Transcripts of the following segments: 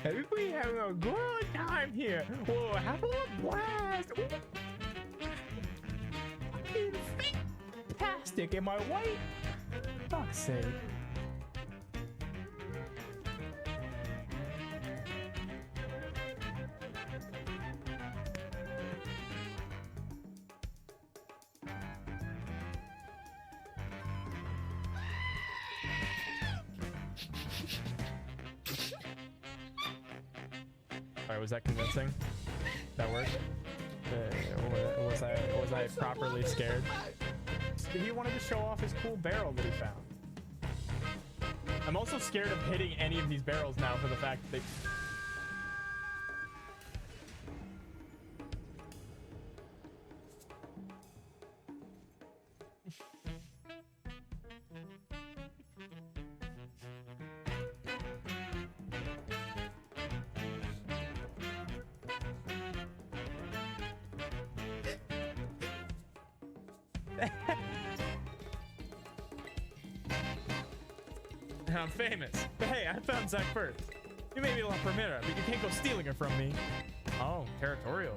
We having a good time here. Whoa, have a blast. Fucking fantastic. Am I right? Fuck's sake. Alright, was that convincing? That worked? Was I properly scared? He wanted to show off his cool barrel that he found. I'm also scared of hitting any of these barrels now for the fact that they... I'm famous. But hey, I found Zach first. You may be La Primera, but you can't go stealing it from me. Oh, territorial.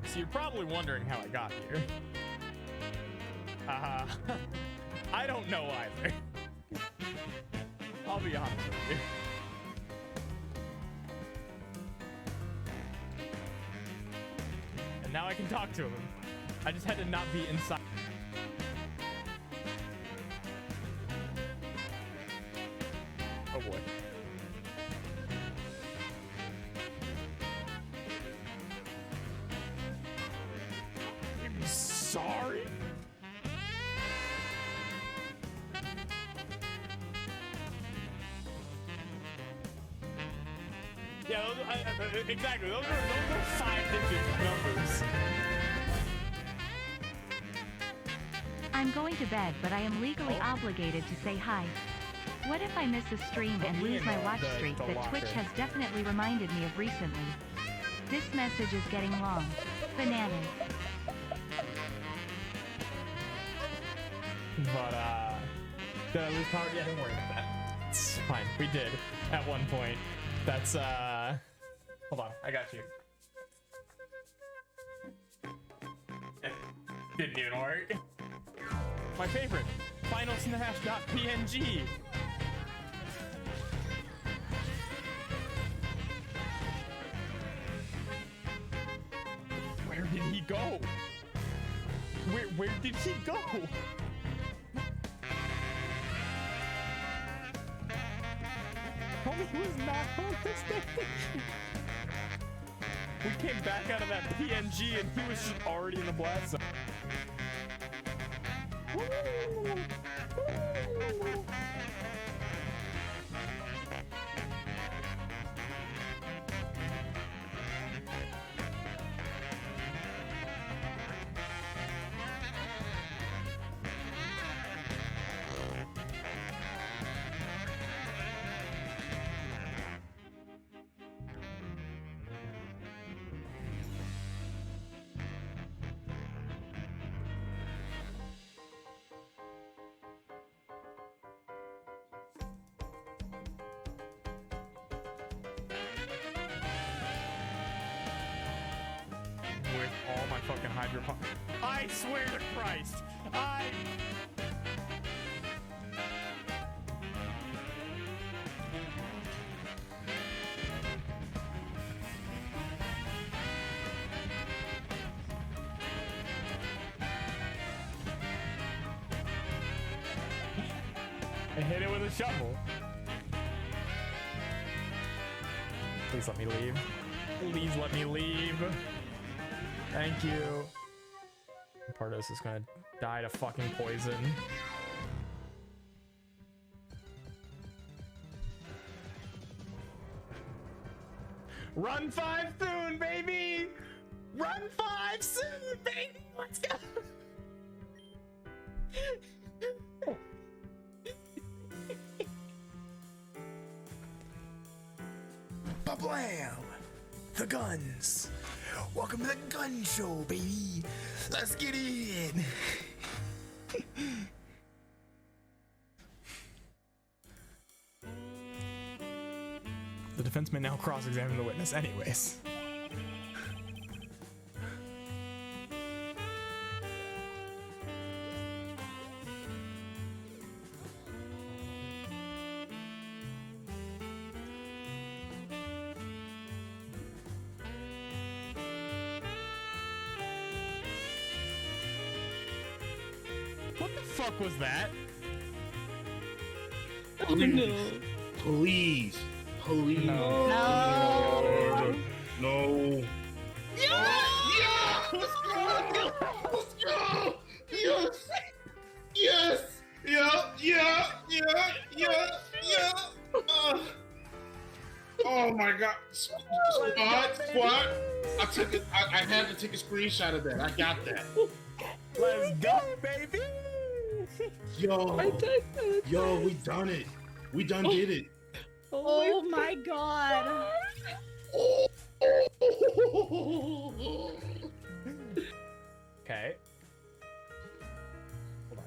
So you're probably wondering how I got here. I don't know either. I'll be honest with you. And now I can talk to him. I just had to not be inside. Oh boy. I'm sorry. Yeah, exactly. Those are 5-digit numbers. I'm going to bed, but I am legally obligated to say hi. What if I miss a stream and lose my watch streak that Twitch has definitely reminded me of recently? This message is getting long. Bananas. But, did I lose power? Yeah, don't worry about that. It's fine. We did at one point. That's, hold on. I got you. It didn't even work. My favorite. FinalSnash.png. Where did he go? Where did he go? Homie was not on the stage. We came back out of that PNG and he was just already in the blast zone. With all my fucking hydroponic. I swear to Christ, I hit it with a shovel. Please let me leave. Please let me leave. Thank you. Pardos is gonna die to fucking poison. Run 5 soon, baby! Run 5 soon, baby! Let's go! Blam! The guns. Welcome to the gun show, baby. Let's get in. The defense may now cross-examine the witness anyways. What the fuck was that? Oh no. Please. Please. No. No. Yeah! Let's go! Let's go! Yes! Yes! Yeah! Oh my god. Squad. I took it. I had to take a screenshot of that. I got that. Let's go, baby! Yo, we done it. We done did it. Oh my god. Okay. Hold on.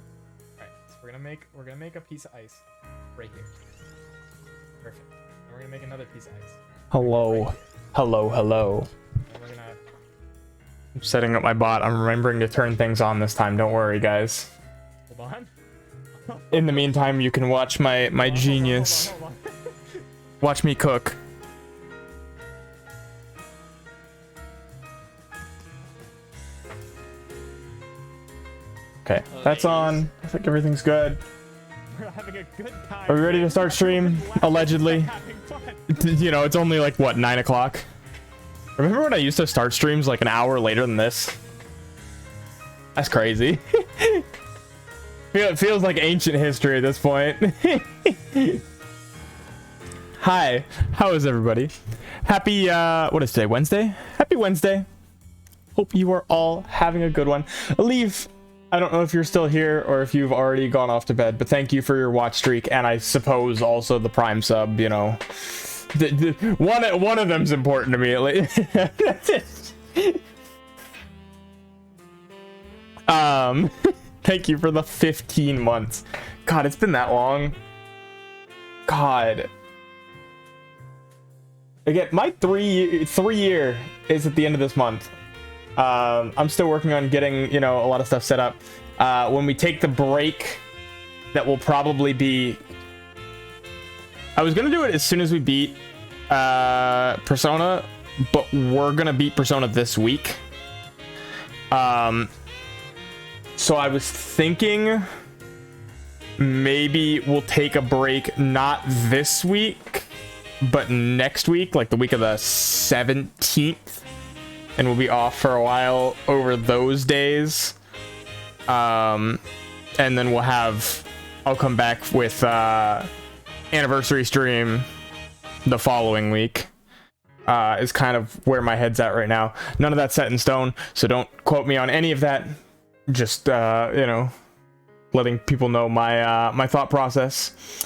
Alright, so we're gonna make a piece of ice right here. Perfect. And we're gonna make another piece of ice. Hello. Hello. And we're gonna I'm setting up my bot. I'm remembering to turn things on this time. Don't worry, guys. hold on. In the meantime, you can watch my genius. Hold on. Watch me cook. Okay, that's on. I think everything's good. We're having a good time. Are we ready to start stream? Allegedly. Having fun. You know, it's only like, what, 9 o'clock? Remember when I used to start streams like an hour later than this? That's crazy. It feels like ancient history at this point. Hi, how is everybody? Happy, what is today, Wednesday? Happy Wednesday. Hope you are all having a good one. Leave, I don't know if you're still here or if you've already gone off to bed, but thank you for your watch streak, and I suppose also the Prime sub, you know. One of them's important to me, at least. Thank you for the 15 months. God, it's been that long. God. Again, my three year is at the end of this month. I'm still working on getting, you know, a lot of stuff set up. When we take the break, that will probably be... I was gonna do it as soon as we beat Persona, but we're gonna beat Persona this week. So I was thinking maybe we'll take a break, not this week, but next week, like the week of the 17th, and we'll be off for a while over those days. And then I'll come back with anniversary stream the following week. Is kind of where my head's at right now. None of that's set in stone, so don't quote me on any of that. Just you know, letting people know my my thought process.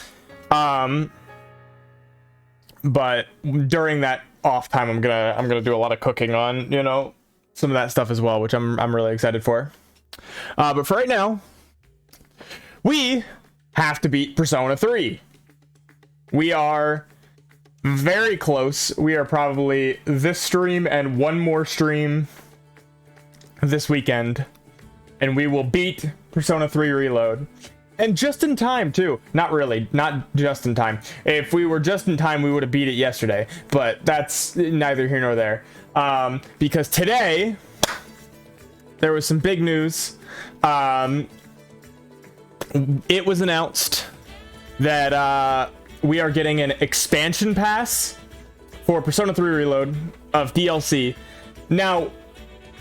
But during that off time, I'm gonna do a lot of cooking on, you know, some of that stuff as well, which I'm really excited for. But for right now, we have to beat Persona 3. We are very close. We are probably this stream and one more stream this weekend, and we will beat Persona 3 Reload. And just in time, too. Not really. Not just in time. If we were just in time, we would have beat it yesterday. But that's neither here nor there. Because today, there was some big news. It was announced that we are getting an expansion pass for Persona 3 Reload of DLC. Now,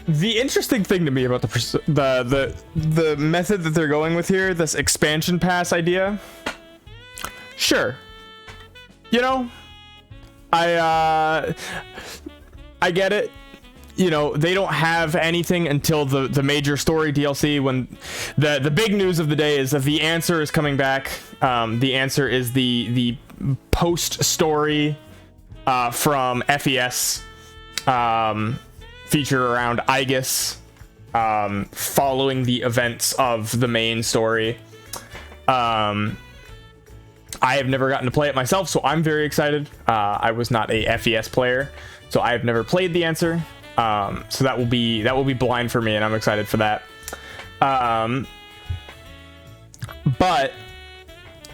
the interesting thing to me about the method that they're going with here, this expansion pass idea, sure, you know, I get it. You know, they don't have anything until the major story DLC, when the big news of the day is that the answer is coming back. The answer is the post story from FES, featured around Aegis, following the events of the main story. I have never gotten to play it myself, so I'm very excited. I was not a FES player, so I have never played the answer. So that will be blind for me, and I'm excited for that. But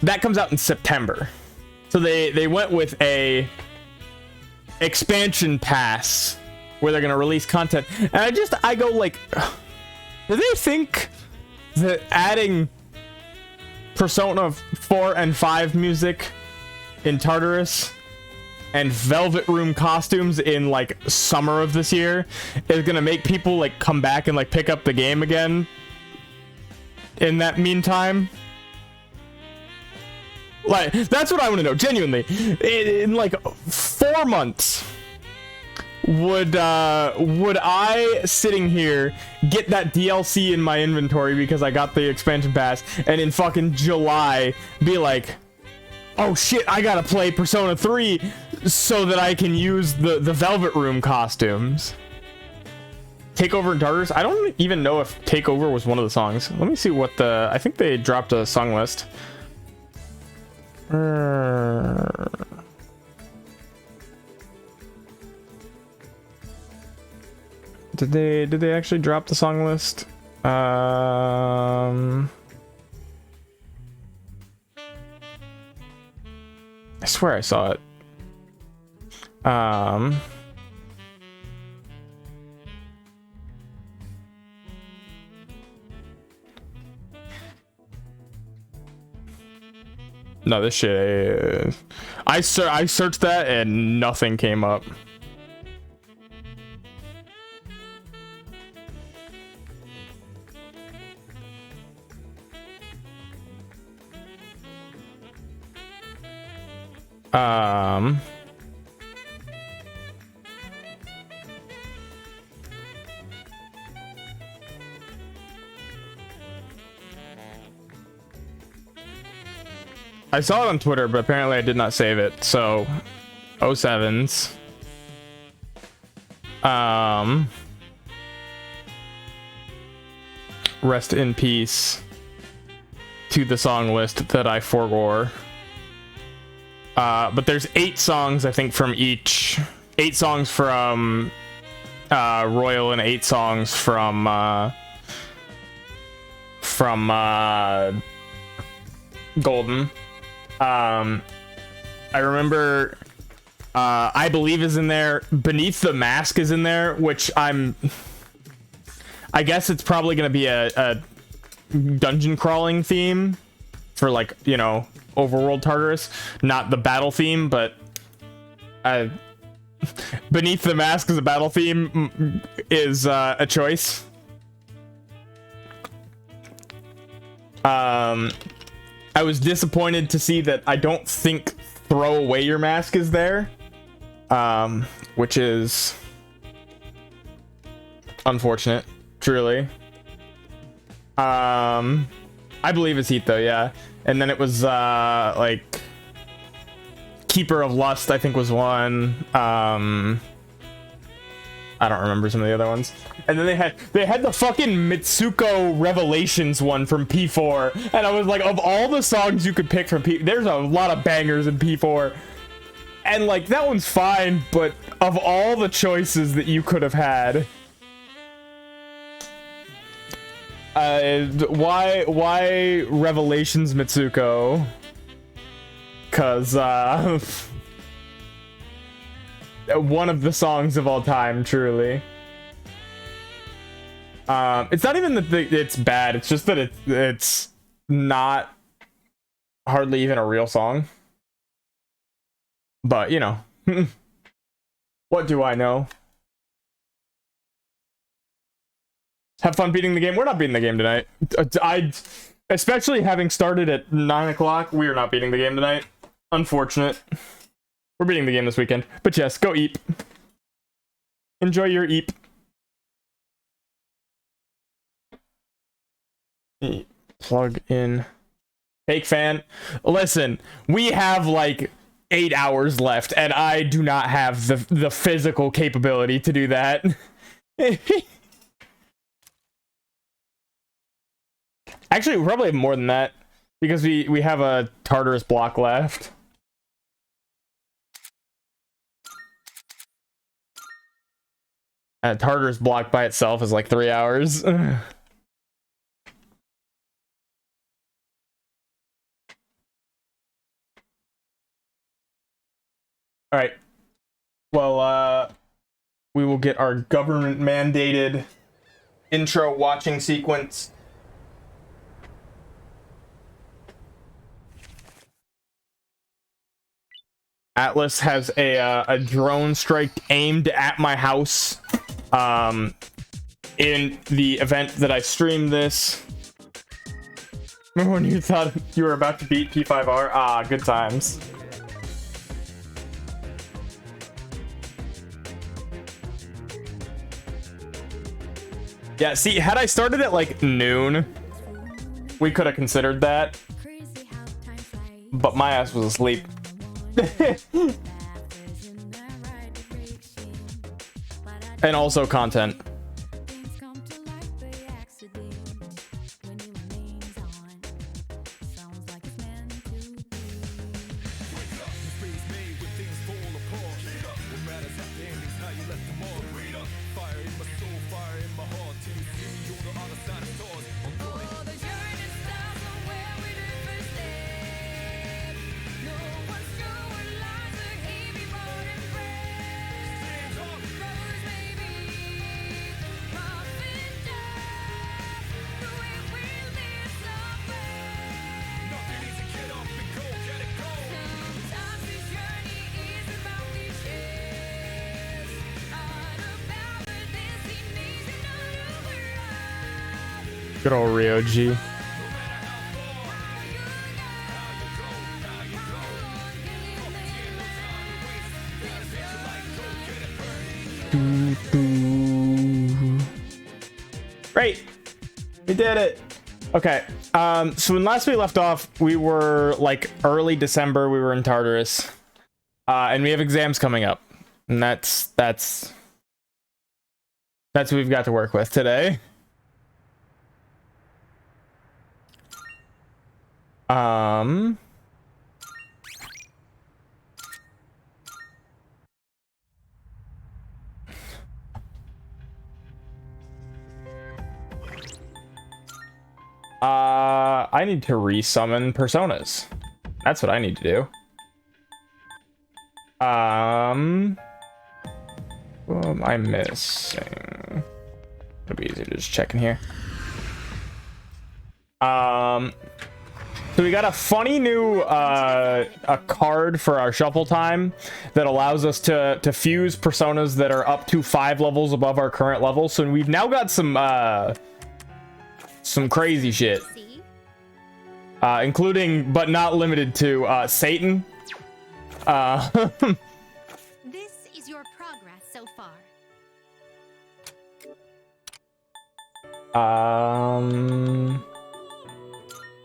that comes out in September, so they went with a expansion pass where they're gonna release content, and I go like, do they think that adding Persona 4 and 5 music in Tartarus and Velvet Room costumes in like summer of this year is gonna make people like come back and like pick up the game again in that meantime? Like, that's what I want to know, genuinely. In like 4 months, would I, sitting here, get that DLC in my inventory because I got the expansion pass, and in fucking July be like, oh shit, I gotta play Persona 3 so that I can use the Velvet Room costumes? Takeover in Tartarus? I don't even know if Takeover was one of the songs. Let me see what I think they dropped a song list. Did they actually drop the song list? I swear I saw it. No, this shit. I searched that and nothing came up. I saw it on Twitter, but apparently I did not save it. So, 07s. Rest in peace to the song list that I forgore. But there's 8 songs, I think, from each. 8 songs from Royal and 8 songs from Golden. I remember I Believe is in there. Beneath the Mask is in there, which I guess it's probably gonna be a dungeon crawling theme for, like, you know, overworld Tartarus, not the battle theme, but Beneath the Mask as a battle theme is a choice. I was disappointed to see that I don't think Throw Away Your Mask is there, which is unfortunate, truly. I Believe it's Heat though, yeah. And then it was like Keeper of Lust, I think, was one. I don't remember some of the other ones. And then they had the fucking Mitsuko Revelations one from P4, and I was like, of all the songs you could pick from there's a lot of bangers in P4, and like that one's fine, but of all the choices that you could have had, why Revelations Mitsuko? Cause one of the songs of all time, truly. It's not even that it's bad, it's just that it's not hardly even a real song. But, you know, what do I know? Have fun beating the game. We're not beating the game tonight. Especially having started at 9 o'clock, we are not beating the game tonight. Unfortunate. We're beating the game this weekend. But yes, go eep. Enjoy your eep. Plug in. Fake fan. Listen, we have like 8 hours left, and I do not have the physical capability to do that. Actually, we probably have more than that, because we have a Tartarus block left. Tartarus block by itself is like 3 hours. All right. Well, we will get our government mandated intro watching sequence. Atlas has a drone strike aimed at my house. In the event that I stream this. Remember when you thought you were about to beat P5R? Ah, good times. Yeah, see, had I started at like noon, we could have considered that. But my ass was asleep. And also content. Good old Rio G. Great, we did it. Okay, so when last we left off, we were like early December. We were in Tartarus, and we have exams coming up, and that's what we've got to work with today. I need to resummon personas. That's what I need to do. What am I missing? It'll be easier to just check in here. So we got a funny new a card for our shuffle time that allows us to fuse personas that are up to 5 levels above our current level. So we've now got some crazy shit, including but not limited to Satan. This is your progress so far.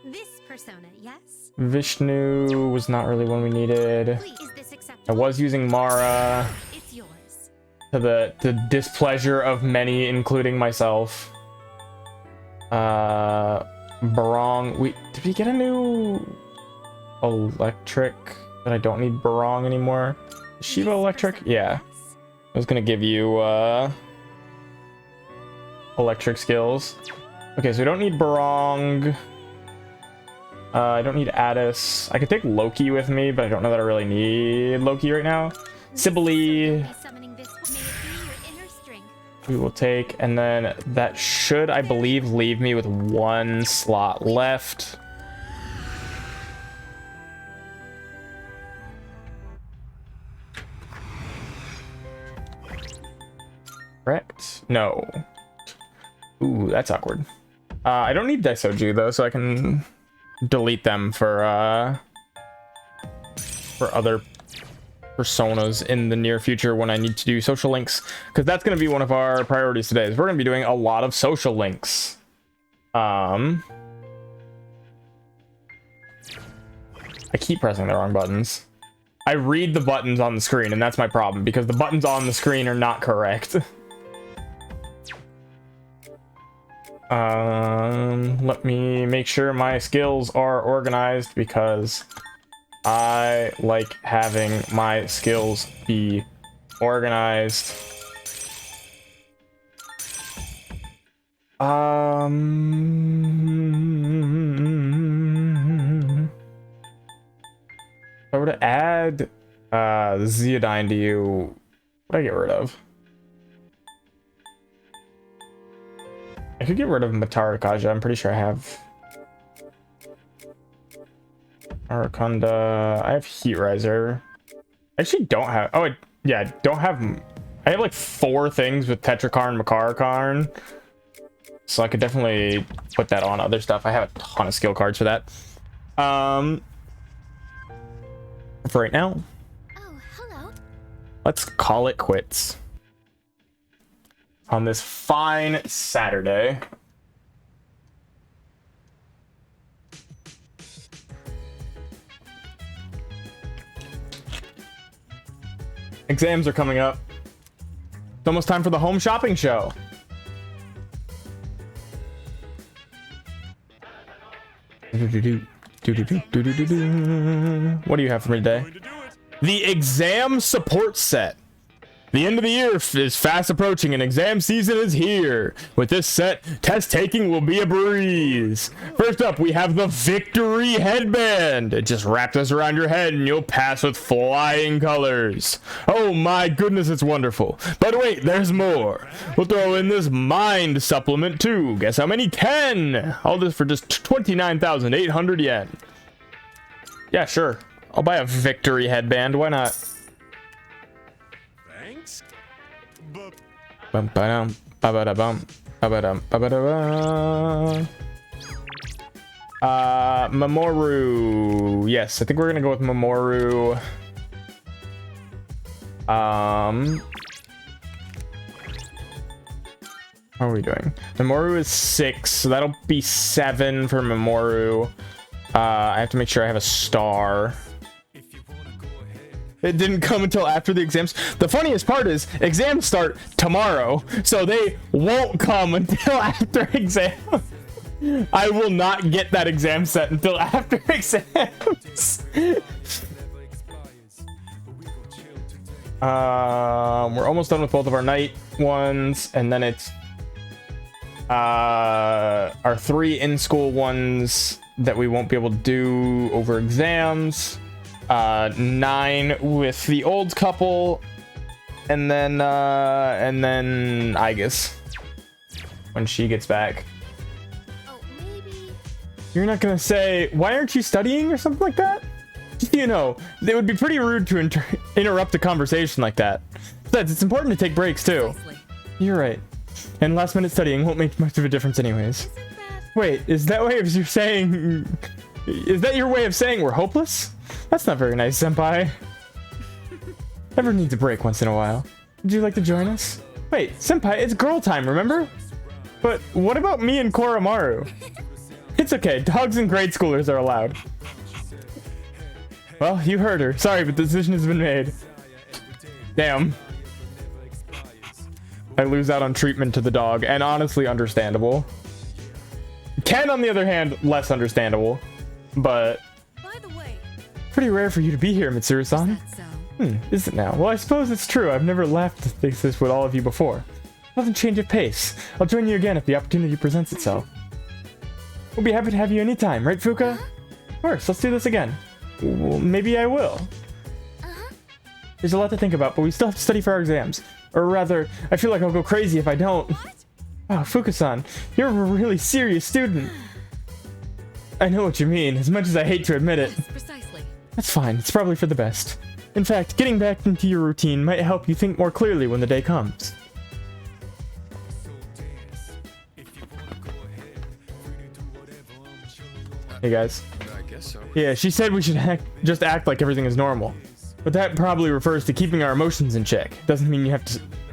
This persona, yes? Vishnu was not really one we needed. Please, is this I acceptable? was using Mara It's yours. to the displeasure of many, including myself. Barong. Did we get a new electric that I don't need Barong anymore? Is Shiva This electric? persona, Yeah. yes? I was gonna give you electric skills. Okay, so we don't need Barong. I don't need Addis. I could take Loki with me, but I don't know that I really need Loki right now. Sibylle, Summoning this, may it be your inner strength. we will take, and then that should, I believe, leave me with 1 slot left. Correct? No. Ooh, that's awkward. I don't need Daisoju though, so I can delete them for other personas in the near future when I need to do social links, because that's going to be one of our priorities today. Is we're going to be doing a lot of social links. I keep pressing the wrong buttons. I read the buttons on the screen, and that's my problem, because the buttons on the screen are not correct. Let me make sure my skills are organized, because I like having my skills be organized. If I were to add the Zeodine to you, what do I get rid of? I could get rid of Matarakaja. I'm pretty sure I have Arakunda. I have Heat Riser. I actually don't have. Oh, yeah, I don't have. I have like 4 things with Tetrakarn, Makarakarn. So I could definitely put that on other stuff. I have a ton of skill cards for that. For right now, Oh, hello. let's call it quits on this fine Saturday. Exams are coming up. It's almost time for the home shopping show. What do you have for me today? The exam support set. The end of the year is fast approaching and exam season is here. With this set, test taking will be a breeze. First up, we have the Victory Headband. It just wraps us around your head and you'll pass with flying colors. Oh my goodness, it's wonderful. But wait, there's more. We'll throw in this Mind Supplement too. Guess how many? 10. All this for just 29,800 yen. Yeah, sure. I'll buy a Victory Headband. Why not? Bum ba-dum, ba-ba-da-bum, ba-ba-dum, ba-ba-da-bum. Mamoru. Yes, I think we're gonna go with Mamoru. How are we doing? Mamoru is 6, so that'll be 7 for Mamoru. I have to make sure I have a star. It didn't come until after the exams. The funniest part is exams start tomorrow, so they won't come until after exam. I will not get that exam set until after exams. We're almost done with both of our night ones, and then it's our 3 in-school ones that we won't be able to do over exams. 9 with the old couple, and then I guess when she gets back. Oh, maybe. You're not gonna say, why aren't you studying or something like that? You know, it would be pretty rude to interrupt a conversation like that. Besides, it's important to take breaks too. Precisely. You're right. And last minute studying won't make much of a difference anyways. Isn't that? Wait, is that way of you saying... Is that your way of saying we're hopeless? That's not very nice, senpai. Everyone needs a break once in a while. Would you like to join us? Wait, senpai, it's girl time, remember? But what about me and Koromaru? It's okay, dogs and grade schoolers are allowed. Well, you heard her. Sorry, but the decision has been made. Damn. I lose out on treatment to the dog, and honestly understandable. Ken, on the other hand, less understandable. But By the way, pretty rare for you to be here, Mitsuru-san. that's so. Is it now? Well, I suppose it's true. I've never left this with all of you before. Nothing change of pace. I'll join you again if the opportunity presents itself. We'll be happy to have you anytime, right, Fuka? Of course, let's do this again. Well, maybe I will. There's a lot to think about, but we still have to study for our exams. Or rather, I feel like I'll go crazy if I don't. Wow, Fuka-san, you're a really serious student. I know what you mean, as much as I hate to admit it. Yes, precisely. That's fine, it's probably for the best. In fact, getting back into your routine might help you think more clearly when the day comes. Hey guys. I guess so. Yeah, she said we should just act like everything is normal. But that probably refers to keeping our emotions in check. Doesn't mean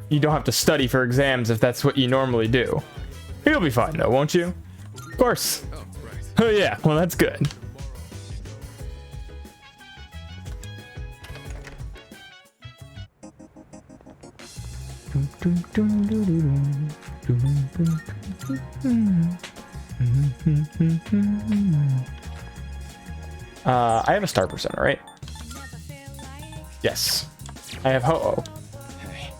you don't have to study for exams if that's what you normally do. You'll be fine though, won't you? Of course. Oh, right. Oh yeah, well that's good. I have a star percent, right? Yes. I have ho-oh. Hey.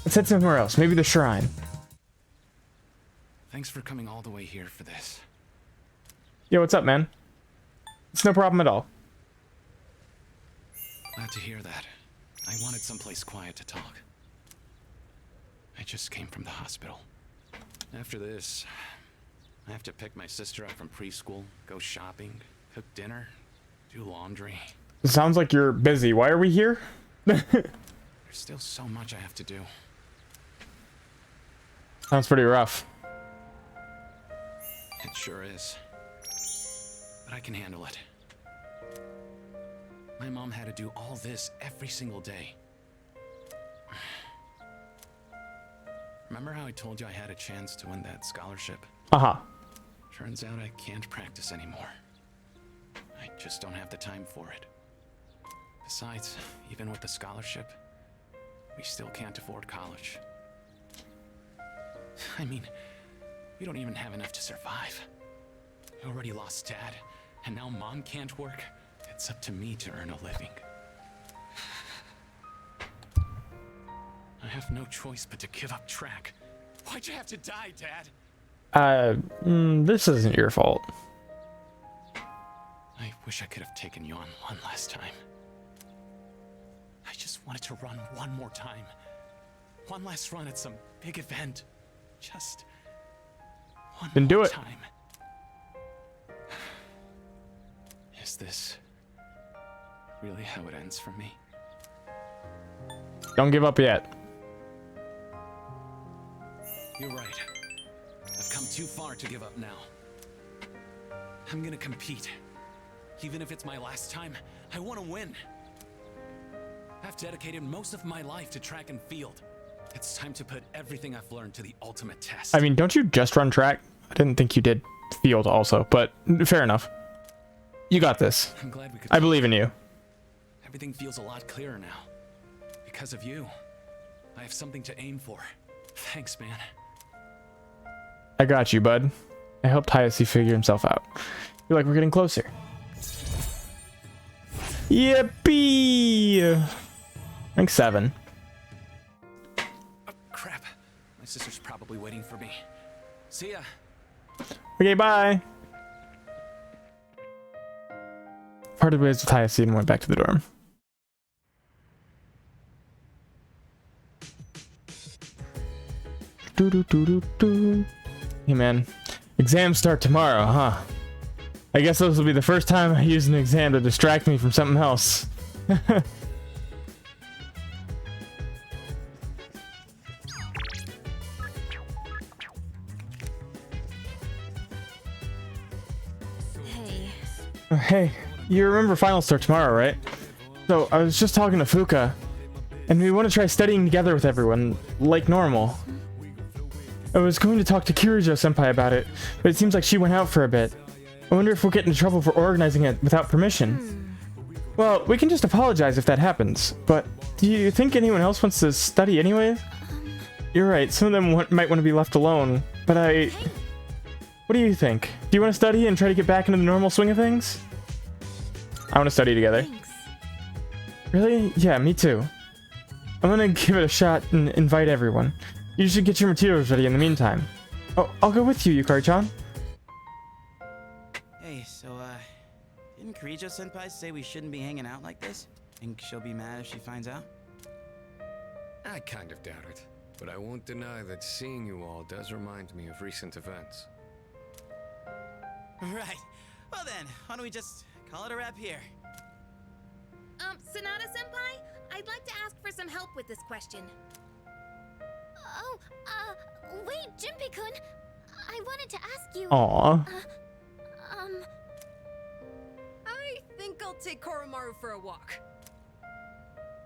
Let's head somewhere else. Maybe the shrine. Thanks for coming all the way here for this. Yo, what's up, man? It's no problem at all. Glad to hear that. I wanted someplace quiet to talk. I just came from the hospital. After this, I have to pick my sister up from preschool, go shopping, cook dinner, do laundry. It sounds like you're busy. Why are we here? There's still so much I have to do. Sounds pretty rough. It sure is. But I can handle it. My mom had to do all this every single day. Remember how I told you I had a chance to win that scholarship? Uh-huh. Turns out I can't practice anymore. I just don't have the time for it. Besides, even with the scholarship, we still can't afford college. I mean, we don't even have enough to survive. We already lost Dad, and now Mom can't work. It's up to me to earn a living. I have no choice but to give up track. Why'd you have to die, Dad? This isn't your fault. I wish I could have taken you on one last time. I just wanted to run one more time. One last run at some big event. Just one Then do more it. time. Is this really how it ends for me? Don't give up yet. You're right. I've come too far to give up now. I'm gonna compete. Even if it's my last time, I want to win. I've dedicated most of my life to track and field. It's time to put everything I've learned to the ultimate test. I mean, don't you just run track? I didn't think you did field also, but fair enough. You got this. I'm glad we could. I believe in you. Everything feels a lot clearer now. Because of you, I have something to aim for. Thanks, man. I got you, bud. I helped Hayase figure himself out. Feel like we're getting closer. Yippee! Rank 7. Oh, crap. My sister's probably waiting for me. See ya. Okay, bye. Parted ways with Hayase and went back to the dorm. Hey man, exams start tomorrow, huh? I guess this will be the first time I use an exam to distract me from something else. Hey. Hey, you remember finals start tomorrow, right? So I was just talking to Fuka, and we want to try studying together with everyone, like normal. I was going to talk to Kirijo senpai about it, but it seems like she went out for a bit. I wonder if we'll get into trouble for organizing it without permission. Well, we can just apologize if that happens, but do you think anyone else wants to study anyways? You're right, some of them might want to be left alone, but what do you think? Do you want to study and try to get back into the normal swing of things? I want to study together. Thanks. Really? Yeah, me too. I'm gonna give it a shot and invite everyone. You should get your materials ready in the meantime. Oh, I'll go with you, Yukari-chan. Hey, so, didn't Kirijo-senpai say we shouldn't be hanging out like this? Think she'll be mad if she finds out? I kind of doubt it, but I won't deny that seeing you all does remind me of recent events. Right. Well then, why don't we just call it a wrap here? Sonata-senpai, I'd like to ask for some help with this question. Oh, wait, Junpei-kun. I wanted to ask you... Aww. I think I'll take Koromaru for a walk.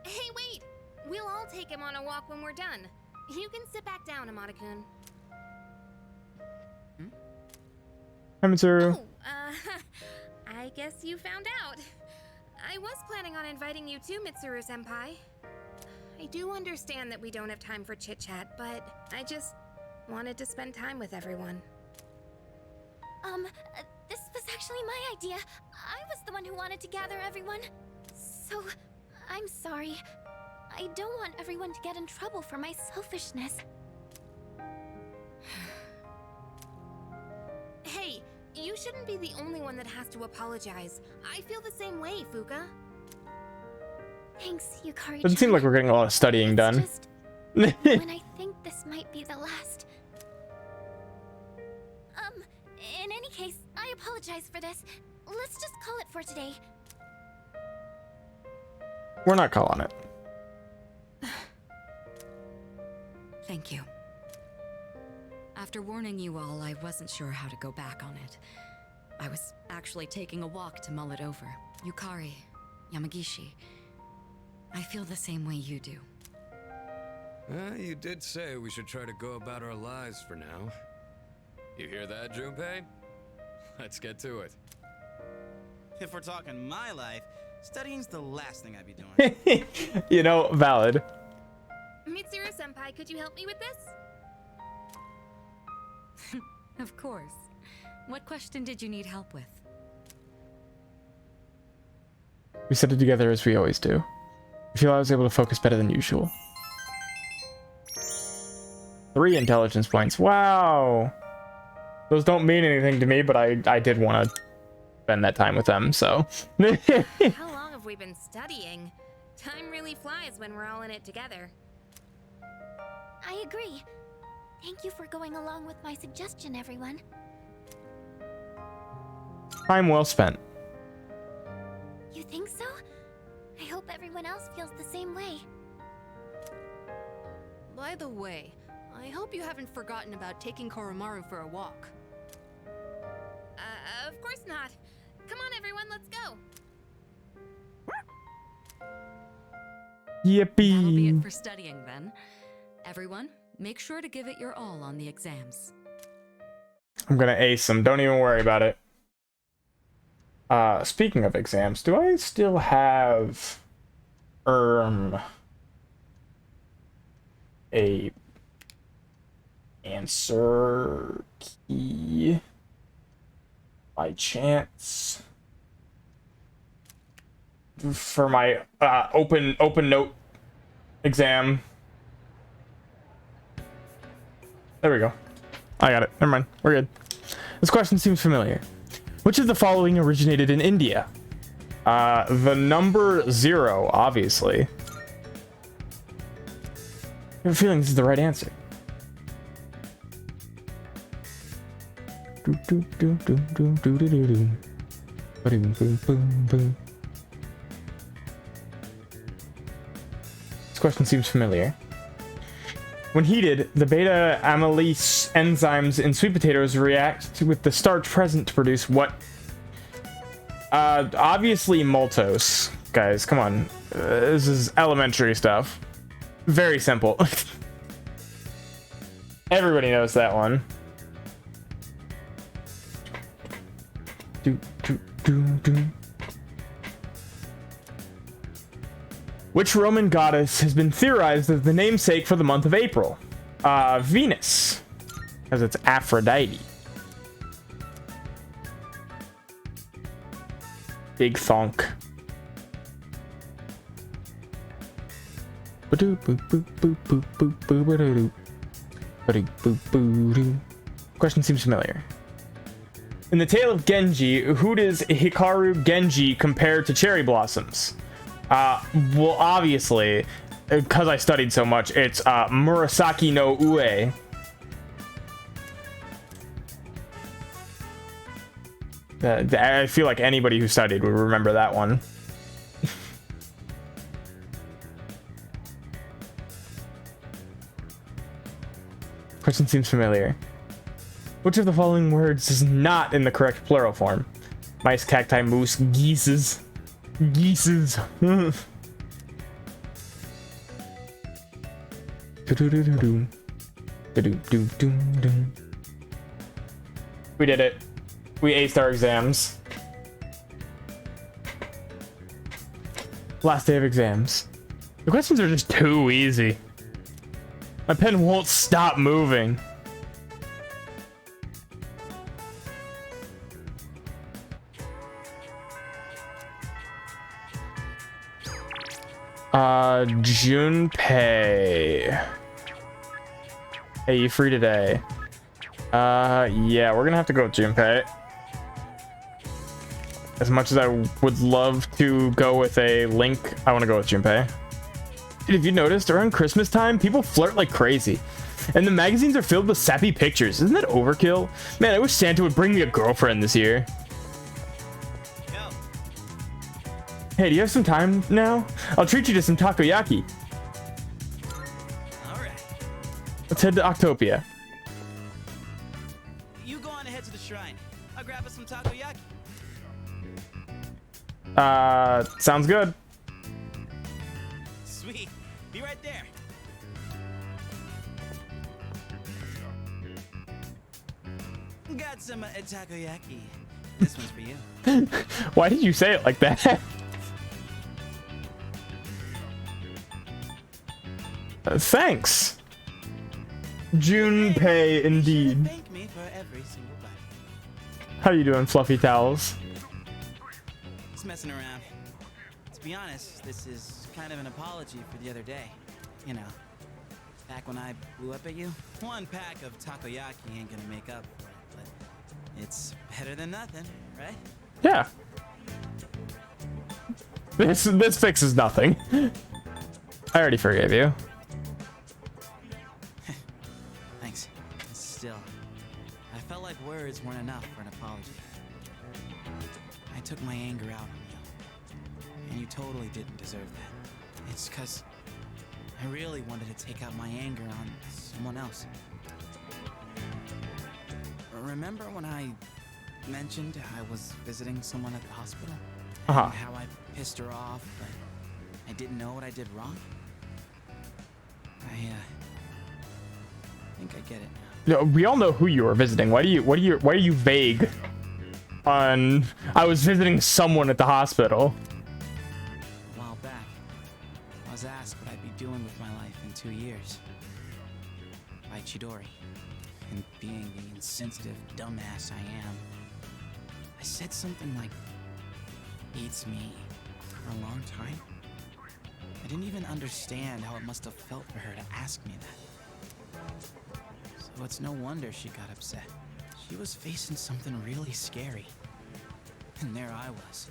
Hey, wait! We'll all take him on a walk when we're done. You can sit back down, Amada-kun. Hi, Mitsuru. Oh, I guess you found out. I was planning on inviting you too, Mitsuru-senpai. I do understand that we don't have time for chit-chat, but I just wanted to spend time with everyone. This was actually my idea. I was the one who wanted to gather everyone. So, I'm sorry. I don't want everyone to get in trouble for my selfishness. Hey, you shouldn't be the only one that has to apologize. I feel the same way, Fuka. Thanks, Yukari. Doesn't seem like we're getting a lot of studying done. Just when I think this might be the last. In any case, I apologize for this. Let's just call it for today. We're not calling it. Thank you. After warning you all, I wasn't sure how to go back on it. I was actually taking a walk to mull it over. Yukari, Yamagishi, I feel the same way you do. You did say we should try to go about our lives for now. You hear that, Junpei? Let's get to it. If we're talking my life, studying's the last thing I'd be doing. You know, valid. Mitsuru-senpai, could you help me with this? Of course. What question did you need help with? We said it together as we always do. I feel I was able to focus better than usual. 3 intelligence points. Wow. Those don't mean anything to me, but I did want to spend that time with them, so. How long have we been studying? Time really flies when we're all in it together. I agree. Thank you for going along with my suggestion, everyone. Time well spent. You think so? I hope everyone else feels the same way. By the way, I hope you haven't forgotten about taking Koromaru for a walk. Of course not. Come on, everyone, let's go. Yippee. That'll be it for studying then. Everyone, make sure to give it your all on the exams. I'm gonna ace them. Don't even worry about it. Speaking of exams, do I still have a answer key by chance for my open note exam? There we go. I got it. Never mind. We're good. This question seems familiar. Which of the following originated in India? The number 0, obviously. I have a feeling this is the right answer. This question seems familiar. When heated, the beta amylase enzymes in sweet potatoes react with the starch present to produce what? Obviously maltose. Guys, come on. This is elementary stuff. Very simple. Everybody knows that one. Which Roman goddess has been theorized as the namesake for the month of April? Venus, because it's Aphrodite. Big thonk. Question seems familiar. In the tale of Genji, who does Hikaru Genji compare to cherry blossoms? Well, obviously, because I studied so much, it's Murasaki no Ue. I feel like anybody who studied would remember that one. Question seems familiar. Which of the following words is not in the correct plural form? Mice, cacti, moose, geeses. Geeses. We did it. We aced our exams. Last day of exams. The questions are just too easy. My pen won't stop moving. Junpei. Hey, you free today? Yeah, we're gonna have to go with Junpei. As much as I would love to go with a Link, I want to go with Junpei. Dude, if you noticed, around Christmas time, people flirt like crazy. And the magazines are filled with sappy pictures. Isn't that overkill? Man, I wish Santa would bring me a girlfriend this year. Hey, do you have some time now? I'll treat you to some takoyaki. Alright. Let's head to Octopia. You go on ahead to the shrine. I'll grab us some takoyaki. Sounds good. Sweet. Be right there. Got some takoyaki. This one's for you. Why did you say it like that? Thanks. Junpei, indeed. Thank me for every single bite. How you doing, fluffy towels? Just messing around. To be honest, this is kind of an apology for the other day. You know, back when I blew up at you. One pack of takoyaki ain't gonna make up for it, but it's better than nothing, right? Yeah. This fixes nothing. I already forgave you. Thanks. Still, I felt like words weren't enough for an apology. I took my anger out on you, and you totally didn't deserve that. It's because I really wanted to take out my anger on someone else. Remember when I mentioned I was visiting someone at the hospital? Uh-huh. And how I pissed her off, but I didn't know what I did wrong? I think I get it now. No, we all know who you were visiting. Why are you vague on I was visiting someone at the hospital? A while back, I was asked what I'd be doing with my life in 2 years by Chidori. And being the insensitive dumbass I am, I said something like, "Beats me," for a long time. I didn't even understand how it must have felt for her to ask me that. So it's no wonder she got upset. She was facing something really scary. And there I was,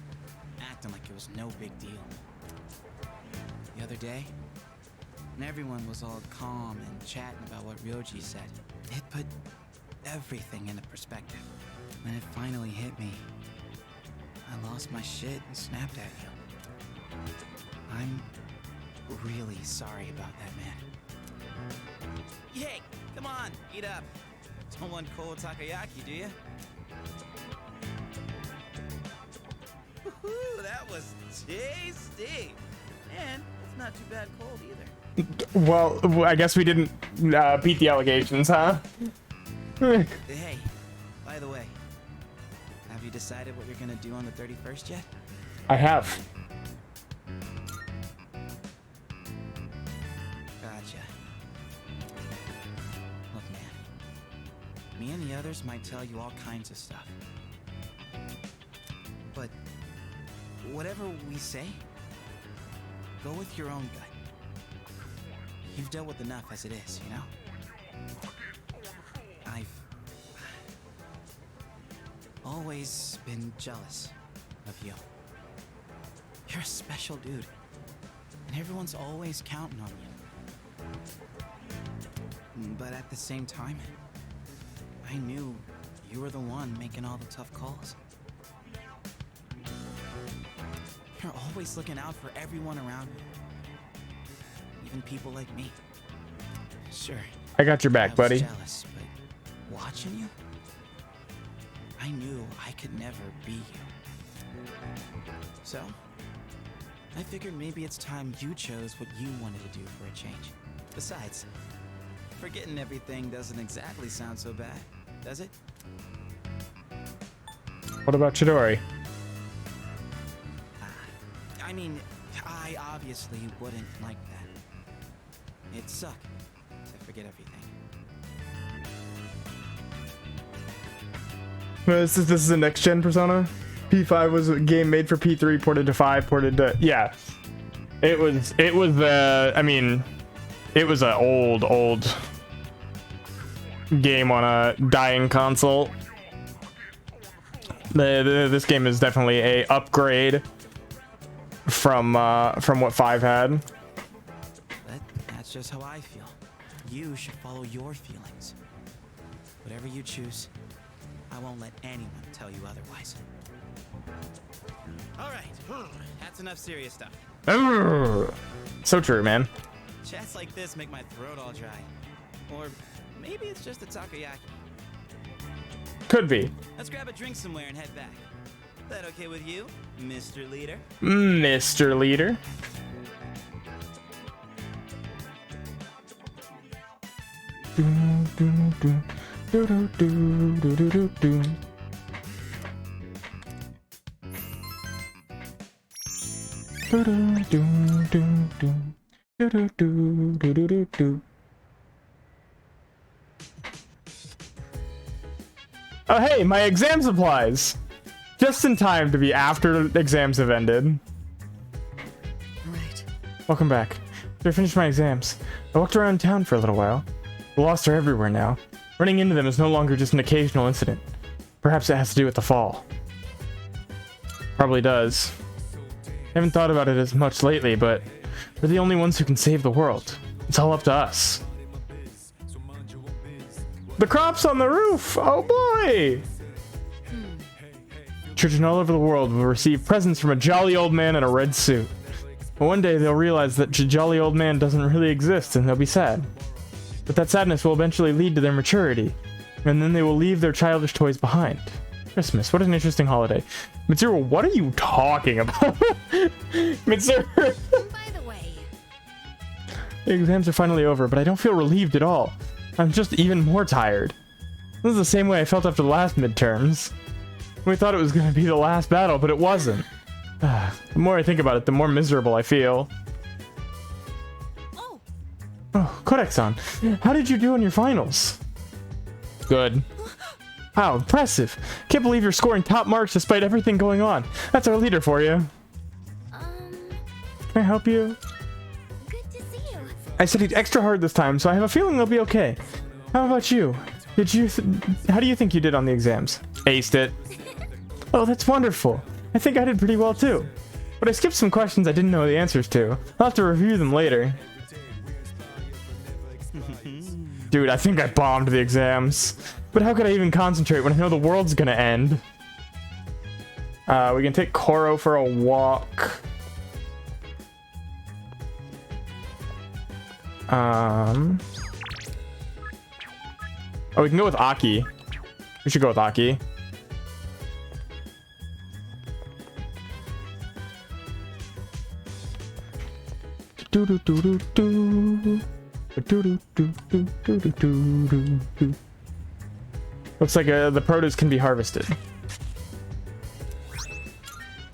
acting like it was no big deal. The other day, when everyone was all calm and chatting about what Ryoji said, it put everything into perspective. When it finally hit me, I lost my shit and snapped at you. I'm really sorry about that, man. Yay! Come on, eat up. Don't want cold takoyaki, do you? Woohoo, that was tasty. And it's not too bad cold either. Well, I guess we didn't beat the allegations, huh? Hey, by the way, have you decided what you're gonna do on the 31st yet? I have. Gotcha. Look, man. Me and the others might tell you all kinds of stuff. But whatever we say, go with your own gut. You've dealt with enough as it is, you know? I've always been jealous of you. You're a special dude, and everyone's always counting on you. But at the same time, I knew you were the one making all the tough calls. You're always looking out for everyone around you. Even people like me. Sure. I got your back, buddy. I was jealous, but watching you, I knew I could never be you. So, I figured maybe it's time you chose what you wanted to do for a change. Besides, forgetting everything doesn't exactly sound so bad, does it? What about Chidori? I mean, I obviously wouldn't like that. It'd suck to forget everything. This is a next gen Persona. P5 was a game made for P3, ported to 5, ported to yeah. It was I mean, it was an old game on a dying console. This game is definitely a upgrade from what 5 had. That's just how I feel. You should follow your feelings. Whatever you choose, I won't let anyone tell you otherwise. All right, that's enough serious stuff. So true, man. Chats like this make my throat all dry. Or maybe it's just a takoyaki. Could be. Let's grab a drink somewhere and head back. That okay with you, Mr. Leader? Mr. Leader. Oh hey, my exam supplies! Just in time to be after exams have ended. Right. Welcome back. After I finished my exams, I walked around town for a little while. The lost are everywhere now. Running into them is no longer just an occasional incident. Perhaps it has to do with the fall. Probably does. I haven't thought about it as much lately, but we're the only ones who can save the world. It's all up to us. The crops on the roof! Oh boy! Children all over the world will receive presents from a jolly old man in a red suit. But one day they'll realize that the jolly old man doesn't really exist and they'll be sad. But that sadness will eventually lead to their maturity, and then they will leave their childish toys behind. Christmas, what an interesting holiday. Mitsuru, what are you talking about? Mitsuru! By the way, The exams are finally over, but I don't feel relieved at all. I'm just even more tired. This is the same way I felt after the last midterms. We thought it was going to be the last battle, but it wasn't. The more I think about it, the more miserable I feel. Oh, Kodek-san, how did you do in your finals? Good. Wow, impressive. Can't believe you're scoring top marks despite everything going on. That's our leader for you. Can I help you? Good to see you. I studied extra hard this time, so I have a feeling I'll be okay. How about you? How do you think you did on the exams? Aced it. Oh, that's wonderful. I think I did pretty well too. But I skipped some questions I didn't know the answers to. I'll have to review them later. Dude, I think I bombed the exams. But how could I even concentrate when I know the world's gonna end? We can take Koro for a walk. Oh, we can go with Aki. We should go with Aki. Looks like the produce can be harvested.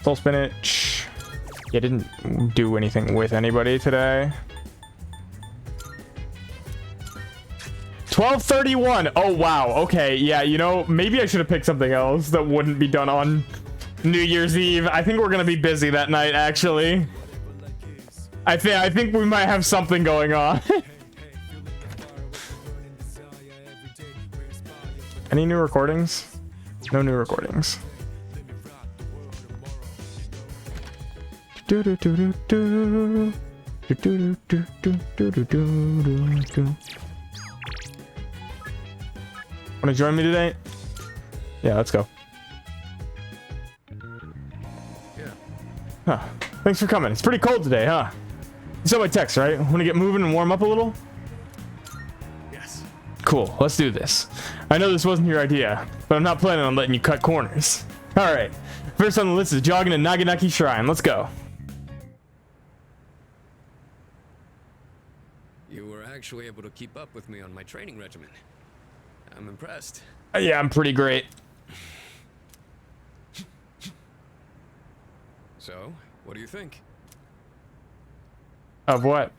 Soul spinach. Yeah, didn't do anything with anybody today. 12:31. Oh wow. Okay, yeah. You know, maybe I should have picked something else that wouldn't be done on New Year's Eve. I think we're gonna be busy that night. Actually, I think we might have something going on. Any new recordings? No new recordings. Want to join me today? Yeah, let's go. Yeah. Huh. Thanks for coming. It's pretty cold today, huh? You saw my text, right? Want to get moving and warm up a little? Yes. Cool, let's do this. I know this wasn't your idea, but I'm not planning on letting you cut corners. Alright, first on the list is jogging to Naganaki Shrine. Let's go. You were actually able to keep up with me on my training regimen. I'm impressed. Yeah, I'm pretty great. So, what do you think? Of what?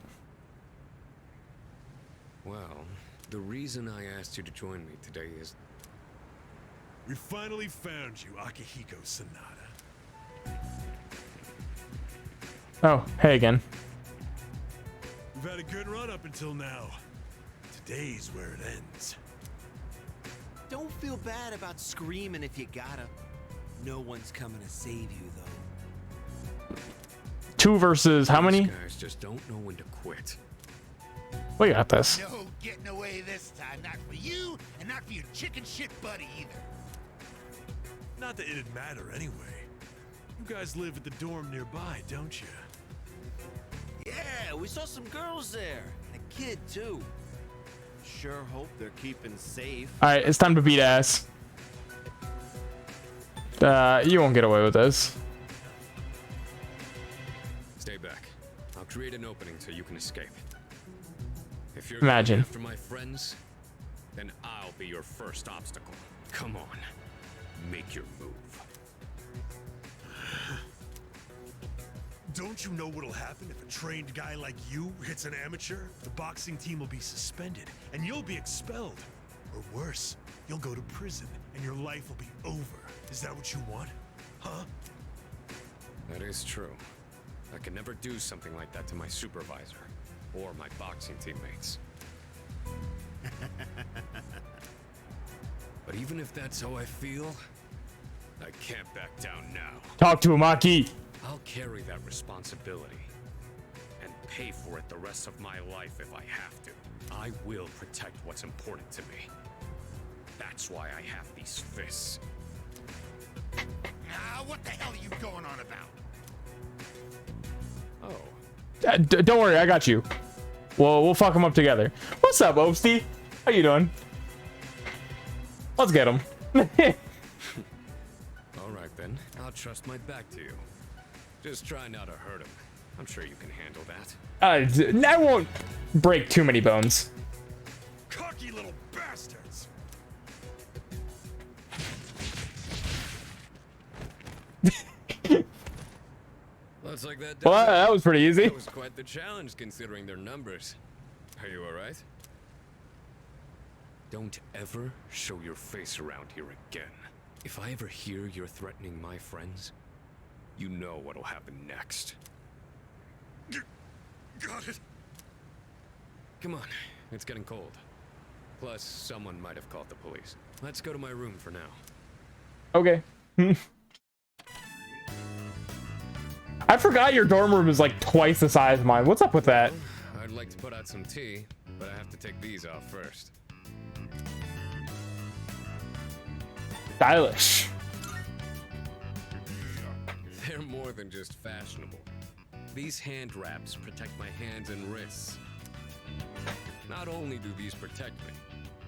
Well, the reason I asked you to join me today is... We finally found you, Akihiko Sanada. Oh, hey again. We've had a good run up until now. Today's where it ends. Don't feel bad about screaming if you gotta. No one's coming to save you, though. 2 versus how many? These guys just don't know when to quit. We got this. No getting away this time. Not for you, and not for your chicken shit buddy either. Not that it'd matter anyway. You guys live at the dorm nearby, don't you? Yeah, we saw some girls there. And a kid, too. Sure hope they're keeping safe. Alright, it's time to beat ass. You won't get away with this. Stay back. I'll create an opening so you can escape. If you're Imagine. going after my friends, then I'll be your first obstacle. Come on. Make your move. Don't you know what'll happen if a trained guy like you hits an amateur? The boxing team will be suspended, and you'll be expelled. Or worse, you'll go to prison, and your life will be over. Is that what you want? Huh? That is true. I could never do something like that to my supervisor, or my boxing teammates. But even if that's how I feel, I can't back down now. Talk to him, Aki. I'll carry that responsibility and pay for it the rest of my life if I have to. I will protect what's important to me. That's why I have these fists. What the hell are you going on about? Oh. Don't worry, I got you. We'll fuck him up together. What's up, Obsty? How you doing? Let's get him. All right then, I'll trust my back to you. Just try not to hurt him. I'm sure you can handle that. I won't break too many bones. Cocky little bastards! Looks like that. Well, that was pretty easy. That was quite the challenge considering their numbers. Are you all right? Don't ever show your face around here again. If I ever hear you're threatening my friends, you know what'll happen next. Got it. Come on, it's getting cold. Plus, someone might have called the police. Let's go to my room for now. Okay. I forgot your dorm room is like twice the size of mine. What's up with that? I'd like to put out some tea, but I have to take these off first. Stylish. They're more than just fashionable. These hand wraps protect my hands and wrists. Not only do these protect me,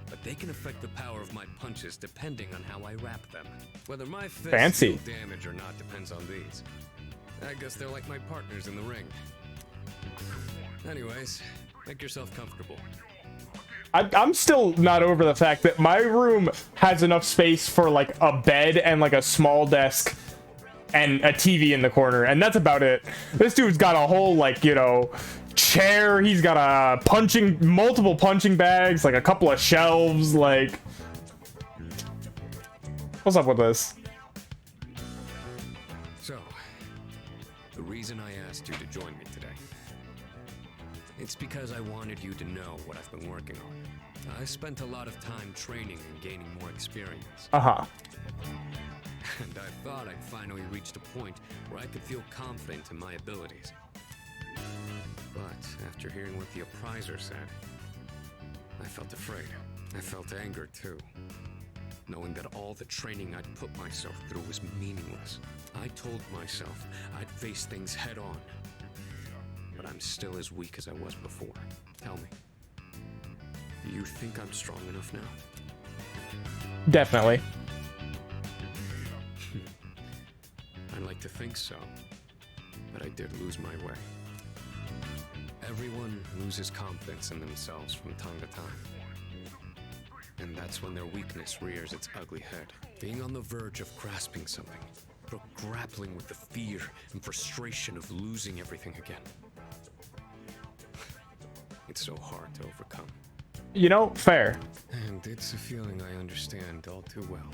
but they can affect the power of my punches depending on how I wrap them. Whether my fists Fancy. deal damage or not depends on these. I guess they're like my partners in the ring. Anyways, make yourself comfortable. I'm still not over the fact that my room has enough space for like a bed and like a small desk and a TV in the corner, and that's about it. This dude's got a whole, like, you know, chair. He's got a multiple punching bags, like a couple of shelves. Like, what's up with this? So, the reason I asked you to join me today, it's because I wanted you to know what I've been working on. I spent a lot of time training and gaining more experience. Uh-huh. And I thought I'd finally reached a point where I could feel confident in my abilities. But after hearing what the appraiser said, I felt afraid. I felt anger too, knowing that all the training I'd put myself through was meaningless. I told myself I'd face things head on, but I'm still as weak as I was before. Tell me, do you think I'm strong enough now? Definitely. I'd like to think so, but I did lose my way. Everyone loses confidence in themselves from time to time. And that's when their weakness rears its ugly head. Being on the verge of grasping something, but grappling with the fear and frustration of losing everything again. It's so hard to overcome. You know, fair. And it's a feeling I understand all too well.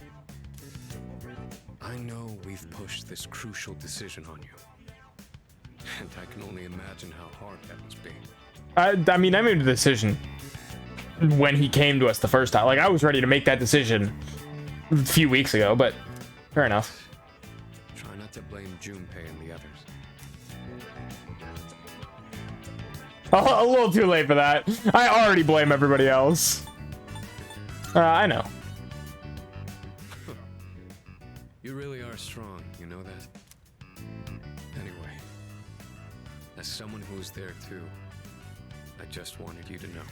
I know we've pushed this crucial decision on you. And I can only imagine how hard that must be. I mean, I made the decision when he came to us the first time. Like, I was ready to make that decision a few weeks ago, but fair enough. Try not to blame Junpei and the others. Oh, a little too late for that. I already blame everybody else. I know. You really are strong, you know that? Anyway, as someone who was there too, I just wanted you to know.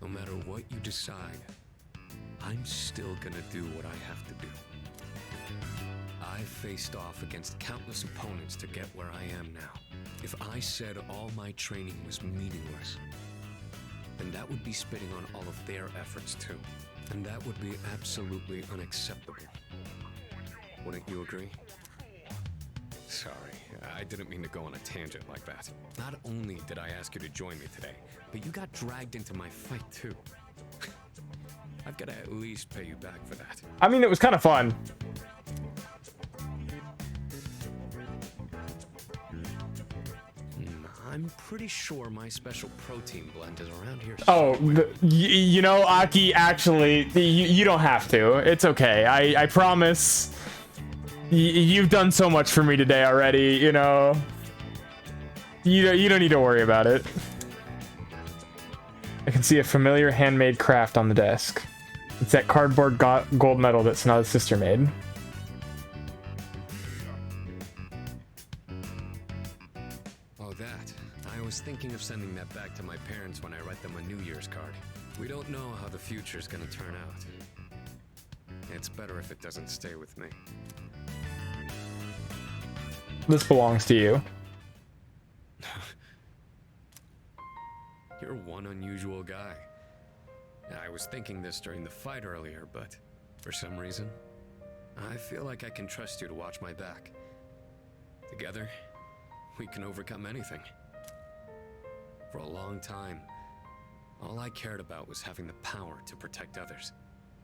No matter what you decide, I'm still gonna do what I have to do. I faced off against countless opponents to get where I am now. If I said all my training was meaningless, then that would be spitting on all of their efforts too. And that would be absolutely unacceptable. Wouldn't you agree? Sorry, I didn't mean to go on a tangent like that. Not only did I ask you to join me today, but you got dragged into my fight too. I've got to at least pay you back for that. I mean, it was kind of fun. I'm pretty sure my special protein blend is around here. Oh, you know, Aki, actually, you don't have to. It's okay. I promise. You've done so much for me today already, you know. You don't need to worry about it. I can see a familiar handmade craft on the desk. It's that cardboard gold medal that Sonata's sister made. Oh, that. I was thinking of sending that back to my parents when I write them a New Year's card. We don't know how the future's gonna turn out. It's better if it doesn't stay with me. This belongs to you. You're one unusual guy. I was thinking this during the fight earlier, but for some reason, I feel like I can trust you to watch my back. Together, we can overcome anything. For a long time, all I cared about was having the power to protect others.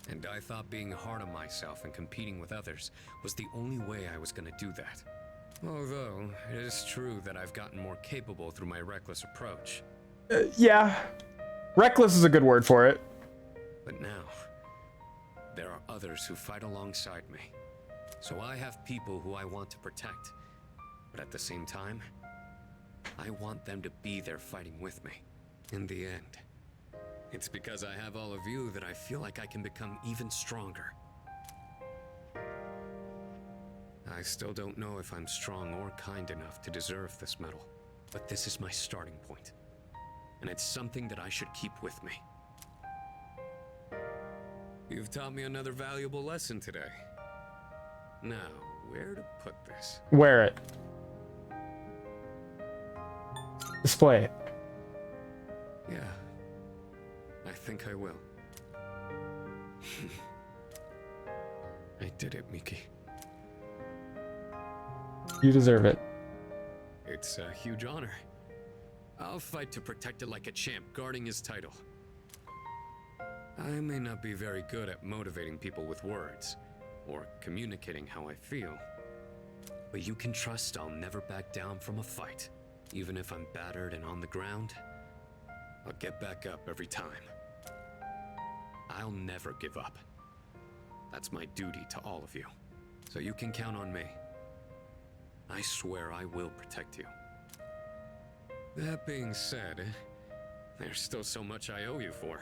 And I thought being hard on myself and competing with others was the only way I was gonna do that. Although, it is true that I've gotten more capable through my reckless approach. Yeah. Reckless is a good word for it. But now, there are others who fight alongside me. So I have people who I want to protect. But at the same time, I want them to be there fighting with me. In the end, it's because I have all of you that I feel like I can become even stronger. I still don't know if I'm strong or kind enough to deserve this medal, but this is my starting point. And it's something that I should keep with me. You've taught me another valuable lesson today. Now, where to put this? Wear it. Display it. Yeah, I think I will. I did it, Miki. You deserve it. It's a huge honor. I'll fight to protect it like a champ, guarding his title. I may not be very good at motivating people with words, or communicating how I feel, but you can trust I'll never back down from a fight. Even if I'm battered and on the ground, I'll get back up every time. I'll never give up. That's my duty to all of you. So you can count on me. I swear I will protect you. That being said, there's still so much I owe you for.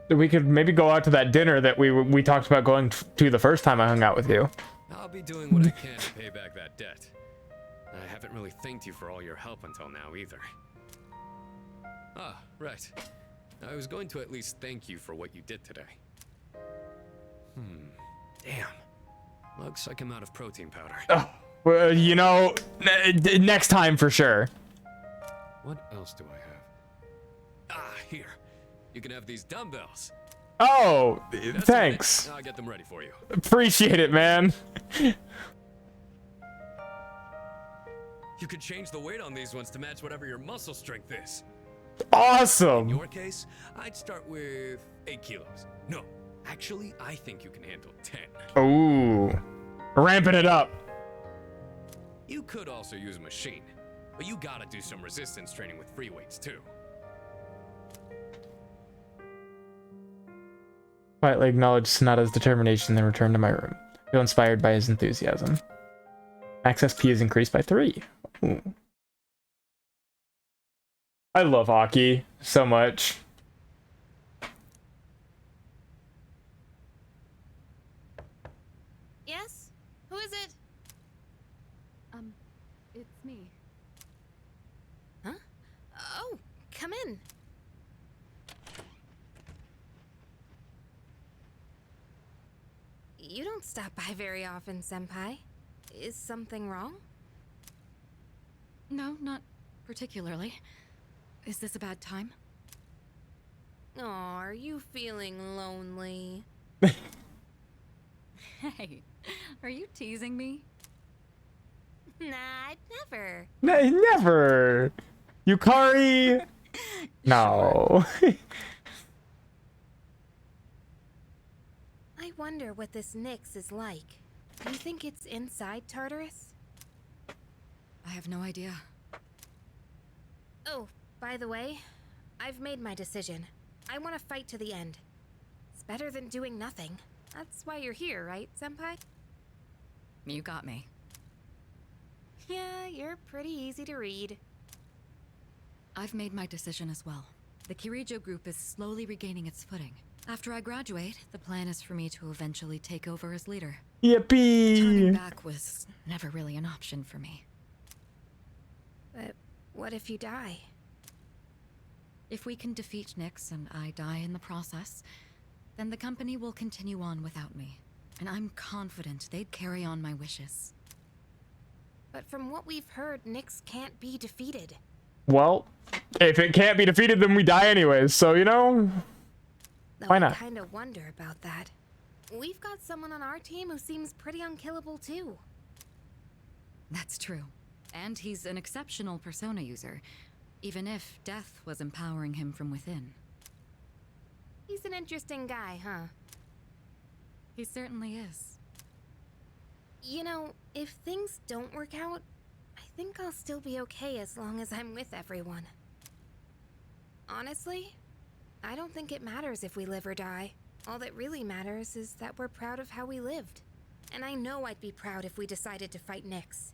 We could maybe go out to that dinner that we talked about going to the first time I hung out with you. I'll be doing what I can to pay back that debt. I haven't really thanked you for all your help until now either. Ah, right. I was going to at least thank you for what you did today. Damn. Looks like I'm out of protein powder. Oh, well, you know, next time for sure. What else do I have? Ah, here. You can have these dumbbells. Oh, That's thanks. I'll get them ready for you. Appreciate it, man. You could change the weight on these ones to match whatever your muscle strength is. Awesome. In your case, I'd start with 8 kilos. No, actually, I think you can handle 10. Ooh. Ramping it up. You could also use a machine, but you gotta do some resistance training with free weights too. Quietly acknowledge Sonata's determination, then return to my room. Feel inspired by his enthusiasm. Max SP is increased by 3. Ooh. I love Aki so much. Yes? Who is it? It's me. Huh? Oh, come in. You don't stop by very often, Senpai. Is something wrong? No, not particularly. Is this a bad time? Oh, are you feeling lonely? Hey, are you teasing me? Nah, never. Never. Yukari. No. I wonder what this Nyx is like. Do you think it's inside Tartarus? I have no idea. Oh, by the way, I've made my decision. I want to fight to the end. It's better than doing nothing. That's why you're here, right, Senpai? You got me. Yeah, you're pretty easy to read. I've made my decision as well. The Kirijo group is slowly regaining its footing. After I graduate, the plan is for me to eventually take over as leader. Yippee! Turning back was never really an option for me. But what if you die? If we can defeat Nyx and I die in the process, then the company will continue on without me. And I'm confident they'd carry on my wishes. But from what we've heard, Nyx can't be defeated. Well, if it can't be defeated, then we die anyways. So, you know, Though why not? I kind of wonder about that. We've got someone on our team who seems pretty unkillable too. That's true. And he's an exceptional persona user, even if death was empowering him from within. He's an interesting guy, huh? He certainly is. You know, if things don't work out, I think I'll still be okay as long as I'm with everyone. Honestly, I don't think it matters if we live or die. All that really matters is that we're proud of how we lived. And I know I'd be proud if we decided to fight Nyx.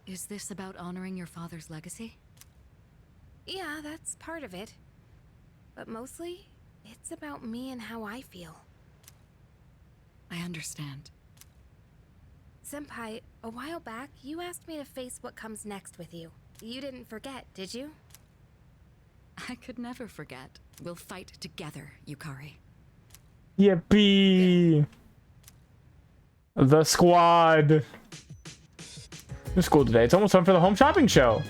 Is this about honoring your father's legacy? Yeah, that's part of it. But mostly, it's about me and how I feel. I understand. Senpai, a while back, you asked me to face what comes next with you. You didn't forget, did you? I could never forget. We'll fight together, Yukari. Yippee! The squad. It's cool today. It's almost time for the home shopping show.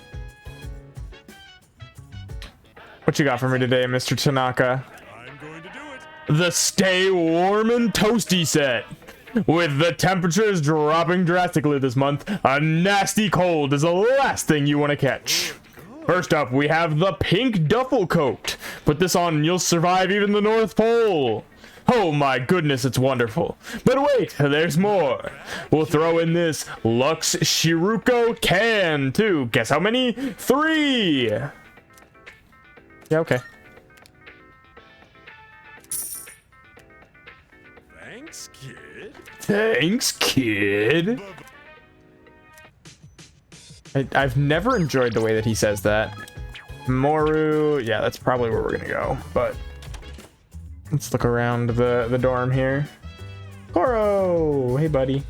What you got for me today, Mr. Tanaka? I'm going to do it. The Stay Warm and Toasty set. With the temperatures dropping drastically this month, a nasty cold is the last thing you want to catch. First up, we have the pink duffel coat. Put this on and you'll survive even the North Pole. Oh my goodness, it's wonderful. But wait, there's more. We'll throw in this Lux Shiruko can too. Guess how many? 3. Yeah, okay. Thanks, kid. Thanks, kid. I've never enjoyed the way that he says that. Moru, yeah, that's probably where we're gonna go, but let's look around the dorm here. Koro, hey buddy.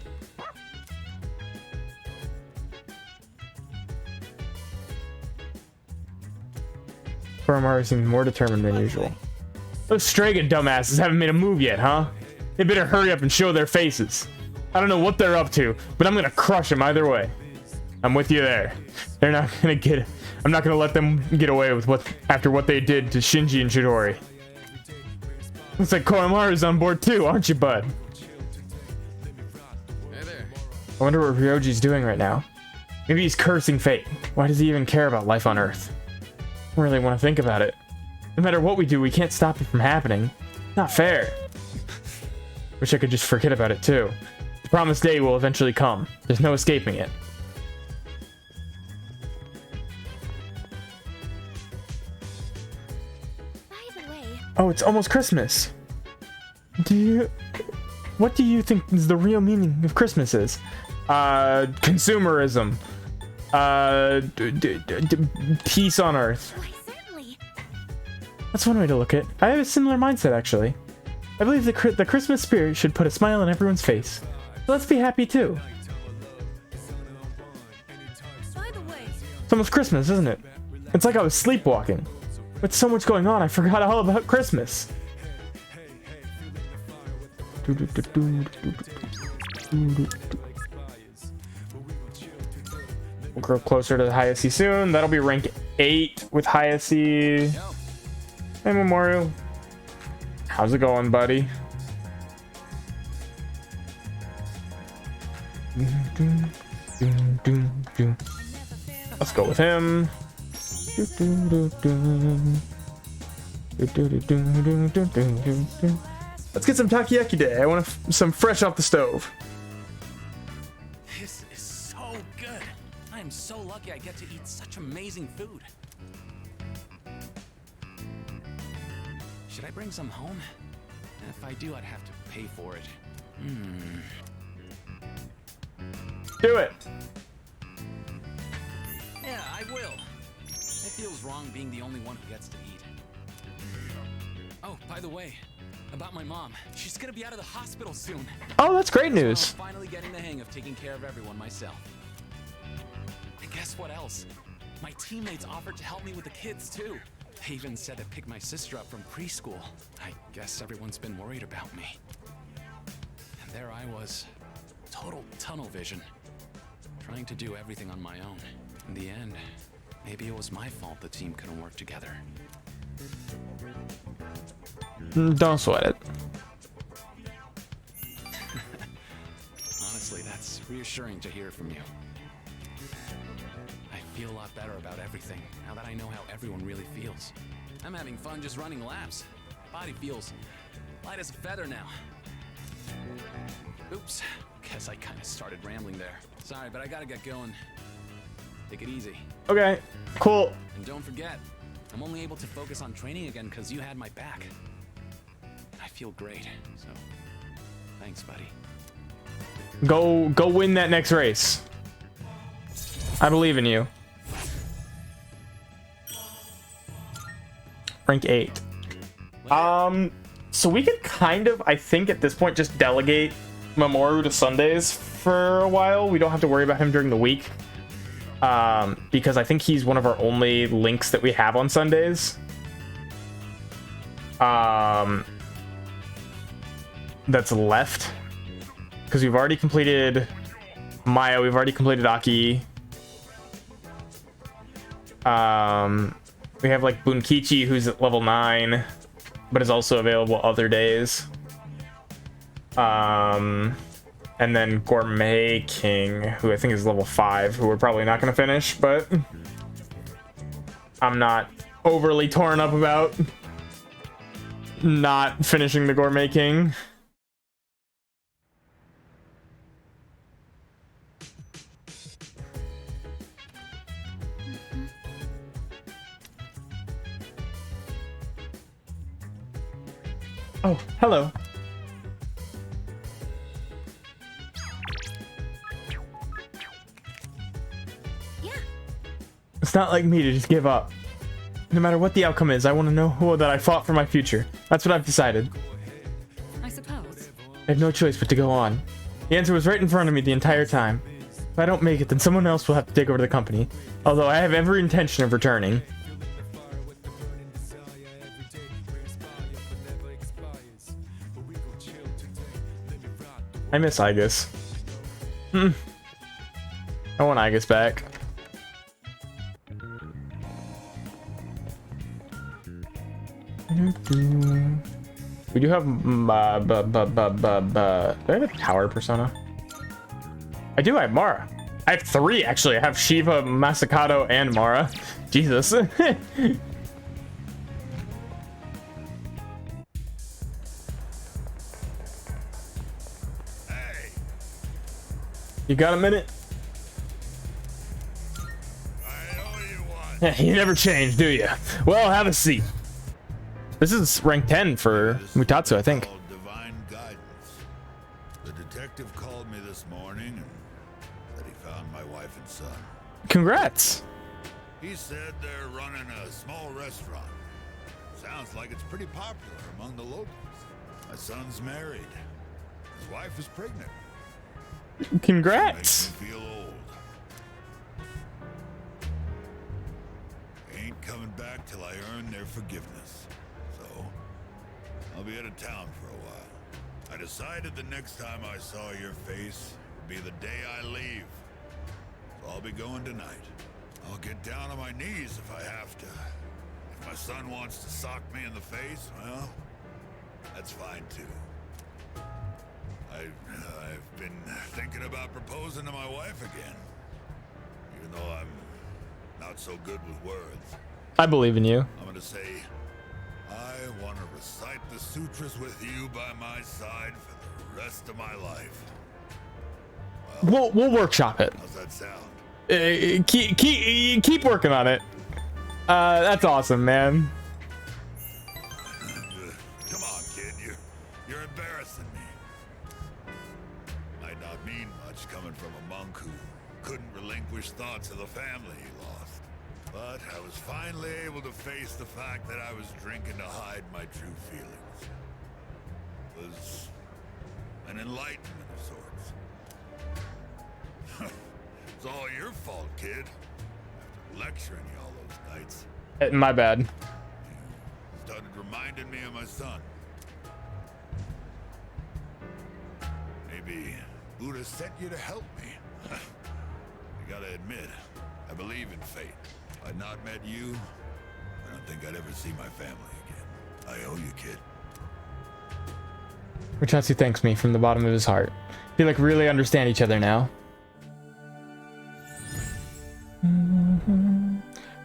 Koromaru seems more determined than usual. Those Strega dumbasses haven't made a move yet, huh? They better hurry up and show their faces. I don't know what they're up to, but I'm gonna crush them either way. I'm with you there. They're not gonna get. I'm not gonna let them get away with what after what they did to Shinji and Chidori. Looks like Koromaru's on board too, aren't you, bud? Hey there. I wonder what Ryoji's doing right now. Maybe he's cursing fate. Why does he even care about life on Earth? I don't really want to think about it. No matter what we do, we can't stop it from happening. Not fair. Wish I could just forget about it too. The promised day will eventually come. There's no escaping it. By the way, Oh, it's almost Christmas. What do you think is the real meaning of Christmas is? Consumerism. Peace on Earth. why certainly. That's one way to look at it. I have a similar mindset, actually. I believe the Christmas spirit should put a smile on everyone's face. So let's be happy, too. By the way, It's almost Christmas, isn't it? It's like I was sleepwalking. With so much going on, I forgot all about Christmas. We'll grow closer to the highest C soon. That'll be rank 8 with highest C. Hey, Mamoru. How's it going, buddy? Let's go with him. Let's get some takoyaki day. I want some fresh off the stove. This is so good. I am so lucky I get to eat such amazing food. Should I bring some home? If I do, I'd have to pay for it. Do it. Yeah, I will. It feels wrong being the only one who gets to eat. Oh, by the way, about my mom. She's gonna be out of the hospital soon. Oh, that's great So news. I'm finally getting the hang of taking care of everyone myself. And guess what else? My teammates offered to help me with the kids too. They even said to pick my sister up from preschool. I guess everyone's been worried about me. And there I was, total tunnel vision, trying to do everything on my own. In the end, maybe it was my fault the team couldn't work together. Don't sweat it. Honestly, that's reassuring to hear from you. I feel a lot better about everything now that I know how everyone really feels. I'm having fun just running laps. My body feels light as a feather now. Oops, guess I kind of started rambling there. Sorry, but I gotta get going. Take it easy. Okay, cool. And don't forget, I'm only able to focus on training again because you had my back. I feel great, so thanks, buddy. Go win that next race. I believe in you. Rank 8. So we could kind of, I think at this point, just delegate Mamoru to Sundays for a while. We don't have to worry about him during the week. Because I think he's one of our only links that we have on Sundays. That's left. Because we've already completed Maya, we've already completed Aki. We have like Bunkichi, who's at level 9, but is also available other days. And then Gourmet King, who I think is level 5, who we're probably not going to finish, but I'm not overly torn up about not finishing the Gourmet King. Oh, hello. Yeah. It's not like me to just give up. No matter what the outcome is, I want to know that I fought for my future. That's what I've decided. I suppose. I have no choice but to go on. The answer was right in front of me the entire time. If I don't make it, then someone else will have to take over the company. Although I have every intention of returning. I miss Igus. I want Igus back. We do have do I have a power persona? I do. I have Mara. I have 3 actually. I have Shiva, Masakato, and Mara. Jesus. You got a minute? You never change, do you? Well, have a seat. This is rank 10 for Mutatsu, I think. Divine guidance. The detective called me this morning and said he found my wife and son. Congrats. He said they're running a small restaurant. Sounds like it's pretty popular among the locals. My son's married. His wife is pregnant. Congrats. Makes me feel old. Ain't coming back till I earn their forgiveness. So, I'll be out of town for a while. I decided the next time I saw your face would be the day I leave. So I'll be going tonight. I'll get down on my knees if I have to. If my son wants to sock me in the face, well, that's fine too. I've been thinking about proposing to my wife again. Even though I'm not so good with words. I believe in you. I'm gonna say, I want to recite the sutras with you by my side for the rest of my life. We'll workshop it. How's that sound? Keep working on it. That's awesome, man. Come on, kid. You're embarrassing me. Might not mean much coming from a monk who couldn't relinquish thoughts of the family he lost. But I was finally able to face the fact that I was drinking to hide my true feelings. It was an enlightenment of sorts. It's all your fault, kid. After lecturing you all those nights. My bad. You started reminding me of my son. Maybe Buddha sent you to help me. I gotta admit, I believe in fate. If I'd not met you, I don't think I'd ever see my family again. I owe you, kid. Mutatsu thanks me from the bottom of his heart. We like really understand each other now.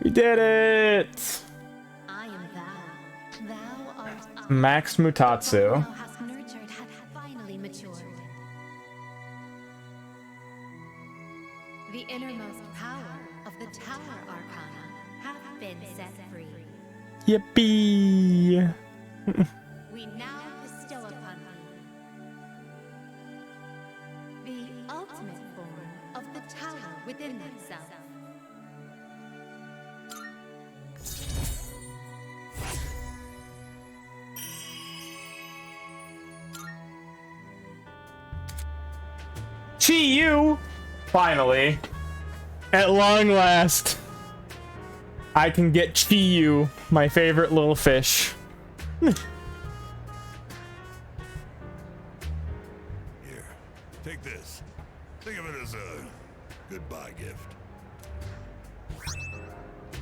We did it! I am thou. Thou art I. Max Mutatsu. Thou hast nurtured hath finally matured. The innermost power of the Tower Arcana hath been set free. Yippee! We now bestow upon thee the ultimate form of the tower within thyself. Chi-Yu! Finally. At long last. I can get Chi-Yu, my favorite little fish. Here, take this. Think of it as a goodbye gift.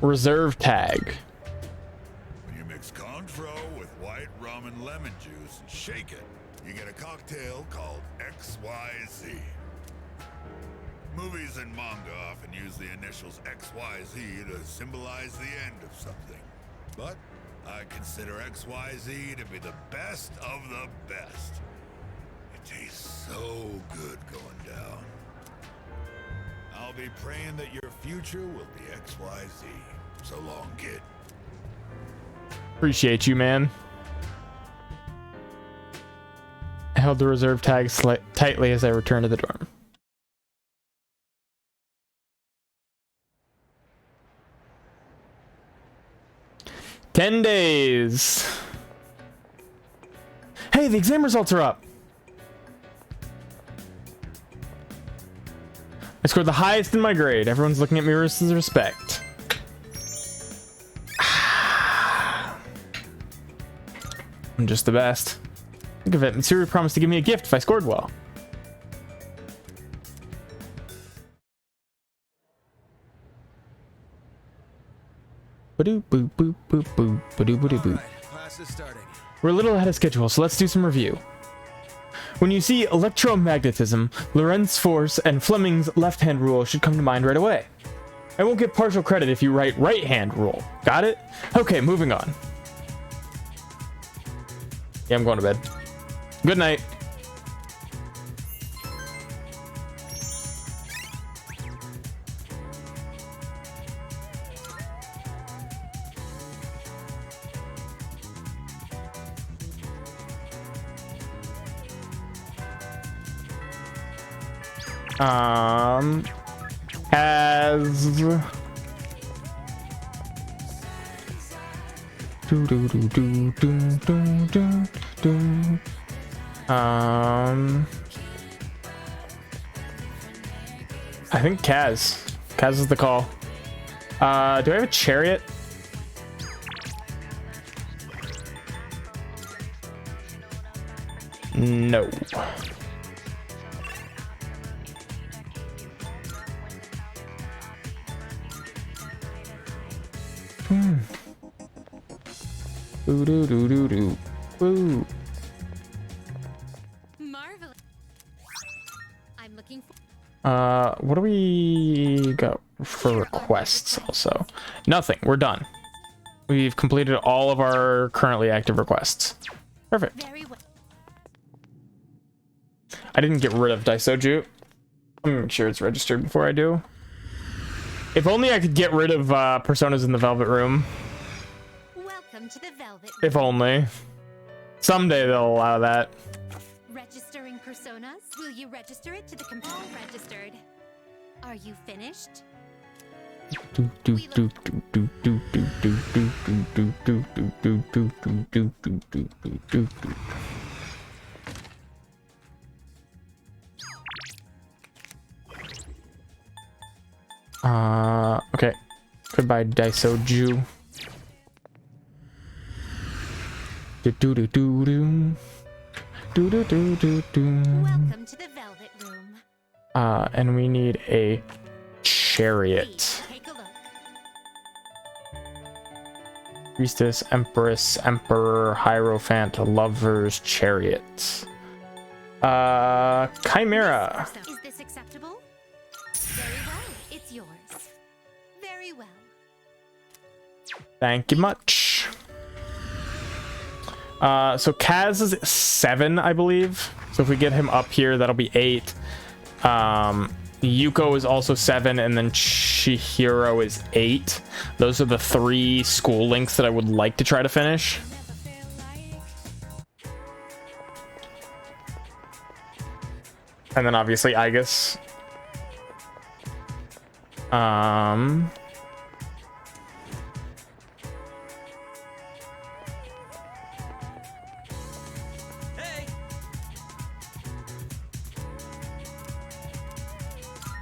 Reserve tag. When you mix Cointreau with white rum and lemon juice and shake it, you get a cocktail called XYZ. Movies and manga often use the initials XYZ to symbolize the end of something. But I consider XYZ to be the best of the best. It tastes so good going down. I'll be praying that your future will be XYZ. So long, kid. Appreciate you, man. I held the reserve tag tightly as I returned to the dorm. "10 days. Hey, the exam results are up. I scored the highest in my grade. Everyone's looking at me with respect. I'm just the best. Think of it, Mitsuru promised to give me a gift if I scored well. Ba-doo, boo, boo, boo, boo, ba-doo, ba-doo, boo. Class is starting. We're a little ahead of schedule, so let's do some review. When you see electromagnetism, Lorentz force, and Fleming's left-hand rule should come to mind right away. I won't get partial credit if you write right-hand rule. Got it? Okay, moving on. Yeah, I'm going to bed. Good night. As I think Kaz is the call. Do I have a chariot? No. Ooh, doo, doo, doo, doo. Woo. Marvelous. I'm looking for. What do we got for requests also? Nothing. We're done. We've completed all of our currently active requests. Perfect. Very well. I didn't get rid of Daisoju. I'm gonna make sure it's registered before I do. If only I could get rid of personas in the Velvet Room. Welcome to the Velvet Room. If only. Someday they'll allow that. Registering personas? Will you register it to the computer? Registered. Are you finished? Okay. Goodbye, Daisoju. Welcome to the Velvet Room. And we need a chariot. Take a look. Priestess, Empress, Emperor, Hierophant, Lovers, Chariot. Chimera. Is this acceptable? Very well. It's yours. Very well. Thank you much. So Kaz is 7, I believe. So if we get him up here, that'll be 8. Yuko is also 7, and then Chihiro is 8. Those are the 3 school links that I would like to try to finish. And then obviously Aigis.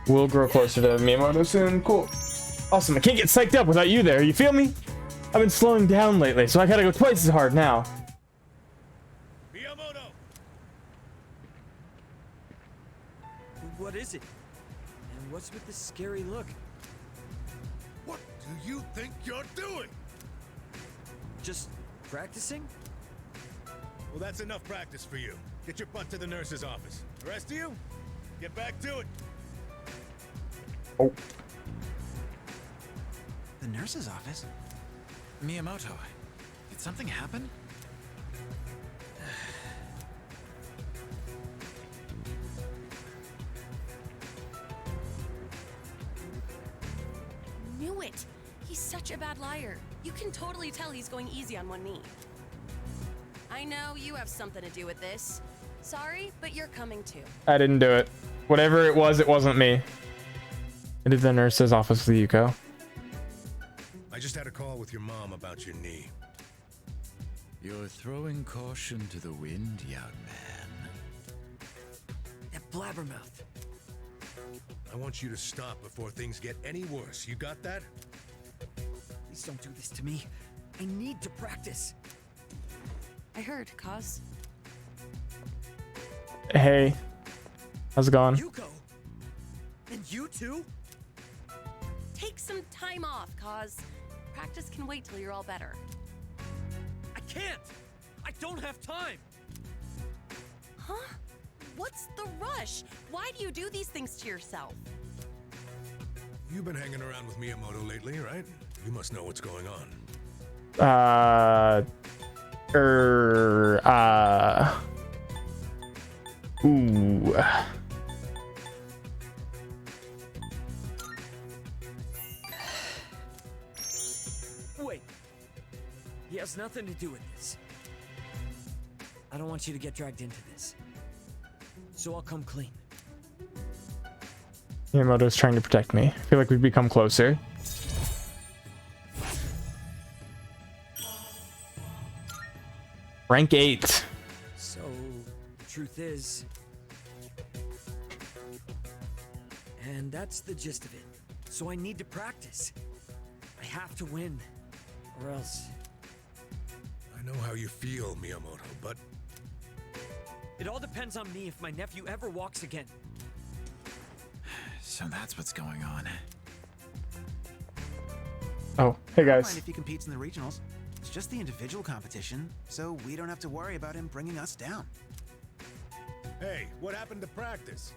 We'll grow closer to Miyamoto soon. Cool. Awesome. I can't get psyched up without you there. You feel me? I've been slowing down lately, so I gotta go twice as hard now. Miyamoto! What is it? And what's with this scary look? What do you think you're doing? Just practicing? Well, that's enough practice for you. Get your butt to the nurse's office. The rest of you, get back to it. Oh. The nurse's office? Miyamoto, did something happen? Knew it! He's such a bad liar. You can totally tell he's going easy on one knee. I know you have something to do with this. Sorry, but you're coming too. I didn't do it. Whatever it wasn't me. It is the nurse's office with Yuko. I just had a call with your mom about your knee. You're throwing caution to the wind, young man. That blabbermouth. I want you to stop before things get any worse. You got that? Please don't do this to me. I need to practice. I heard, Kaz. Hey. How's it going? Yuko! And you too? Take some time off, Kaz. Practice can wait till you're all better. I can't! I don't have time! Huh? What's the rush? Why do you do these things to yourself? You've been hanging around with Miyamoto lately, right? You must know what's going on. Ooh. Wait. He has nothing to do with this. I don't want you to get dragged into this. So I'll come clean. Miyamoto's trying to protect me. I feel like we've become closer. Rank 8. So, the truth is... And that's the gist of it. So I need to practice. I have to win. Or else... I know how you feel, Miyamoto, but... It all depends on me if my nephew ever walks again. So that's what's going on. Oh, hey I don't guys. mind if he competes in the regionals. It's just the individual competition, so we don't have to worry about him bringing us down. Hey, what happened to practice?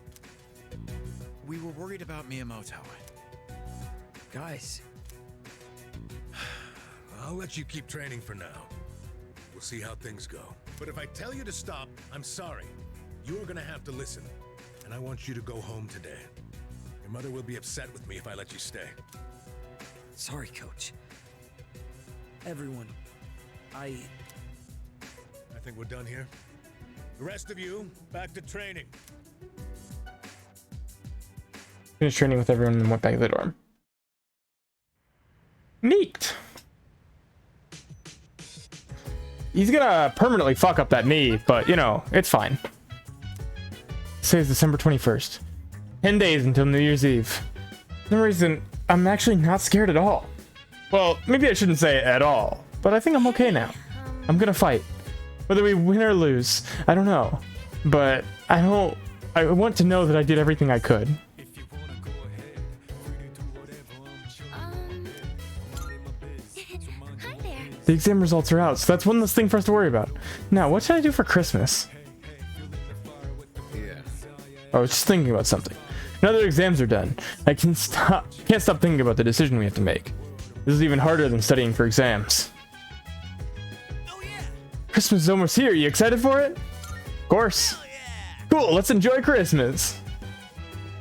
We were worried about Miyamoto. Guys. I'll let you keep training for now. We'll see how things go. But if I tell you to stop, I'm sorry. You're gonna have to listen. And I want you to go home today. Your mother will be upset with me if I let you stay. Sorry, Coach. Everyone, I think we're done here. The rest of you, back to training. Finished training with everyone and went back to the dorm. Neat. He's gonna permanently fuck up that knee, but you know, it's fine. Today's December 21st. 10 days until New Year's Eve. For some reason, I'm actually not scared at all. Well, maybe I shouldn't say at all, but I think I'm okay now. I'm gonna fight. Whether we win or lose, I don't know. But I want to know that I did everything I could. Hi there. The exam results are out, so that's one less thing for us to worry about. Now, what should I do for Christmas? Yeah. I was just thinking about something. Now that exams are done, I can't stop thinking about the decision we have to make. This is even harder than studying for exams. Christmas is almost here. You excited for it? Of course. Cool, let's enjoy Christmas.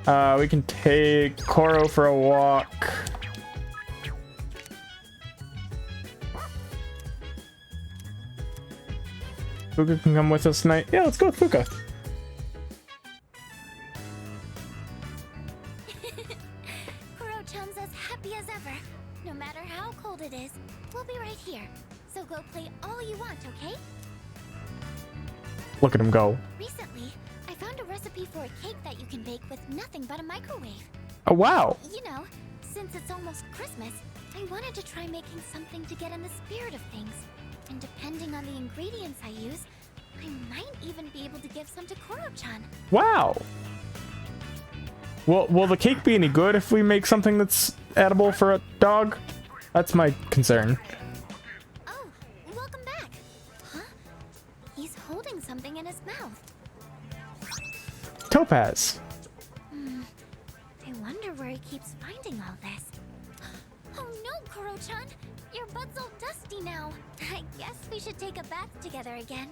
We can take Koro for a walk. Fuka can come with us tonight. Yeah, let's go with Fuka. Kuro-chan's as happy as ever. No matter how cold it is, we'll be right here. So go play all you want, okay? Look at him go. Recently, I found a recipe for a cake that you can bake with nothing but a microwave. Oh, wow. You know, since it's almost Christmas, I wanted to try making something to get in the spirit of things. And depending on the ingredients I use, I might even be able to give some to Koro-chan. Wow. Well, will the cake be any good if we make something that's edible for a dog? That's my concern. Oh, welcome back. Huh? He's holding something in his mouth. Topaz. I wonder where he keeps finding all this. Oh no, Koro-chan! Your butt's all dusty now. I guess we should take a bath together again.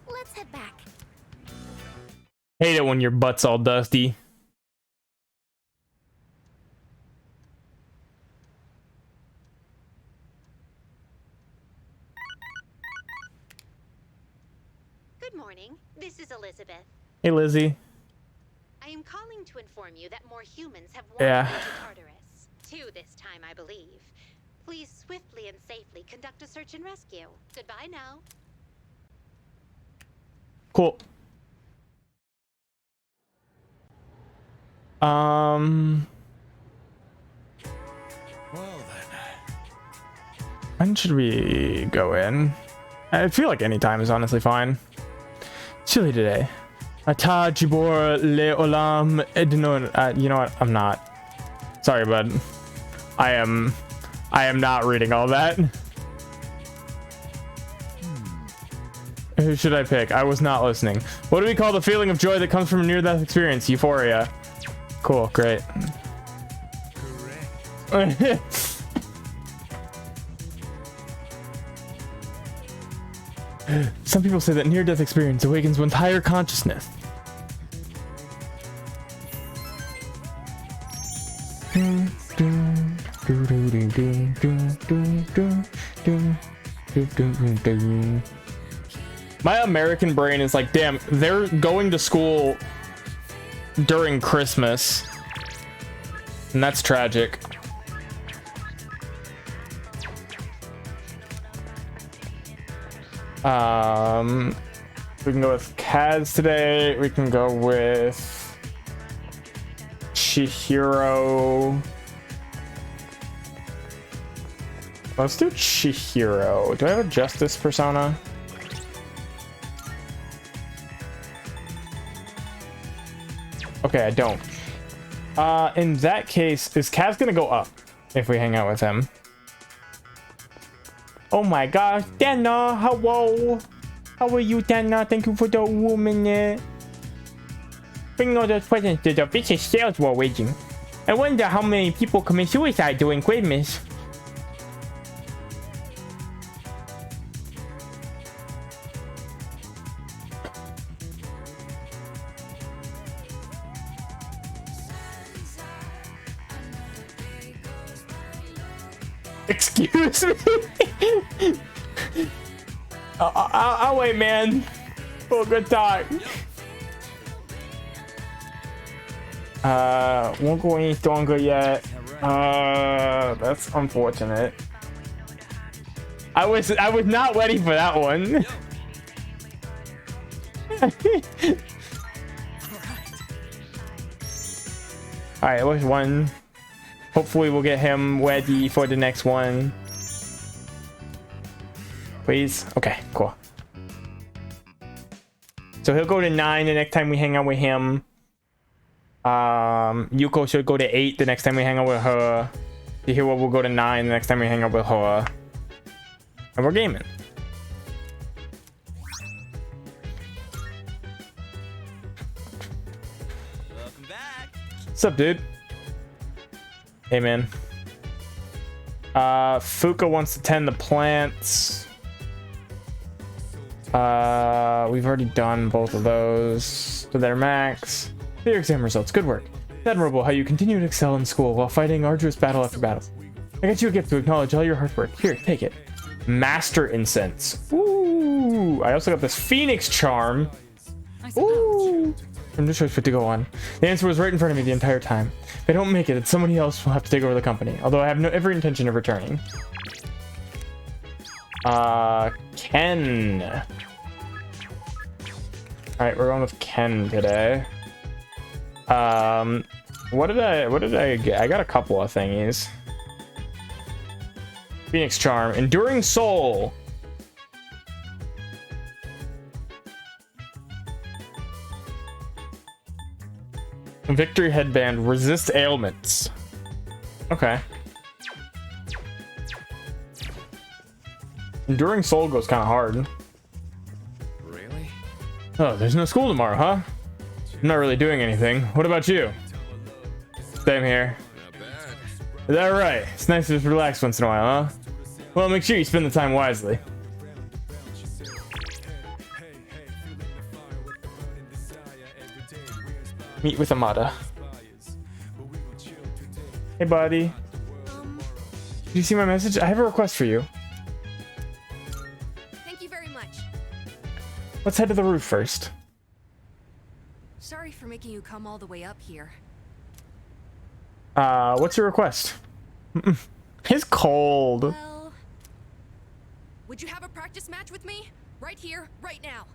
Let's head back. Hate it when your butt's all dusty. Good morning. This is Elizabeth. Hey, Lizzie. I am calling to inform you that more humans have Yeah. wandered into Tartarus. 2 this time, I believe. Please swiftly and safely conduct a search and rescue. Goodbye now. Cool. Well then. When should we go in? I feel like any time is honestly fine. Chilly today. Ata Jibor Le Olam Ednon. You know what? I'm not. Sorry, bud. I am not reading all that. Who should I pick? I was not listening. What do we call the feeling of joy that comes from a near-death experience? Euphoria. Cool, great. Some people say that near-death experience awakens one's higher consciousness. My American brain is like, damn, they're going to school during Christmas, and that's tragic. We can go with Kaz today. We can go with Chihiro. Let's do Chihiro. Do I have a Justice persona? Okay, I don't. In that case, is Kaz gonna go up if we hang out with him? Oh my gosh, Dana, hello. How are you, Dana? Thank you for the woman. Bring all those presents to the vicious sales war waging. I wonder how many people commit suicide during Christmas. Excuse me. I'll wait, man. Oh, good talk. Won't go any stronger yet. That's unfortunate. I was not ready for that one. All right, what's one? Hopefully we'll get him ready for the next one. Please. Okay, cool. So he'll go to 9 the next time we hang out with him. Yuko should go to 8 the next time we hang out with her. Chihiro will go to 9 the next time we hang out with her. And we're gaming. Welcome back. What's up, dude? Hey, man. Fuka wants to tend the plants. We've already done both of those to their max. Your exam results, good work. It's admirable how you continue to excel in school while fighting arduous battle after battle. I got you a gift to acknowledge all your hard work. Here, take it. Master Incense. Ooh, I also got this Phoenix Charm. Ooh. I'm just choice fit to go on. The answer was right in front of me the entire time. If I don't make it, somebody else will have to take over the company. Although I have every intention of returning. Ken. Alright, we're going with Ken today. What did I get? I got a couple of thingies. Phoenix Charm. Enduring Soul. Victory Headband. Resist ailments. Okay. Enduring Soul goes kind of hard. Really? Oh, there's no school tomorrow, huh? I'm not really doing anything. What about you? Same here. Is that right? It's nice to just relax once in a while, huh? Well, make sure you spend the time wisely. Meet with Amada. Hey, buddy. Did you see my message? I have a request for you. Thank you very much. Let's head to the roof first. Sorry for making you come all the way up here. What's your request? It's cold. Well, would you have a practice match with me? Right here, right now.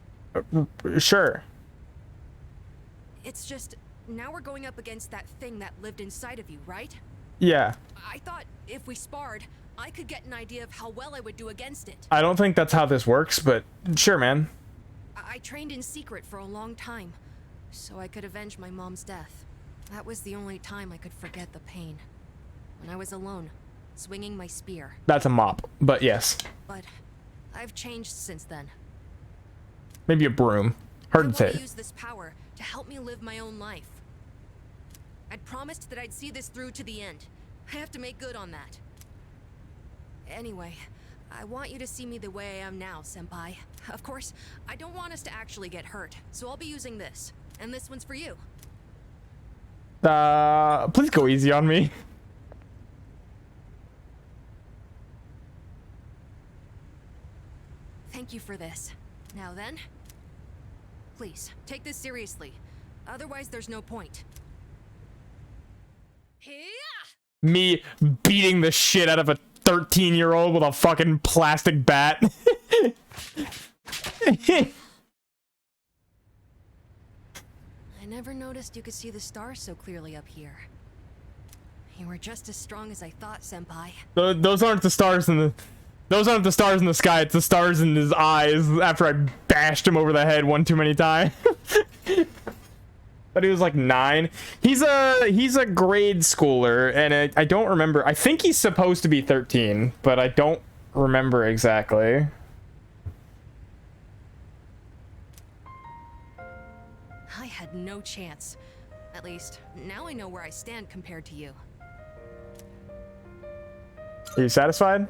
Sure. It's just, now we're going up against that thing that lived inside of you, right? Yeah. I thought if we sparred, I could get an idea of how well I would do against it. I don't think that's how this works, but sure, man. I trained in secret for a long time, so I could avenge my mom's death. That was the only time I could forget the pain. When I was alone, swinging my spear. That's a mop, but yes. But I've changed since then. Maybe a broom. Hard to I want say. to use this power to help me live my own life. I'd promised that I'd see this through to the end. I have to make good on that. Anyway, I want you to see me the way I am now, Senpai. Of course, I don't want us to actually get hurt, so I'll be using this. And this one's for you. Please go easy on me. Thank you for this. Now then, please, take this seriously. Otherwise, there's no point. Me beating the shit out of a 13-year-old with a fucking plastic bat. I never noticed you could see the stars so clearly up here. You were just as strong as I thought, Senpai. Those aren't the stars in the... Those aren't the stars in the sky, it's the stars in his eyes after I bashed him over the head one too many times. But he was like 9. He's a grade schooler, and I don't remember. I think he's supposed to be 13, but I don't remember exactly. I had no chance. At least, now I know where I stand compared to you. Are you satisfied?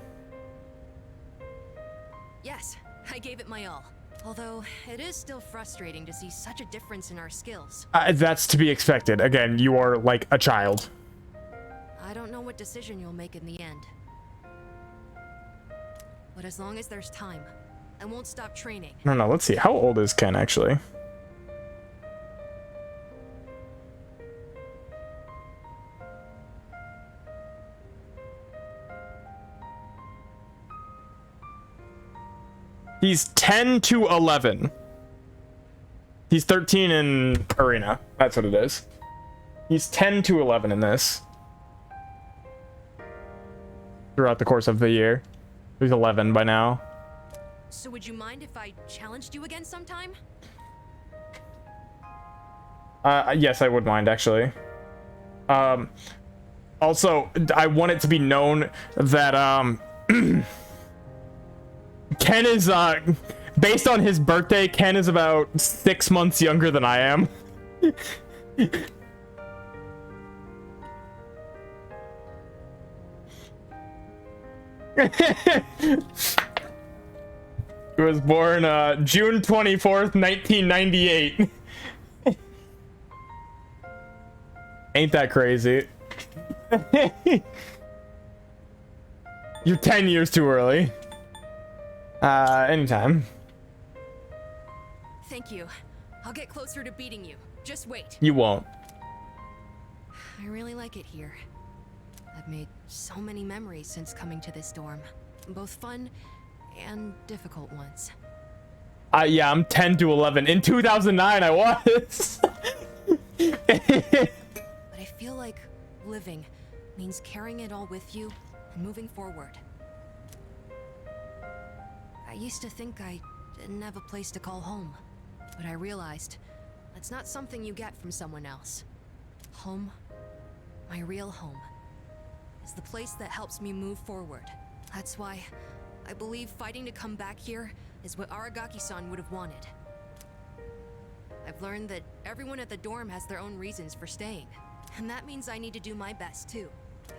Yes, I gave it my all. Although, it is still frustrating to see such a difference in our skills. That's to be expected. Again, you are like a child. I don't know what decision you'll make in the end. But as long as there's time, I won't stop training. No, let's see. How old is Ken, actually? He's 10 to 11. He's 13 in Arena. That's what it is. He's 10 to 11 in this. Throughout the course of the year. He's 11 by now. So would you mind if I challenged you again sometime? Yes, I would mind, actually. Also, I want it to be known that, Ken is, based on his birthday, Ken is about 6 months younger than I am. He was born, June 24th, 1998. Ain't that crazy? You're 10 years too early. Anytime. Thank you. I'll get closer to beating you. Just wait. You won't. I really like it here. I've made so many memories since coming to this dorm. Both fun and difficult ones. Yeah, I'm 10 to 11. In 2009, I was. But I feel like living means carrying it all with you and moving forward. I used to think I didn't have a place to call home, but I realized that's not something you get from someone else. Home, my real home, is the place that helps me move forward. That's why I believe fighting to come back here is what Aragaki-san would have wanted. I've learned that everyone at the dorm has their own reasons for staying, and that means I need to do my best too.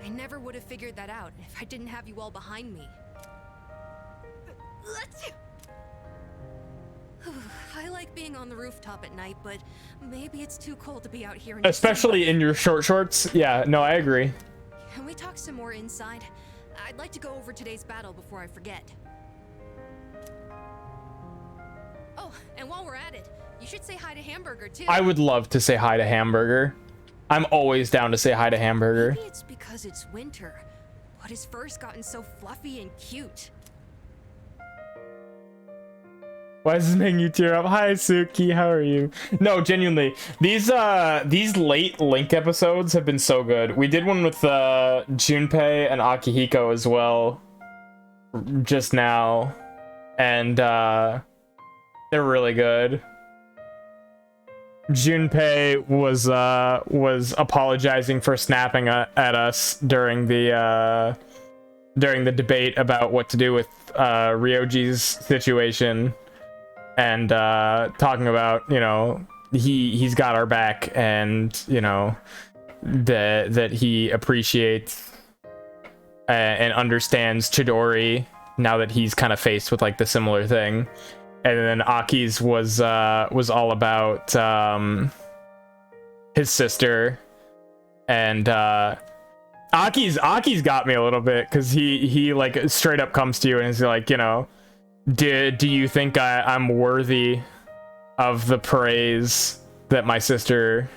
I never would have figured that out if I didn't have you all behind me. I like being on the rooftop at night, but maybe it's too cold to be out here in Especially in your short shorts. Yeah, no, I agree. Can we talk some more inside? I'd like to go over today's battle before I forget. Oh, and while we're at it, you should say hi to Hamburger too. I would love to say hi to Hamburger. I'm always down to say hi to Hamburger. Maybe it's because it's winter, but his fur's gotten so fluffy and cute. Why is this making you tear up? Hi, Suki. How are you? No, genuinely, these late Link episodes have been so good. We did one with Junpei and Akihiko as well just now, and they're really good. Junpei was apologizing for snapping at us during the debate about what to do with Ryoji's situation. and talking about, you know, he's got our back, and you know that he appreciates and understands Chidori now that he's kind of faced with like the similar thing. And then Aki's was all about his sister, and Aki's got me a little bit, because he like straight up comes to you and is like, you know, do you think I'm worthy of the praise that my sister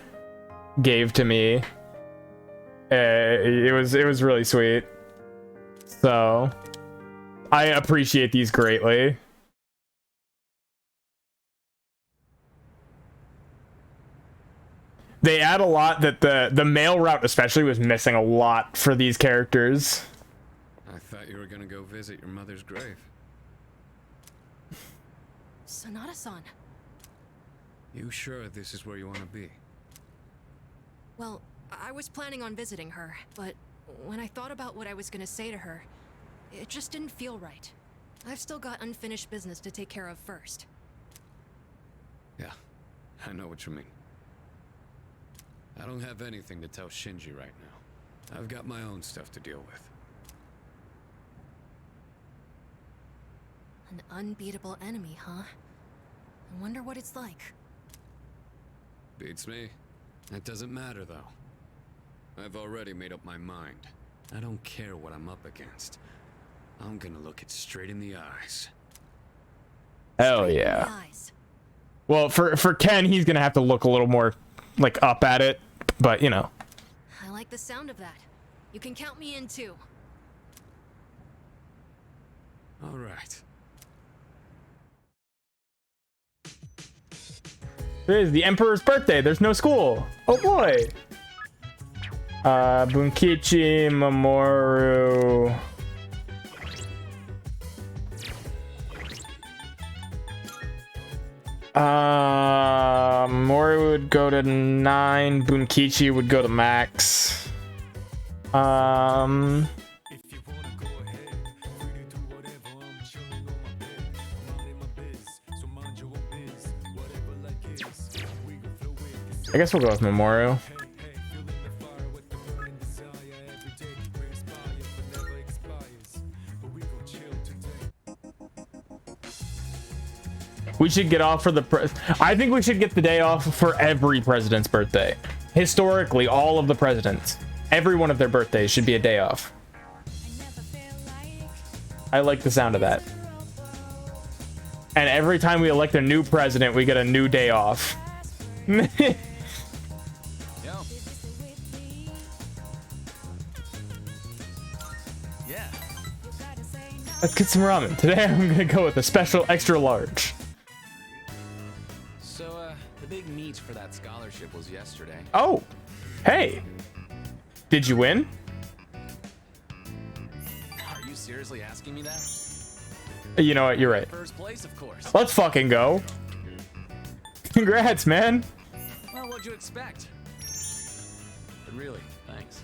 gave to me? It was really sweet. So I appreciate these greatly. They add a lot that the mail route especially was missing a lot for these characters. I thought you were gonna go visit your mother's grave. Sonata-san. You sure this is where you want to be? Well, I was planning on visiting her, but when I thought about what I was gonna say to her, it just didn't feel right. I've still got unfinished business to take care of first. Yeah, I know what you mean. I don't have anything to tell Shinji right now. I've got my own stuff to deal with. An unbeatable enemy, huh? I wonder what it's like. Beats me. That doesn't matter, though. I've already made up my mind. I don't care what I'm up against. I'm gonna look it straight in the eyes. Hell yeah. Well, for Ken, he's gonna have to look a little more like up at it, but you know. I like the sound of that. You can count me in too. All right. It is the Emperor's birthday. There's no school. Oh boy. Bunkichi Mamoru. Mamoru would go to 9. Bunkichi would go to max. I guess we'll go with Mamoru. We should get off for the I think we should get the day off for every president's birthday. Historically, all of the presidents, every one of their birthdays should be a day off. I like the sound of that. And every time we elect a new president, we get a new day off. Let's get some ramen. Today I'm gonna go with a special extra large. So, the big meet for that scholarship was yesterday. Oh, hey. Did you win? Are you seriously asking me that? You know what? You're right. First place, of course. Let's fucking go. Congrats, man. Well, what'd you expect? But really, thanks.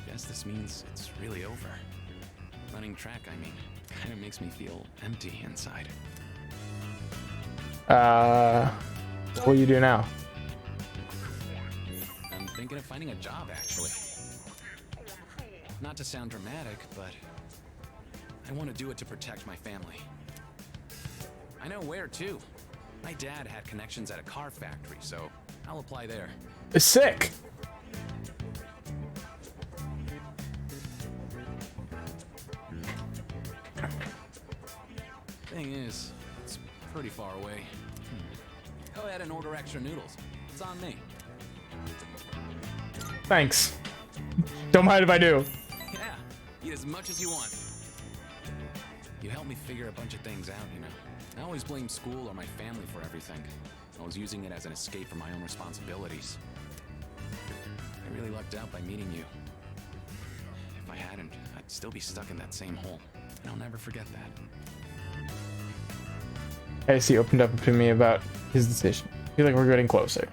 Guess this means it's really over. Running track, I mean, kind of makes me feel empty inside. What will you do now? I'm thinking of finding a job, actually. Not to sound dramatic, but I want to do it to protect my family. I know where, too. My dad had connections at a car factory, so I'll apply there. Sick. Thing is, it's pretty far away. Go ahead and order extra noodles. It's on me. Thanks. Don't mind if I do. Yeah, eat as much as you want. You helped me figure a bunch of things out, you know. I always blame school or my family for everything. I was using it as an escape from my own responsibilities. I really lucked out by meeting you. If I hadn't, I'd still be stuck in that same hole. And I'll never forget that. As he opened up to me about his decision. I feel like we're getting closer.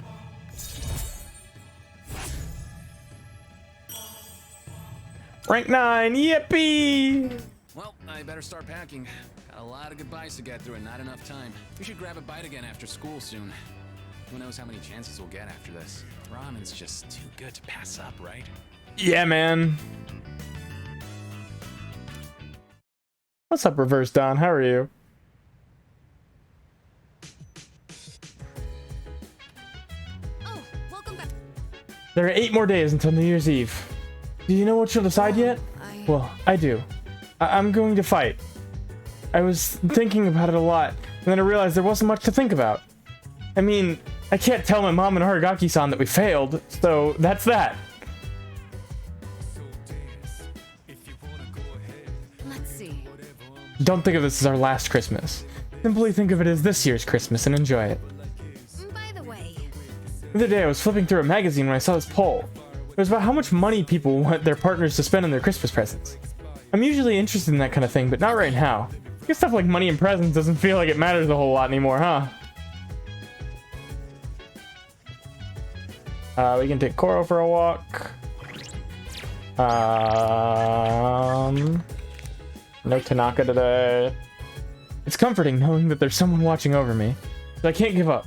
Rank 9, yippee! Well, I better start packing. Got a lot of goodbyes to get through and not enough time. We should grab a bite again after school soon. Who knows how many chances we'll get after this. Ramen's just too good to pass up, right? Yeah, man. What's up, Reverse Don? How are you? Oh, welcome back. There are 8 more days until New Year's Eve. Do you know what you'll decide yet? Well, I do. I'm going to fight. I was thinking about it a lot, and then I realized there wasn't much to think about. I mean, I can't tell my mom and Haragaki-san that we failed, so that's that. Let's see. Don't think of this as our last Christmas. Simply think of it as this year's Christmas and enjoy it. By the way, The other day I was flipping through a magazine when I saw this poll. It was about how much money people want their partners to spend on their Christmas presents. I'm usually interested in that kind of thing, but not right now. I guess stuff like money and presents doesn't feel like it matters a whole lot anymore, huh? We can take Koro for a walk. No Tanaka today. It's comforting knowing that there's someone watching over me, so I can't give up.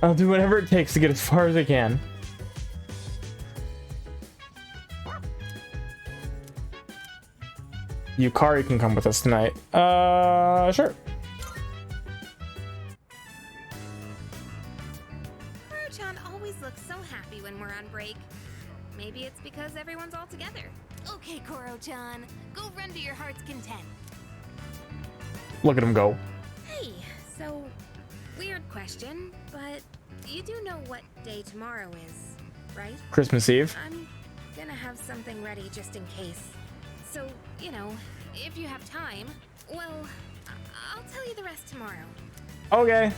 I'll do whatever it takes to get as far as I can. Yukari can come with us tonight. Sure. Koro-chan always looks so happy when we're on break. Maybe it's because everyone's all together. Okay, Koro-chan. Go run to your heart's content. Look at him go. Hey, so, weird question, but you do know what day tomorrow is, right? Christmas Eve. I'm gonna have something ready just in case. So, you know, if you have time, well, I'll tell you the rest tomorrow. Okay.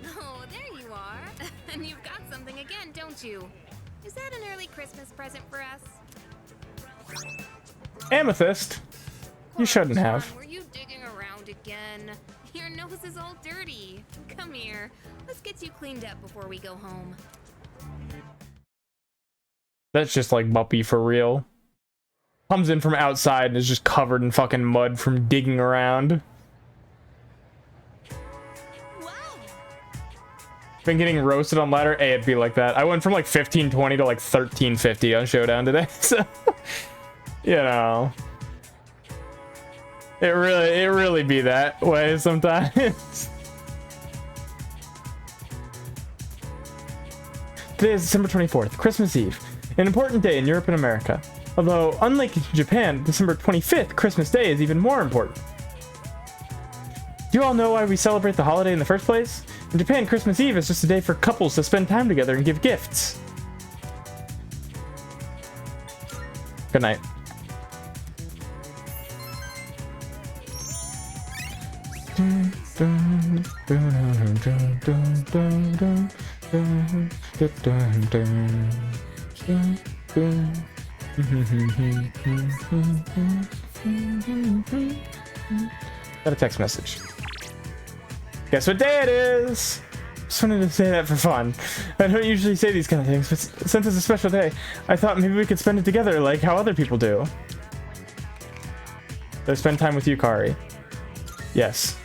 Oh, there you are. And you've got something again, don't you? Is that an early Christmas present for us? Amethyst. You shouldn't have. Were you digging around again? Your nose is all dirty. Come here. Let's get you cleaned up before we go home. That's just like Muppy for real. Comes in from outside and is just covered in fucking mud from digging around. Been getting roasted on ladder A, it'd be like that. I went from like 1520 to like 1350 on Showdown today, so you know. It really be that way sometimes. Today is December 24th, Christmas Eve. An important day in Europe and America. Although, unlike in Japan, December 25th, Christmas Day, is even more important. Do you all know why we celebrate the holiday in the first place? In Japan, Christmas Eve is just a day for couples to spend time together and give gifts. Good night. Got a text message. Guess what day it is? Just wanted to say that for fun. I don't usually say these kind of things, but since it's a special day, I thought maybe we could spend it together like how other people do. So spend time with you, Kari. Yes.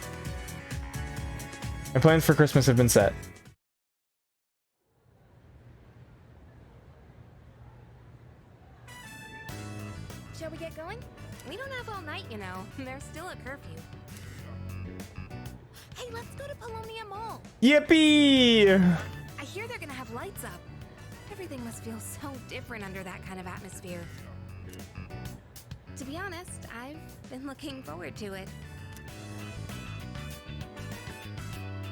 My plans for Christmas have been set. Shall we get going? We don't have all night, you know. There's still a curfew. Hey, let's go to Polonia Mall. Yippee! I hear they're gonna have lights up. Everything must feel so different under that kind of atmosphere. To be honest, I've been looking forward to it.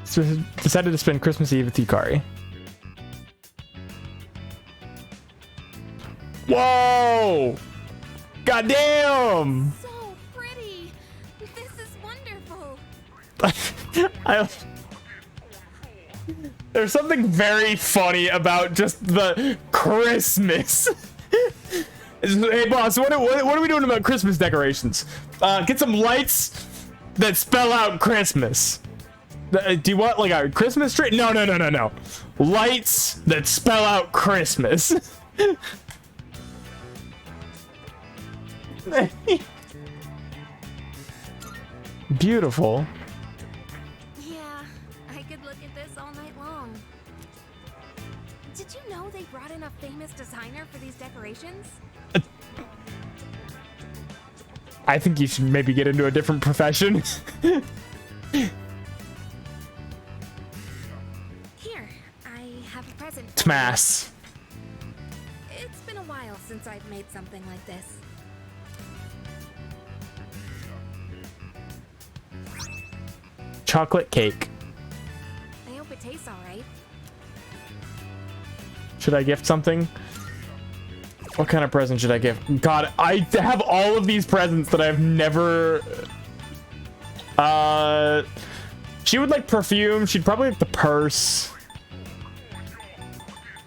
So decided to spend Christmas Eve with Yukari. Whoa! Goddamn! So pretty! This is wonderful! There's something very funny about just the Christmas. Hey boss, what are we doing about Christmas decorations? Get some lights that spell out Christmas. Do you want like a Christmas tree? No. Lights that spell out Christmas. Beautiful. Yeah, I could look at this all night long. Did you know they brought in a famous designer for these decorations? I think you should maybe get into a different profession. Here, I have a present. Smash. It's been a while since I've made something like this. Chocolate cake. I hope it tastes alright. Should I gift something? What kind of present should I give? God, I have all of these presents that I've never... She would like perfume. She'd probably like the purse.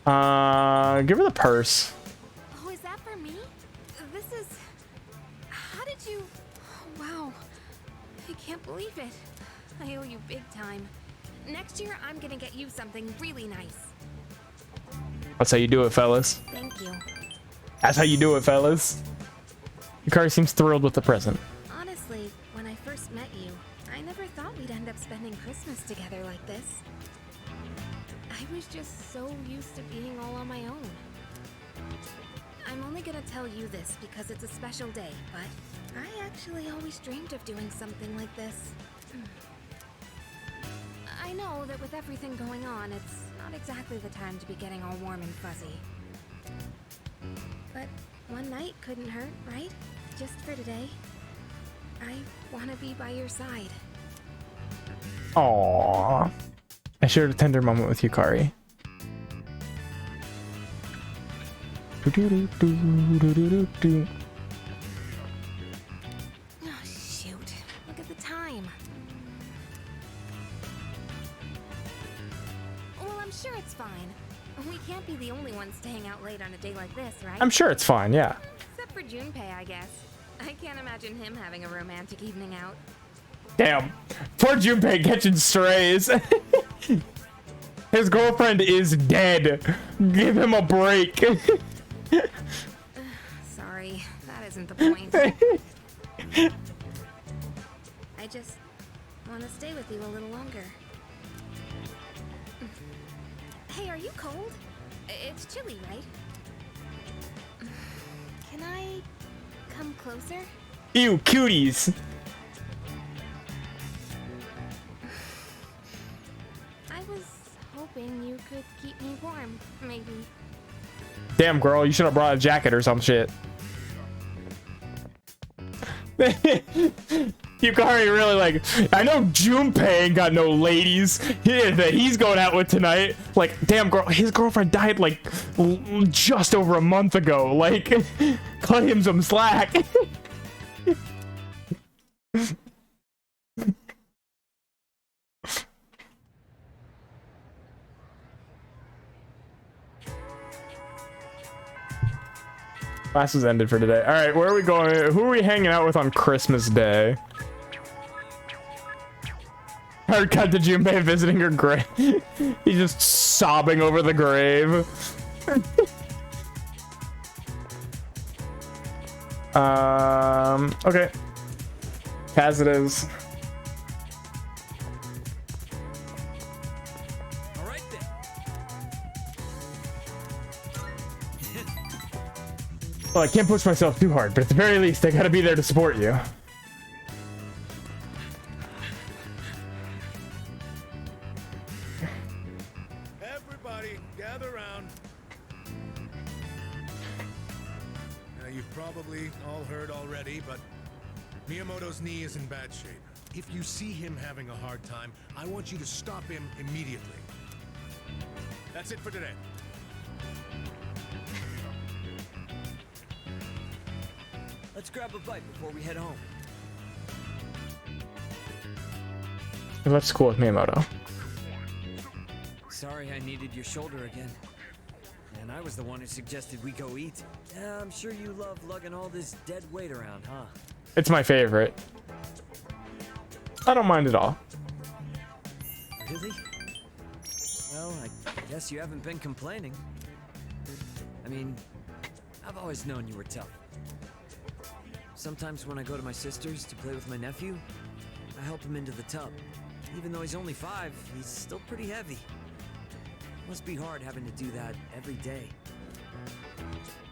Give her the purse. Oh, is that for me? This is... How did you... Oh, wow. I can't believe it. I owe you big time. Next year, I'm gonna get you something really nice. That's how you do it, fellas. Thank you. That's how you do it, fellas. Yukari seems thrilled with the present. Honestly, when I first met you, I never thought we'd end up spending Christmas together like this. I was just so used to being all on my own. I'm only gonna tell you this because it's a special day, but I actually always dreamed of doing something like this. I know that with everything going on, it's not exactly the time to be getting all warm and fuzzy. But one night couldn't hurt, right? Just for today. I want to be by your side. Aww. I shared a tender moment with Yukari. Oh, shoot. Look at the time. Well, I'm sure it's fine. We can't be the only ones staying out late on a day like this, right? I'm sure it's fine, yeah. Except for Junpei, I guess. I can't imagine him having a romantic evening out. Damn. Poor Junpei catching strays. His girlfriend is dead. Give him a break. Sorry, that isn't the point. I just want to stay with you a little longer. Hey, are you cold? It's chilly, right? Can I come closer? Ew, cuties. I was hoping you could keep me warm, maybe. Damn, girl, you should have brought a jacket or some shit. Yukari really like, I know Junpei ain't got no ladies here that he's going out with tonight. Like, damn, girl, his girlfriend died like just over a month ago. Like, cut him some slack. Class is ended for today. All right, where are we going? Who are we hanging out with on Christmas Day? Hard cut to Junpei visiting her grave. He's just sobbing over the grave. Okay. As it is. Well, I can't push myself too hard, but at the very least, I gotta be there to support you. Everybody, gather around. Now, you've probably all heard already, but Miyamoto's knee is in bad shape. If you see him having a hard time, I want you to stop him immediately. That's it for today. Let's grab a bite before we head home. I left school with Miyamoto. Sorry I needed your shoulder again. And I was the one who suggested we go eat. Yeah, I'm sure you love lugging all this dead weight around, huh? It's my favorite. I don't mind at all. Really? Well, I guess you haven't been complaining. I mean, I've always known you were tough. Sometimes when I go to my sister's to play with my nephew, I help him into the tub. Even though he's only 5, he's still pretty heavy. Must be hard having to do that every day.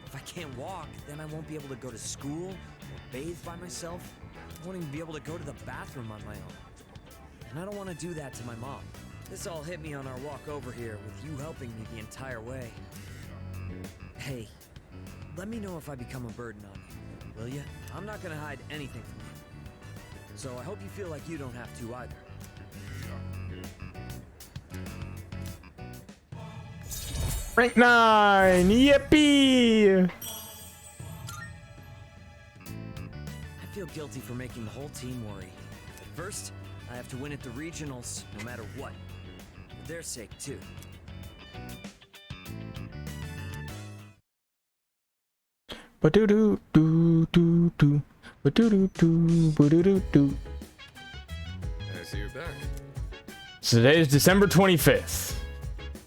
If I can't walk, then I won't be able to go to school or bathe by myself. I won't even be able to go to the bathroom on my own. And I don't want to do that to my mom. This all hit me on our walk over here, with you helping me the entire way. Hey, let me know if I become a burden on you, will you? I'm not gonna hide anything from you. So I hope you feel like you don't have to either. Rank 9! Yippee! I feel guilty for making the whole team worry. But first, I have to win at the regionals, no matter what. For their sake, too. Ba-do-do-do-do-do. Ba-do-do-do, ba-do-do-do. I see you're back. So today is December 25th.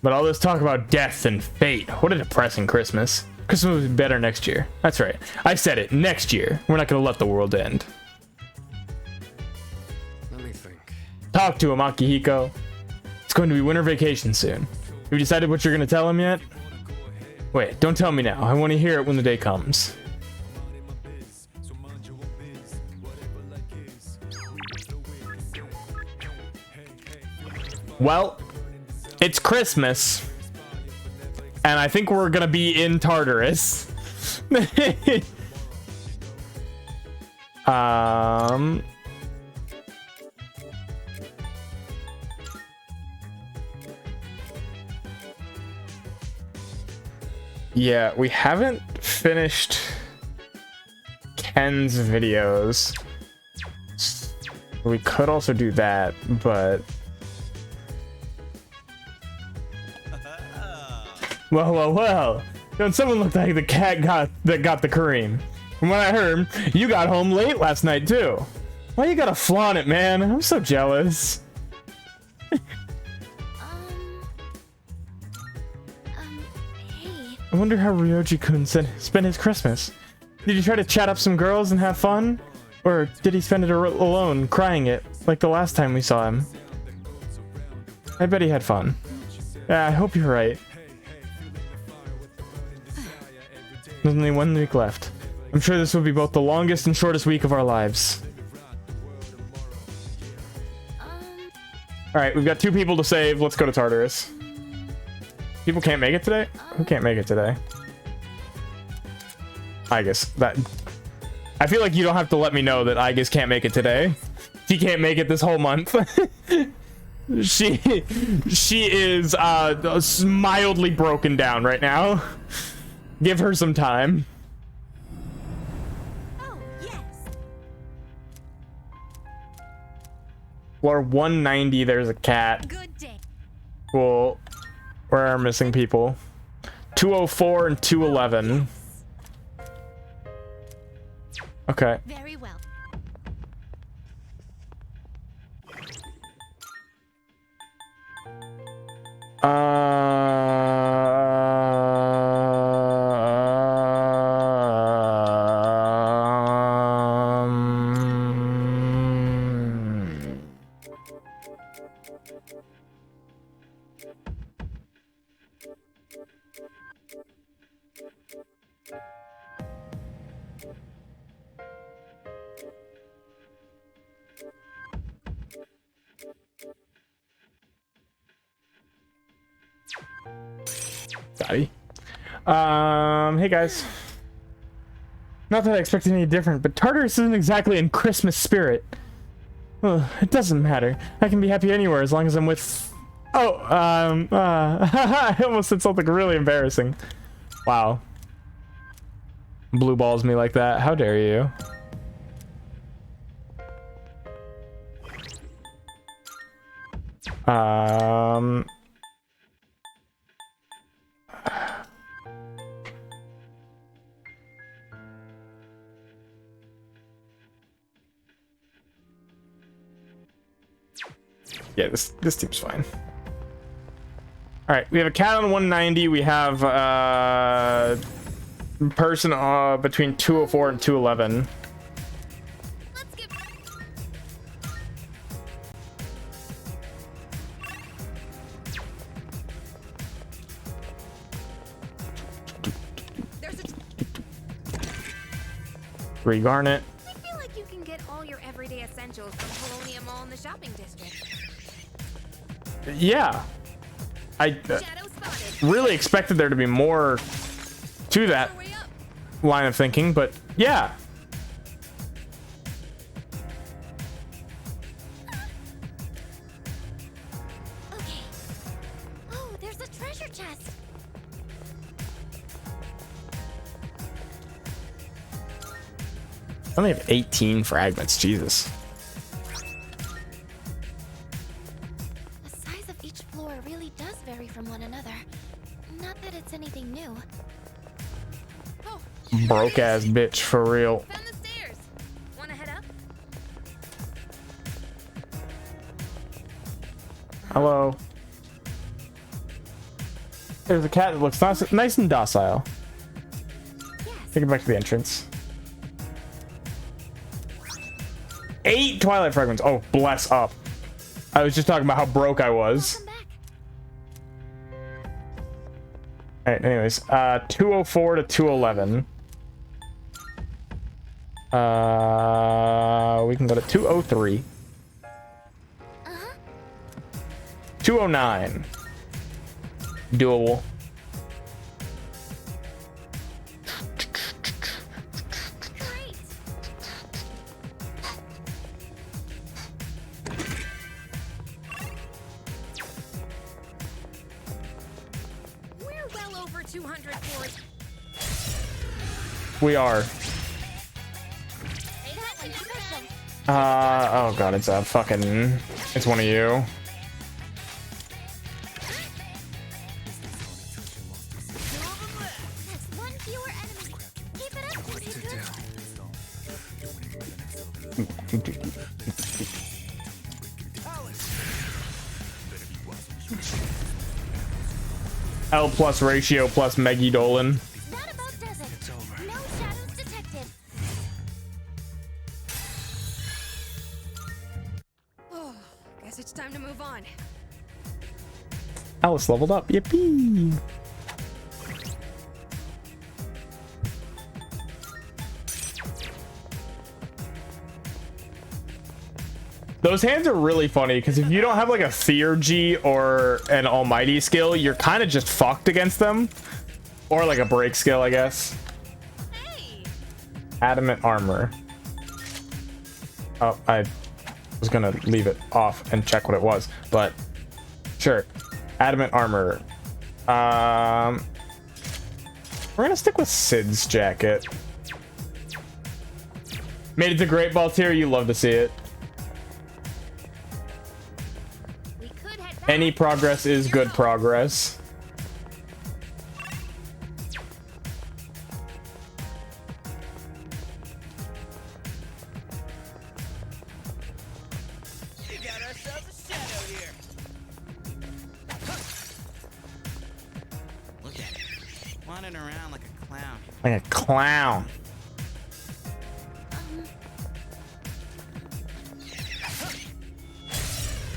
But all this talk about death and fate. What a depressing Christmas. Christmas will be better next year. That's right. I said it. Next year. We're not going to let the world end. Let me think. Talk to him, Akihiko. It's going to be winter vacation soon. Have you decided what you're going to tell him yet? Wait, don't tell me now. I want to hear it when the day comes. Well, it's Christmas, and I think we're gonna be in Tartarus. Yeah, we haven't finished Ken's videos. We could also do that, but well. Don't someone look like the cat that got the cream? From what I heard, you got home late last night too. Why you gotta flaunt it, man? I'm so jealous. Hey. I wonder how Ryoji-kun spent his Christmas. Did he try to chat up some girls and have fun? Or did he spend it alone, crying it, like the last time we saw him? I bet he had fun. Yeah, I hope you're right. There's only 1 week left. I'm sure this will be both the longest and shortest week of our lives. Alright, we've got 2 people to save. Let's go to Tartarus. People can't make it today? Who can't make it today? I guess that... I feel like you don't have to let me know that I guess can't make it today. She can't make it this whole month. She is mildly broken down right now. Give her some time. Oh, yes. Floor 190, there's a cat. Good day. Cool. Where are missing people? 204 and 211. Okay. Very well. Daddy. Hey guys. Not that I expected any different, but Tartarus isn't exactly in Christmas spirit. Well, it doesn't matter. I can be happy anywhere as long as I'm with... Oh, I almost said something really embarrassing. Wow. Blue balls me like that. How dare you? Yeah, this seems fine. All right, we have a cat on 190. We have person between 204 and 211. 3 garnet. I feel like you can get all your everyday essentials from Polonia Mall in the shopping district. Yeah. I really expected there to be more to that line of thinking, but yeah. Okay. Oh, there's a treasure chest. I only have 18 fragments, Jesus. The size of each floor really does vary from one another. Not that it's anything new. Broke ass bitch for real. Found the stairs. Wanna head up? Hello. There's a cat that looks nice and docile. Take it back to the entrance. 8 twilight fragments. Oh, bless up. I was just talking about how broke I was. Alright, anyways. 204 to 211. We can go to 203. 209. Doable. We're well over 200 cores. We are. Oh god, it's a fucking... It's one of you. L plus ratio plus Meggy Dolan. Oh, guess it's time to move on. Alice leveled up. Yippee! Those hands are really funny because if you don't have like a Theurgy or an Almighty skill, you're kind of just fucked against them. Or like a break skill, I guess. Adamant armor. Oh, I was gonna leave it off and check what it was, but sure. Adamant armor. We're gonna stick with Sid's jacket. Made it to Great Ball tier. You love to see it. Any progress is good progress. We got ourselves a shadow here. Look at it. Wandering around like a clown. Like a clown.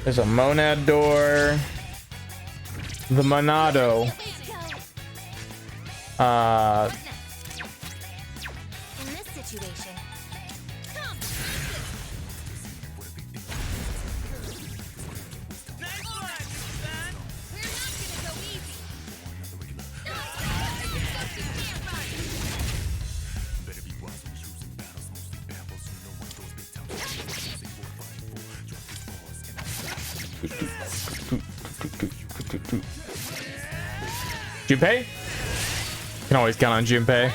There's a monad door. The Monado. In this situation, Junpei? You can always count on Junpei.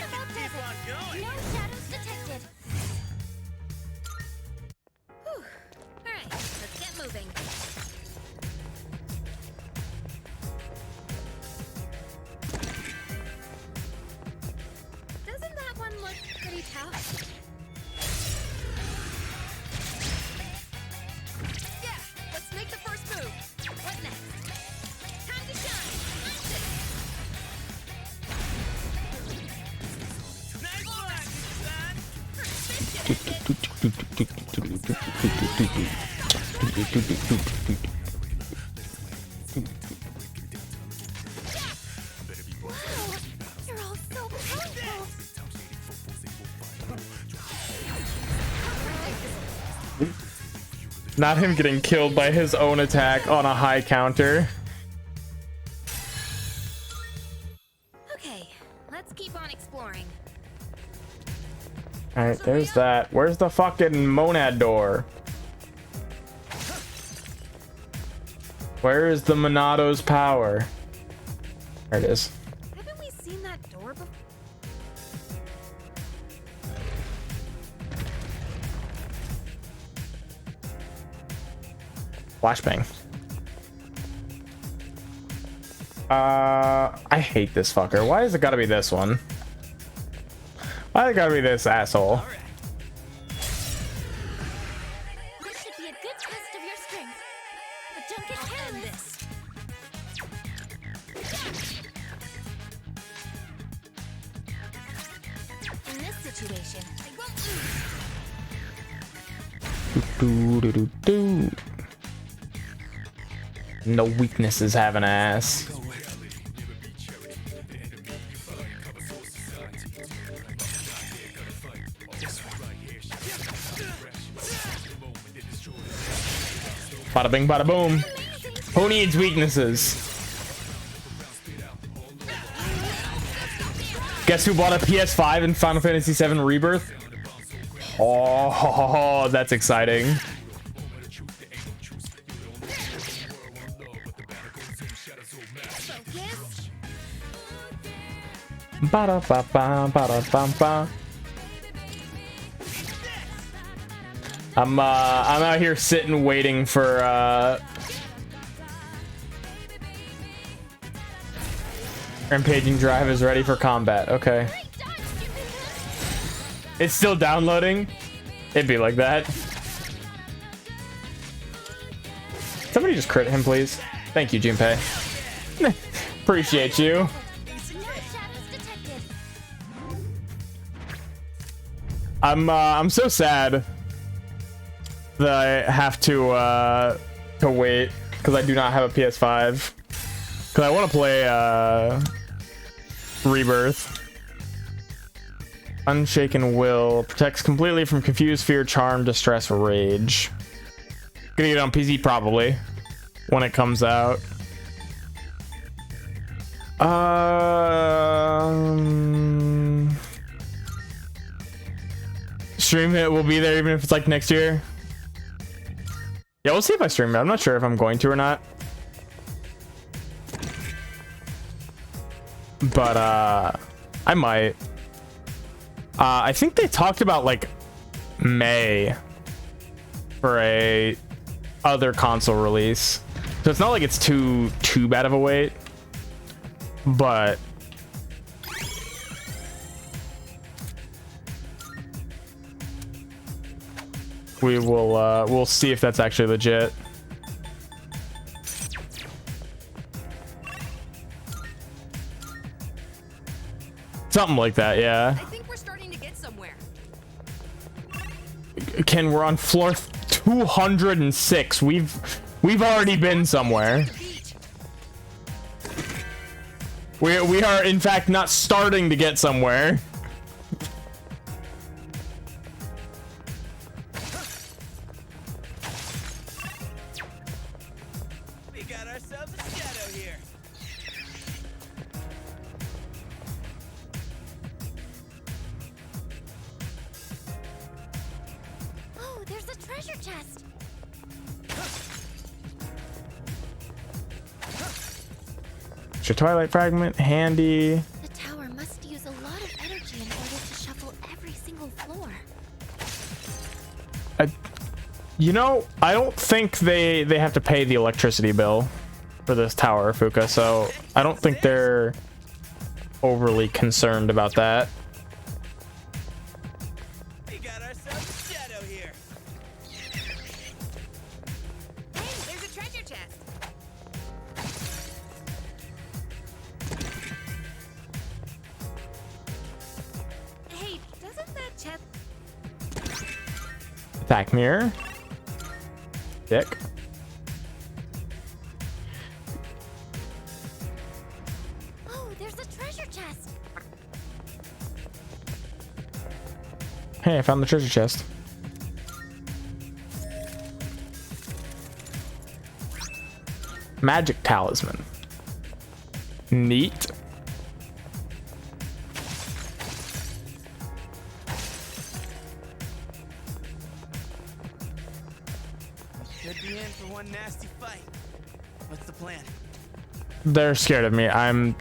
Alright, let's get moving. Doesn't that one look pretty tough? Yeah, let's make the first move. What next? Time to shine! Wow, you're all so powerful. Not him getting killed by his own attack on a high counter. Okay, let's keep on exploring. Alright, there's that. Where's the fucking monad door? Where is the Monado's power? There it is. Haven't we seen that door before? Flashbang. I hate this fucker. Why has it gotta be this one? Why has it gotta be this asshole? This should be a good test of your strength. But don't get careless. In this situation, I won't lose. No weaknesses have an ass. Bada bing, bada boom. Who needs weaknesses? Guess who bought a PS5 in Final Fantasy VII Rebirth? Oh, that's exciting. Ba-da-ba-ba, I'm out here sitting waiting for Rampaging Drive is ready for combat. Okay. It's still downloading. It'd be like that. Somebody just crit him, please. Thank you, Junpei. Appreciate you. I'm so sad that I have to wait because I do not have a PS5 because I want to play Rebirth. Unshaken Will protects completely from confuse, fear, charm, distress, rage. Gonna get it on PC probably when it comes out. Stream it will be there even if it's like next year. Yeah, we'll see if I stream it. I'm not sure if I'm going to or not. But I might. I think they talked about like May for a other console release. So it's not like it's too bad of a wait. But we will we'll see if that's actually legit. Something like that, yeah. I think we're starting to get somewhere. Ken, we're on floor 206. We've already been somewhere. We are in fact not starting to get somewhere. We got ourselves a shadow here. Oh, there's a treasure chest. It's a Twilight Fragment, handy. The tower must use a lot of energy in order to shuffle every single floor. You know, I don't think they have to pay the electricity bill for this tower, Fuka, so I don't think they're overly concerned about that. We got ourselves a shadow here. Hey, there's a treasure chest. Hey, doesn't that chest... Attack mirror. Dick. Oh, there's a treasure chest. Hey, I found the treasure chest. magic talisman. Neat. Could be in for one nasty fight. What's the plan? They're scared of me. I'm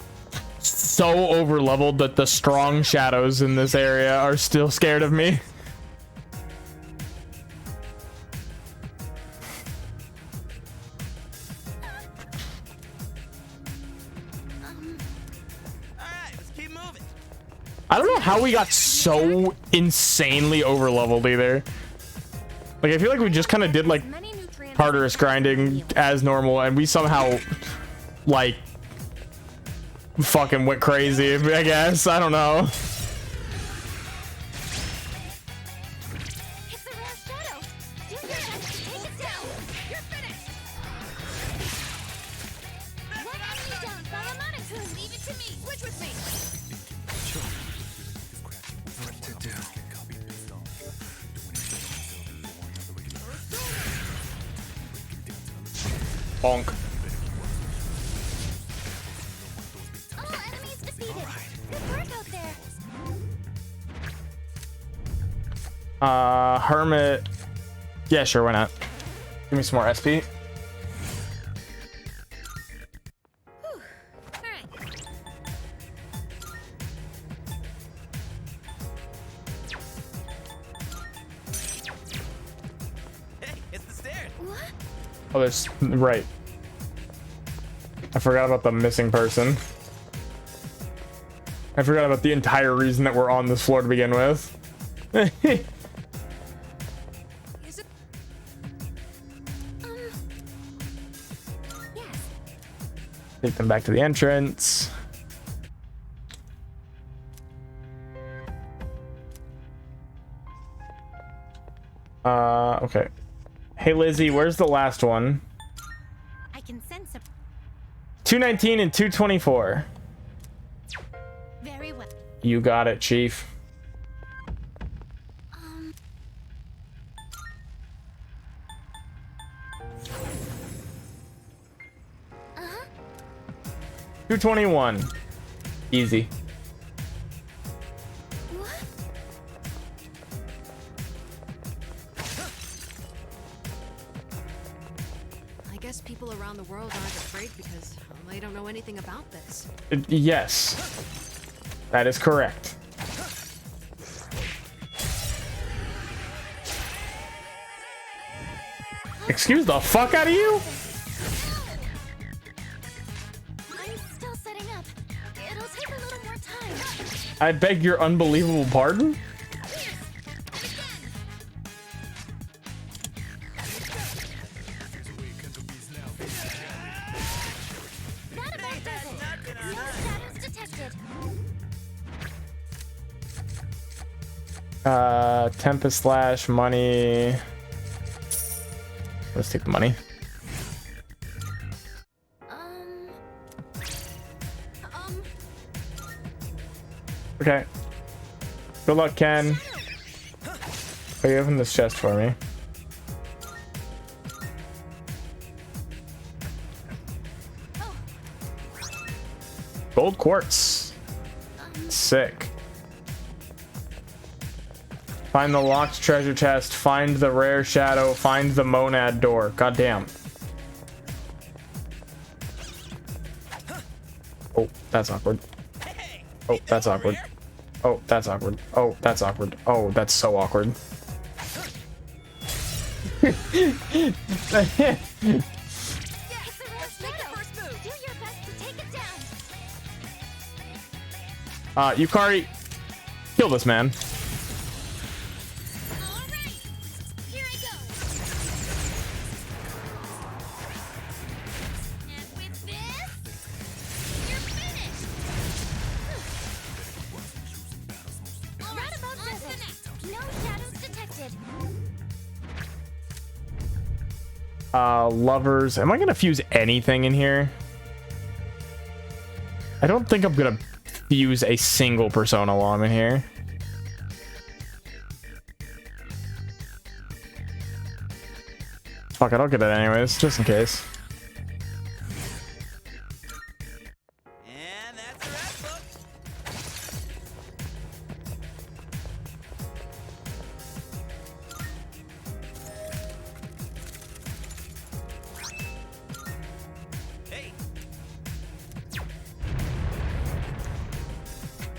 so over leveled that the strong shadows in this area are still scared of me. I don't know how we got so insanely over leveled either. Like, I feel like we just kind of did like Tartarus grinding as normal, and we somehow like fucking went crazy, I guess. I don't know. Bonk. Hermit. Yeah, sure, why not? Give me some more SP. Oh, there's right. I forgot about the missing person. I forgot about the entire reason that we're on this floor to begin with. Take them back to the entrance. Okay. Hey Lizzie, where's the last one? I can sense a 219 and 224. very well. You got it, Chief. Uh-huh. 221. Easy. I guess people around the world aren't afraid because they don't know anything about this. Yes. That is correct. Excuse the fuck out of you? I'm still setting up. It'll take a little more time. I beg your unbelievable pardon? That about does it. No shadows detected. Tempest Slash, money. Let's take the money. Okay. Good luck, Ken. Oh, you open this chest for me. Gold quartz. Sick. Find the locked treasure chest. Find the rare shadow. Find the monad door. Goddamn. Oh, that's awkward. Oh, that's awkward. Oh, that's awkward. Oh, that's awkward. Oh, that's so awkward. Yukari, kill this man. Lovers. Am I gonna fuse anything in here? I don't think I'm gonna fuse a single persona while I'm in here. Fuck it, I'll get it anyways, just in case.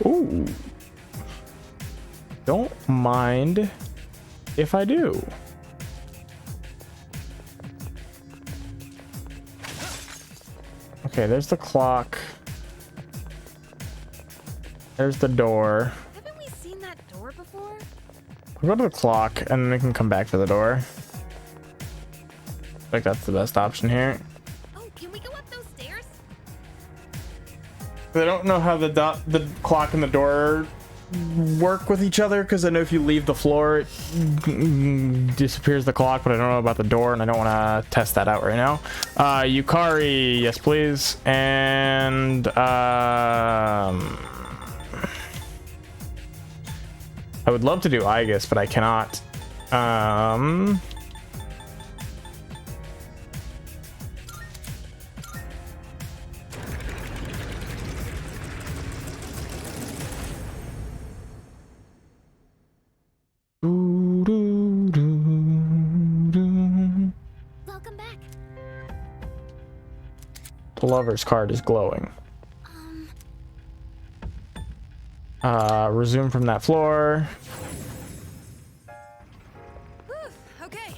Ooh. Don't mind if I do. Okay, there's the clock. There's the door. Haven't we seen that door before? We'll go to the clock and then we can come back to the door. I think that's the best option here. Oh, can we go up those stairs? I don't know how the clock and the door work with each other, because I know if you leave the floor it disappears the clock, but I don't know about the door and I don't want to test that out right now. Yukari, yes please. And I would love to do Aegis, but I cannot. Welcome back. The lover's card is glowing. Resume from that floor. Okay.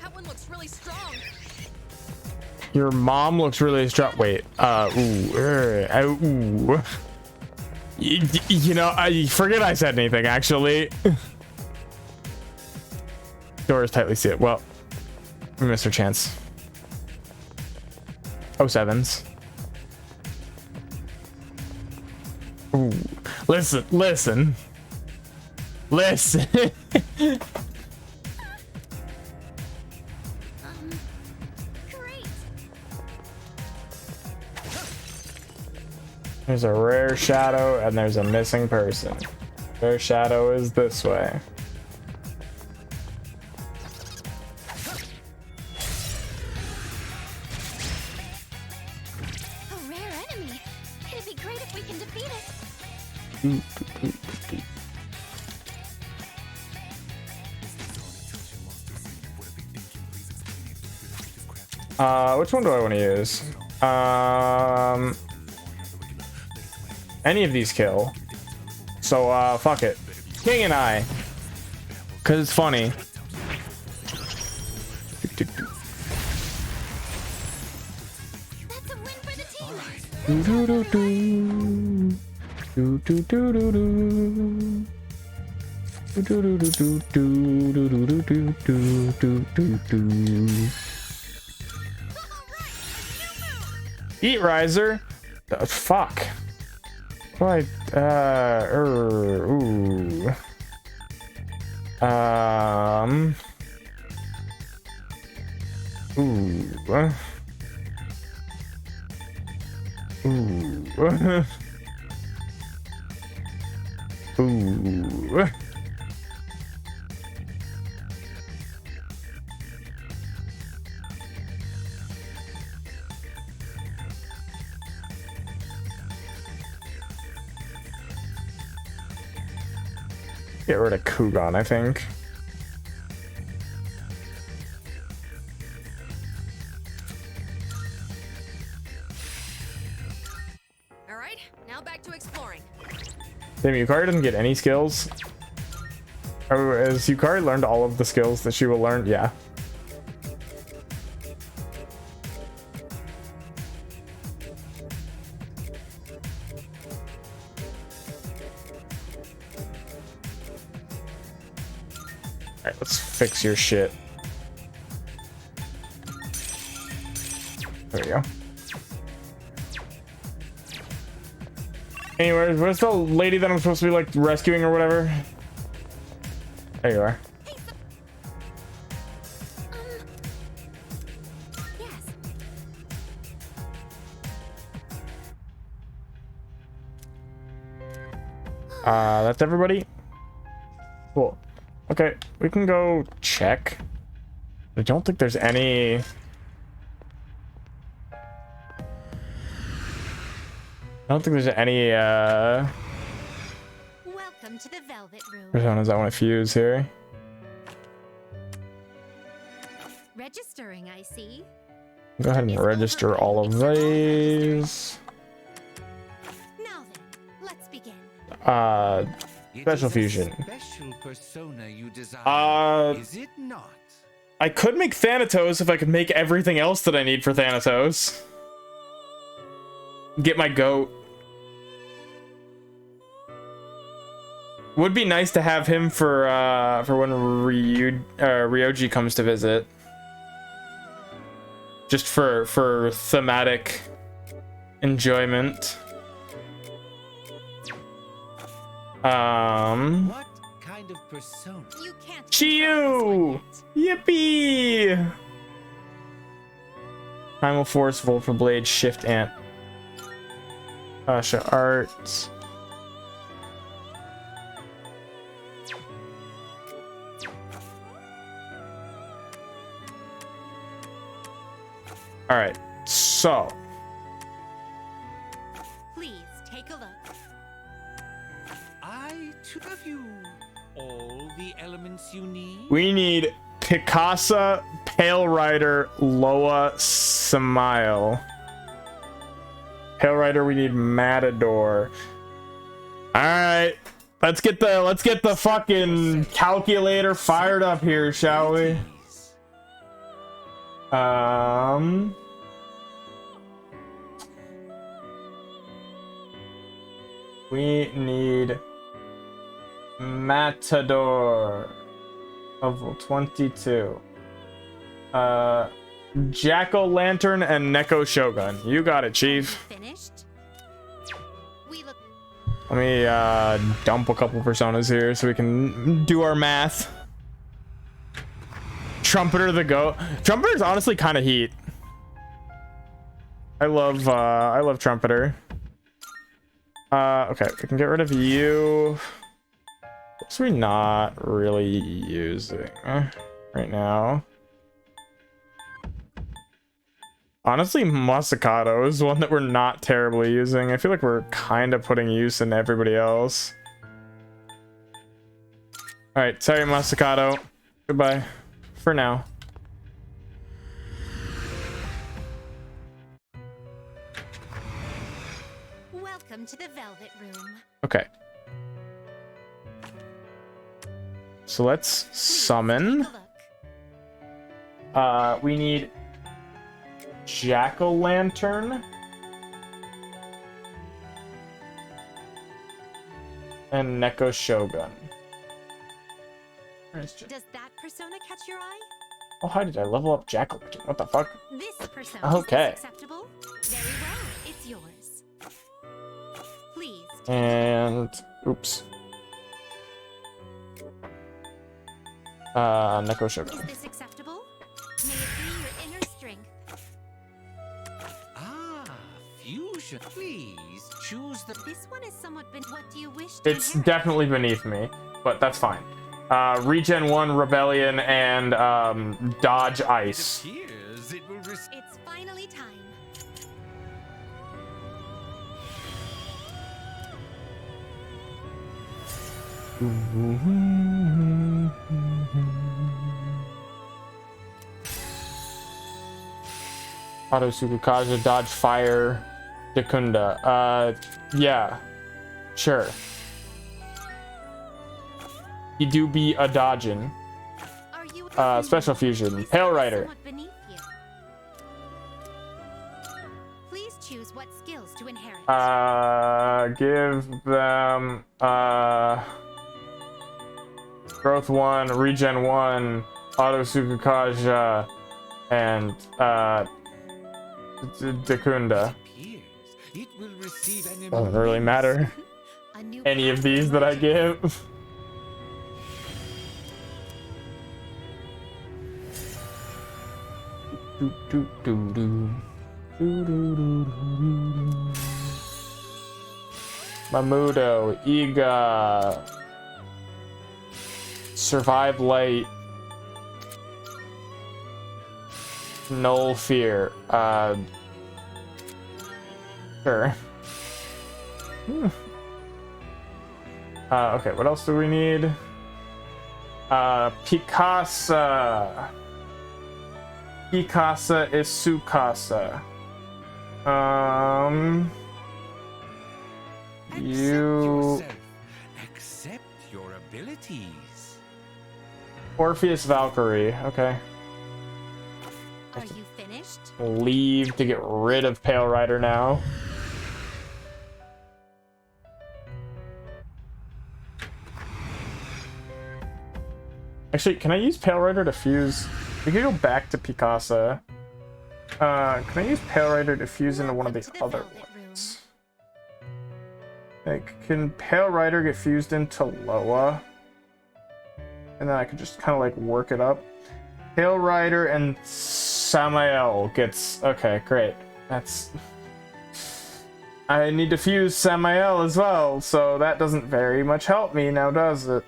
That one looks really strong. Your mom looks really strong. Wait. Ooh. You know, I forget I said anything, actually. Door is tightly sealed. Well, we missed our chance. 07s. Ooh. Listen. There's a rare shadow and there's a missing person. Rare shadow is this way. A rare enemy. It'd be great if we can defeat it. Which one do I want to use? Any of these kill. So, fuck it. King and I. Cause it's funny. Eat Riser. Fuck. Right. Ooh. Ooh. Ooh. Ooh. Get rid of Kugan, I think. All right, now back to exploring. Damn, Yukari doesn't get any skills. Oh, has Yukari learned all of the skills that she will learn? Yeah. Alright, let's fix your shit. There we go. Anyways, where's the lady that I'm supposed to be, like, rescuing or whatever? There you are. That's everybody? Cool. Okay, we can go check. I don't think there's any... I don't think there's any, Welcome to the Velvet Room. personas I want to fuse here. Registering, I see. Go ahead and register all of these. special fusion. Special persona you desire, is it not? I could make Thanatos if I could make everything else that I need for Thanatos. Get my goat. Would be nice to have him for when Ryoji comes to visit. Just for thematic enjoyment. What kind of persona? You can't. Chiyu! Yippee! Primal Force, Voltro Blade, Shift Ant. Asha Arts. Alright, so. Please take a look. I too have you all the elements you need. We need Picasa, Pale Rider, Loa, Samael. Pale Rider, we need Matador. Alright. Let's get the fucking calculator fired up here, shall we? We need Matador. Level 22. Jack-o'-lantern and Neko Shogun. You got it, Chief. Finished. Let me dump a couple personas here so we can do our math. Trumpeter the goat. Trumpeter's honestly kind of heat. I love Trumpeter. Okay, we can get rid of you. What's we not really using right now? Honestly, Masakato is one that we're not terribly using. I feel like we're kind of putting use in everybody else. Alright, sorry Masakato. Goodbye. For now. Welcome to the Velvet Room. Okay. So let's summon. We need Jack-o'-lantern and Neko Shogun. Does that persona catch your eye? Oh, how did I level up Jack-o'-lantern? What the fuck? This persona Okay. is acceptable. Very well, it's yours. Please. And oops. Neko Shogun. Is this acceptable? May it be your inner strength. Ah, fusion. Please choose the. This one is somewhat been. What do you wish to It's definitely beneath me, but that's fine. Regen 1, Rebellion, and Dodge Ice. It's finally time. Auto Sukukaja, Dodge Fire, Dekunda. Yeah. Sure. You do be a dodging. Special Fusion. Pale Rider. Beneath you. Please choose what skills to inherit. Give them Growth 1, Regen 1, Auto Sukukaja, and Dekunda. Doesn't really matter. Any of these that I give. Mamudo, Iga, Survive Light, Null Fear, sure. Okay, what else do we need? Picasa. Picasa is Sukasa. You abilities. Orpheus Valkyrie. Okay. Are you finished? Leave to get rid of Pale Rider now. Actually, can I use Pale Rider to fuse? We could go back to Picasa. Can I use Pale Rider to fuse into one of the other ones? Like, can Pale Rider get fused into Loa? And then I could just kind of like work it up. Pale Rider and Samael gets... Okay, great. That's... I need to fuse Samael as well, so that doesn't very much help me now, does it?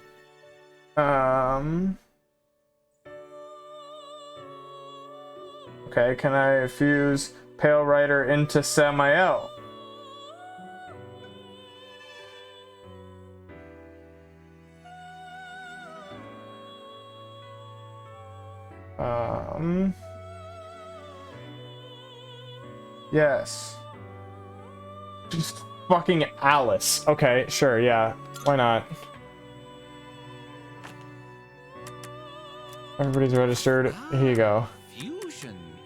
Okay, can I fuse Pale Rider into Samael? Yes. Just fucking Alice. Okay, sure, yeah. Why not? Everybody's registered. Here you go.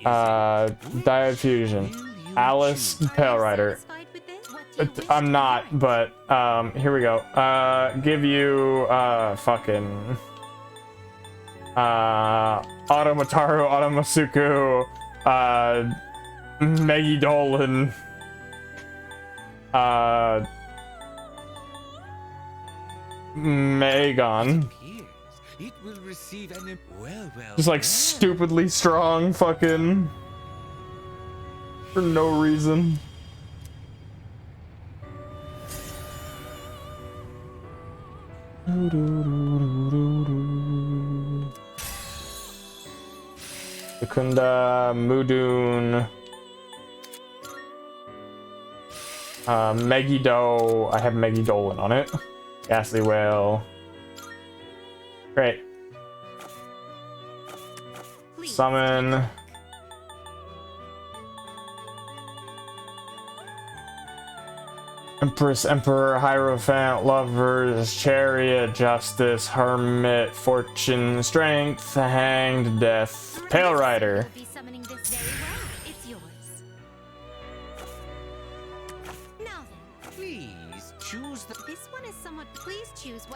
Diode Fusion. Alice, Pale Rider. I'm not, but here we go. Give you fucking Automataru, Automasuku, Meggy Dolan, Megan. It will receive an Just like stupidly strong fucking for no reason. Secunda, Mudun, Megiddo. I have Meggy Dolan on it. Ghastly Whale. Great. Summon. Empress, Emperor, Hierophant, Lovers, Chariot, Justice, Hermit, Fortune, Strength, Hanged, Death, Pale Rider.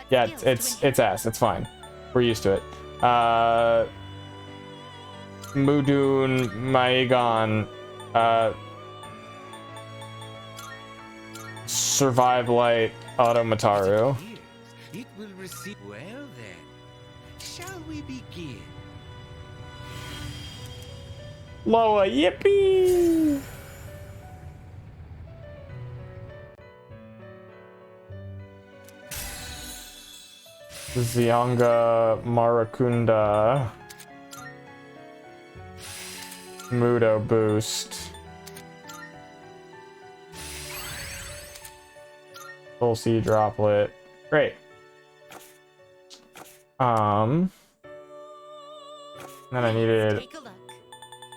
Yeah, it's ass. It's fine. We're used to it. Mudun, Maegon, Survive Light, Automataru. It will receive. Well then, shall we begin? Loa, yippee! Zyanga, Marakunda, Mudo boost, Full Sea Droplet. Great. Then I needed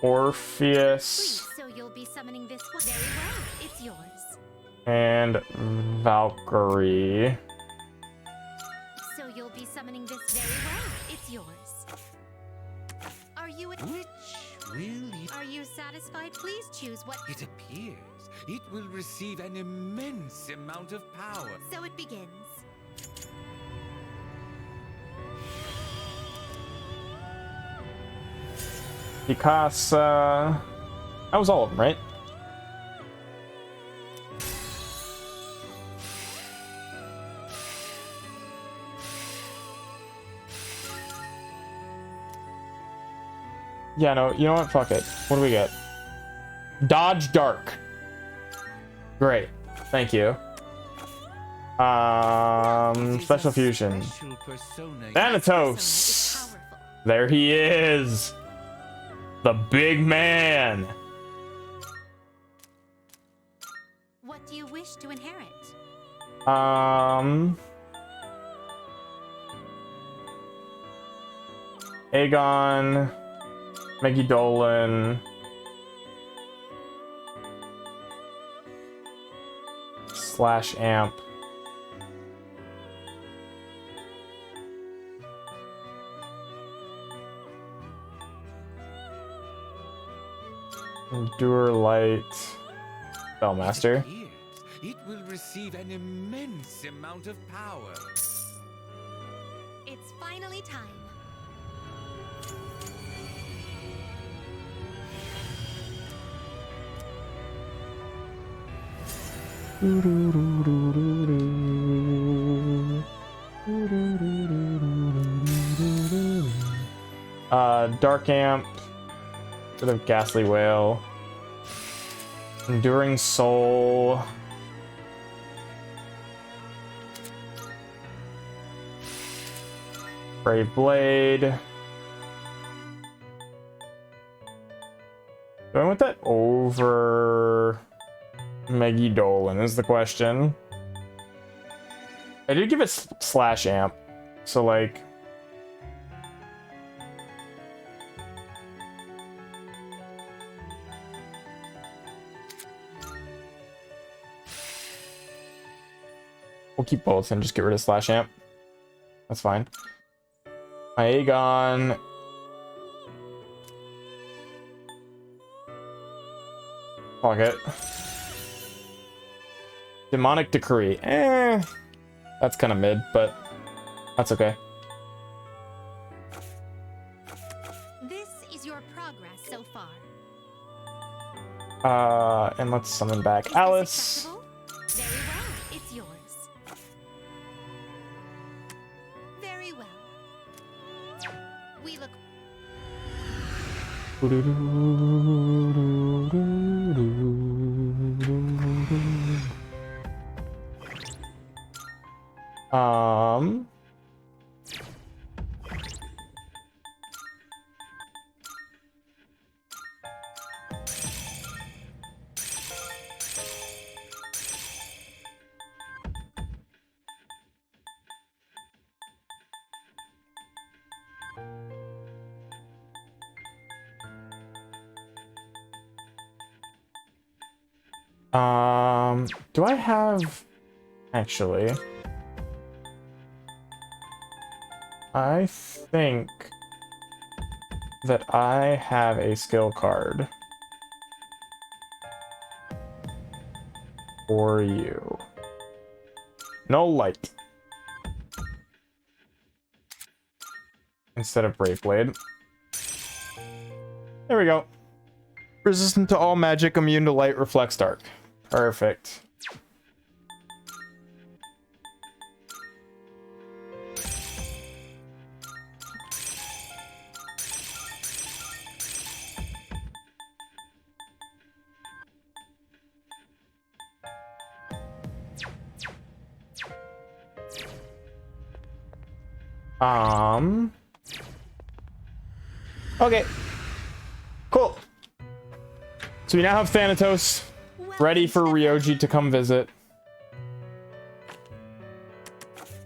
Orpheus So you'll be summoning this one. Very well. It's yours. and Valkyrie. So you'll be summoning this very well. It's yours. Are you Are you satisfied? Please choose what It appears it will receive an immense amount of power. So it begins. Picasa. That was all of them, right? Yeah, no, you know what? Fuck it. What do we get? Dodge Dark. Great. Thank you. Special Fusion. Thanatos. There he is. The big man. What do you wish to inherit? Aegon, Meggy Dolan, /amp, Endure light. Spellmaster. It will receive an immense amount of power. It's finally time. Dark Amp. Bit of Ghastly Whale. Enduring Soul. Brave Blade. Going with that over Meggy Dolan is the question. I did give it slash amp, so like we'll keep both and just get rid of slash amp. That's fine. Aegon. Pocket. Demonic Decree. That's kind of mid, but that's okay. This is your progress so far. And let's summon back Alice. Very well, it's yours. Very well. We look. Do I have actually? I think that I have a skill card for you. No light. Instead of Brave Blade. There we go. Resistant to all magic, immune to light, reflects dark. Perfect. Okay. Cool. So we now have Thanatos ready for Ryoji to come visit.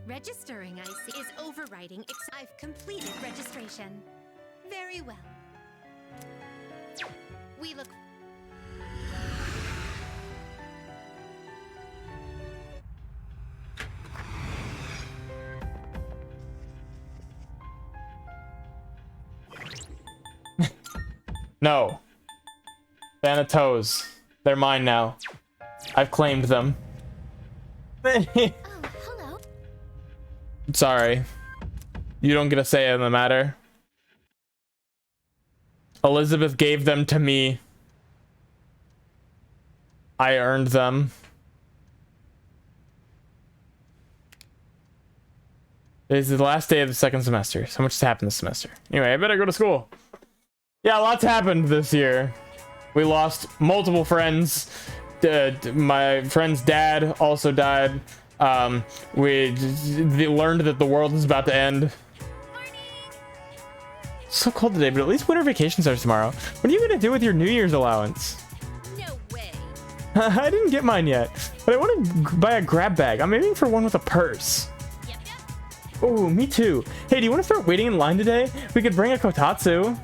Registering, I see, is overriding. I've completed registration. Very well. We look. No. Thanatos. They're mine now. I've claimed them. Hello. Sorry. You don't get a say in the matter. Elizabeth gave them to me. I earned them. It is the last day of the second semester. So much has happened this semester. Anyway, I better go to school. Yeah, lots happened this year. We lost multiple friends. My friend's dad also died. We learned that the world is about to end. It's so cold today, but at least winter vacation starts tomorrow. What are you gonna do with your New Year's allowance? No way. I didn't get mine yet, but I want to buy a grab bag. I'm aiming for one with a purse. Oh, me too. Hey, do you want to start waiting in line today? We could bring a kotatsu.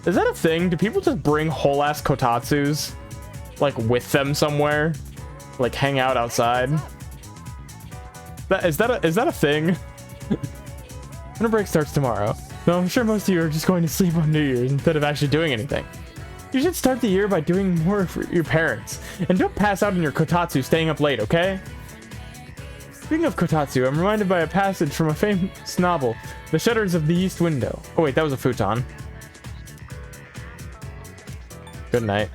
Is that a thing? Do people just bring whole ass kotatsus like with them somewhere? Like hang out outside? Is that a thing? Winter break starts tomorrow. Though I'm sure most of you are just going to sleep on New Year's instead of actually doing anything. You should start the year by doing more for your parents. And don't pass out in your kotatsu staying up late, okay? Speaking of kotatsu, I'm reminded by a passage from a famous novel, The Shutters of the East Window. Oh wait, that was a futon. Good night.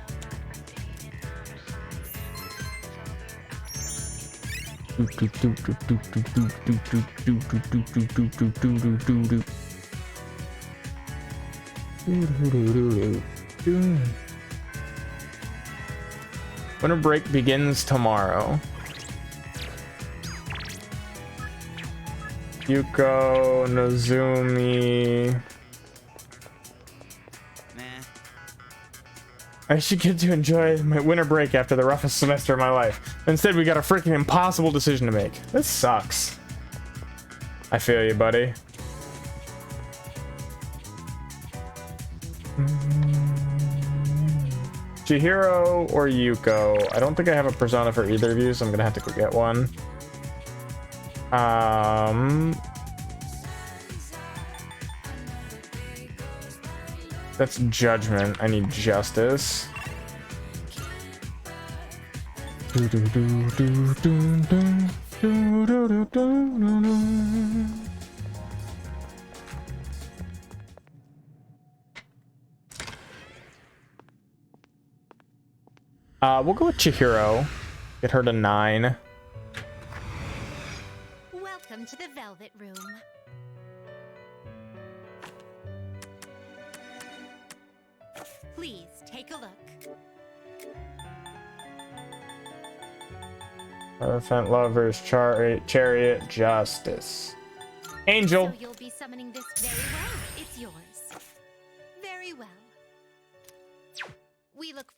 Winter break begins tomorrow. Yuko, Nozumi. I should get to enjoy my winter break after the roughest semester of my life. Instead, we got a freaking impossible decision to make. This sucks. I feel you, buddy. Chihiro or Yuko? I don't think I have a persona for either of you, so I'm gonna have to go get one. That's judgment. I need justice. We'll go with Chihiro. Get her to 9. Welcome to the Velvet Room. Please take a look. Elephant Lovers, Chariot, Justice. Angel. So you'll be summoning this very well. It's yours. Very well. We look.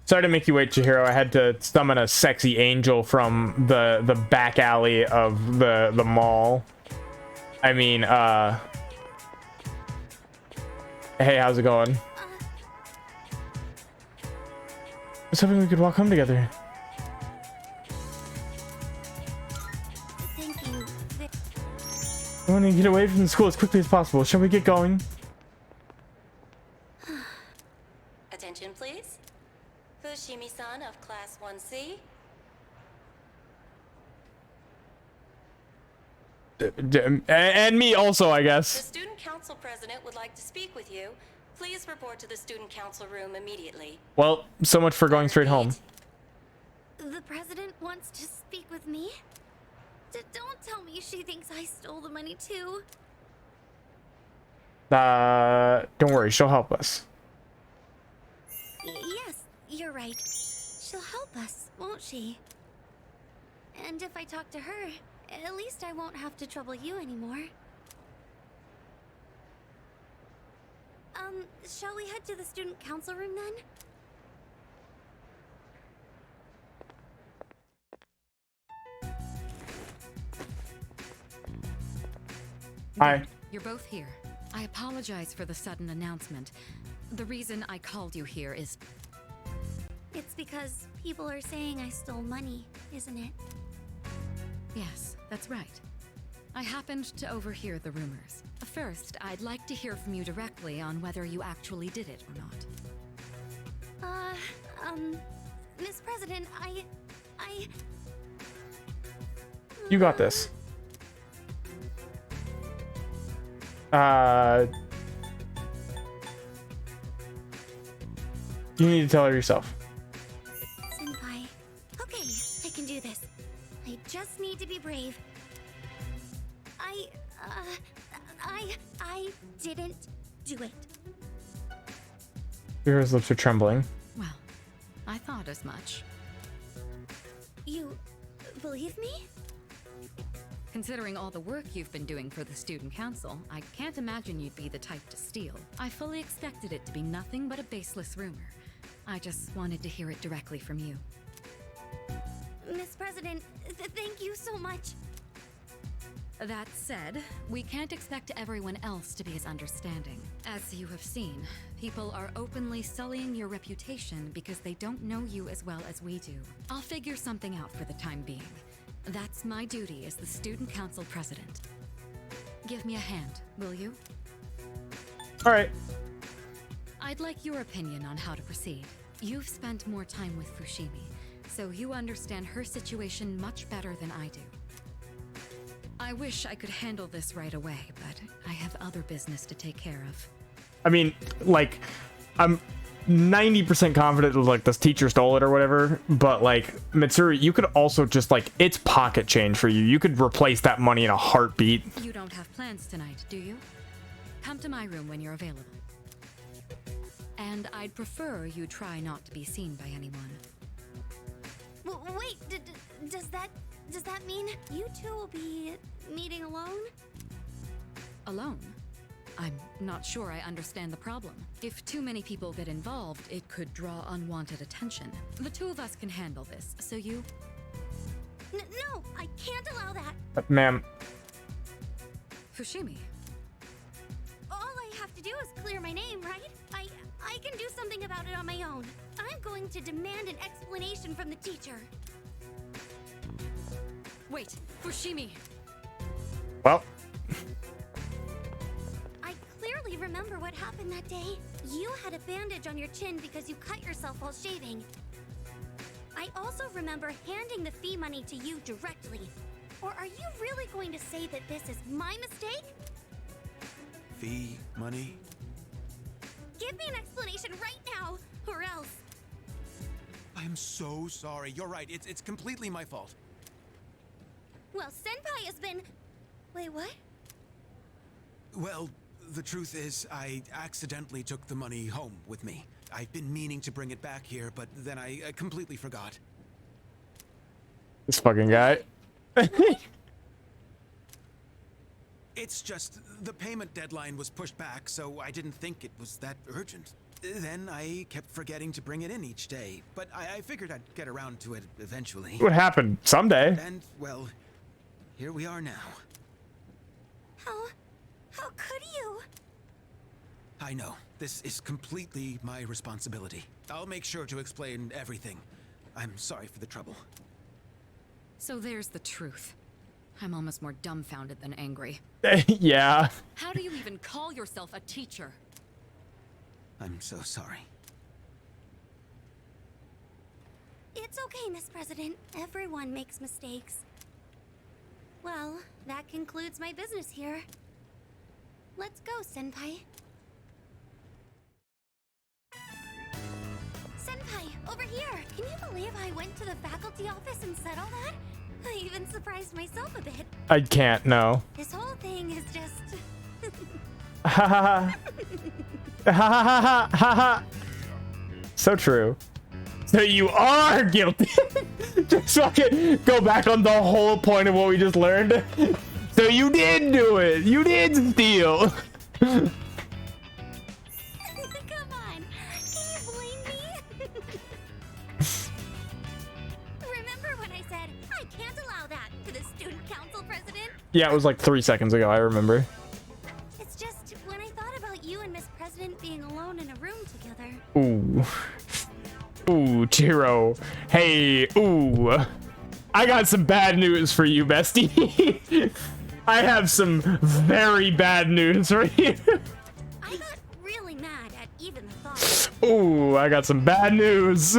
Sorry to make you wait, Chihiro. I had to summon a sexy angel from the back alley of the mall. I mean, hey, how's it going? I was hoping we could walk home together. Thank you. I want to get away from the school as quickly as possible. Shall we get going? Attention, please. Fushimi-san of Class 1C. And me also, I The guess. student council president would like to speak with you. Please report to the student council room immediately. Well, so much for going straight home. The president wants to speak with me? Don't tell me she thinks I stole the money too. Don't worry, she'll help us. Yes, you're right. She'll help us, won't she? And if I talk to her, at least I won't have to trouble you anymore. Shall we head to the student council room then? Hi. You're both here. I apologize for the sudden announcement. The reason I called you here is... It's because people are saying I stole money, isn't it? Yes, that's right. I happened to overhear the rumors. First, I'd like to hear from you directly on whether you actually did it or not. Miss President, I... You got this. You need to tell her yourself. Senpai. Okay, I can do this. I just need to be brave. I didn't do it. Chihira's lips are trembling. Well, I thought as much. You believe me? Considering all the work you've been doing for the student council, I can't imagine you'd be the type to steal. I fully expected it to be nothing but a baseless rumor. I just wanted to hear it directly from you. Miss President, thank you so much. That said, we can't expect everyone else to be as understanding. As you have seen, people are openly sullying your reputation because they don't know you as well as we do. I'll figure something out for the time being. That's my duty as the student council president. Give me a hand, will you? All right. I'd like your opinion on how to proceed. You've spent more time with Fushimi, so you understand her situation much better than I do. I wish I could handle this right away, but I have other business to take care of. I mean, like, I'm 90% confident that, like, this teacher stole it or whatever, but, like, Mitsuru, you could also just, like, it's pocket change for you. You could replace that money in a heartbeat. You don't have plans tonight, do you? Come to my room when you're available. And I'd prefer you try not to be seen by anyone. Wait, does that mean you two will be meeting alone? Alone? I'm not sure I understand the problem. If too many people get involved, it could draw unwanted attention. The two of us can handle this, so you... No, I can't allow that. Ma'am. Fushimi. All I have to do is clear my name, right? I can do something about it on my own. I'm going to demand an explanation from the teacher. Wait, Fushimi. Well. I clearly remember what happened that day. You had a bandage on your chin because you cut yourself while shaving. I also remember handing the fee money to you directly. Or are you really going to say that this is my mistake? Fee money? Give me an explanation right now, or else. I am so sorry. You're right. It's completely my fault. Well, Senpai has been... Wait, what? Well, the truth is, I accidentally took the money home with me. I've been meaning to bring it back here, but then I completely forgot. This fucking guy. It's just, the payment deadline was pushed back, so I didn't think it was that urgent. Then I kept forgetting to bring it in each day, but I figured I'd get around to it eventually. What happened? Someday. And, well, here we are now. How could you? I know. This is completely my responsibility. I'll make sure to explain everything. I'm sorry for the trouble. So there's the truth. I'm almost more dumbfounded than angry. Yeah. How do you even call yourself a teacher? I'm so sorry. It's okay, Miss President. Everyone makes mistakes. Well, that concludes my business here. Let's go, Senpai. Senpai, over here! Can you believe I went to the faculty office and said all that? I even surprised myself a bit. I can't, no. This whole thing is just... Ha ha ha. Ha ha ha ha ha. So true. So you are guilty. Just fucking go back on the whole point of what we just learned. So you did do it. You did steal. Come on. Can you blame me? Remember when I said I can't allow that to the student council president? Yeah, it was like 3 seconds ago. I remember. It's just when I thought about you and Miss President being alone in a room together. Ooh. Ooh, Chiro. Hey, ooh. I got some bad news for you, bestie. I have some very bad news for you. I got really mad at even the thought. Ooh, I got some bad news.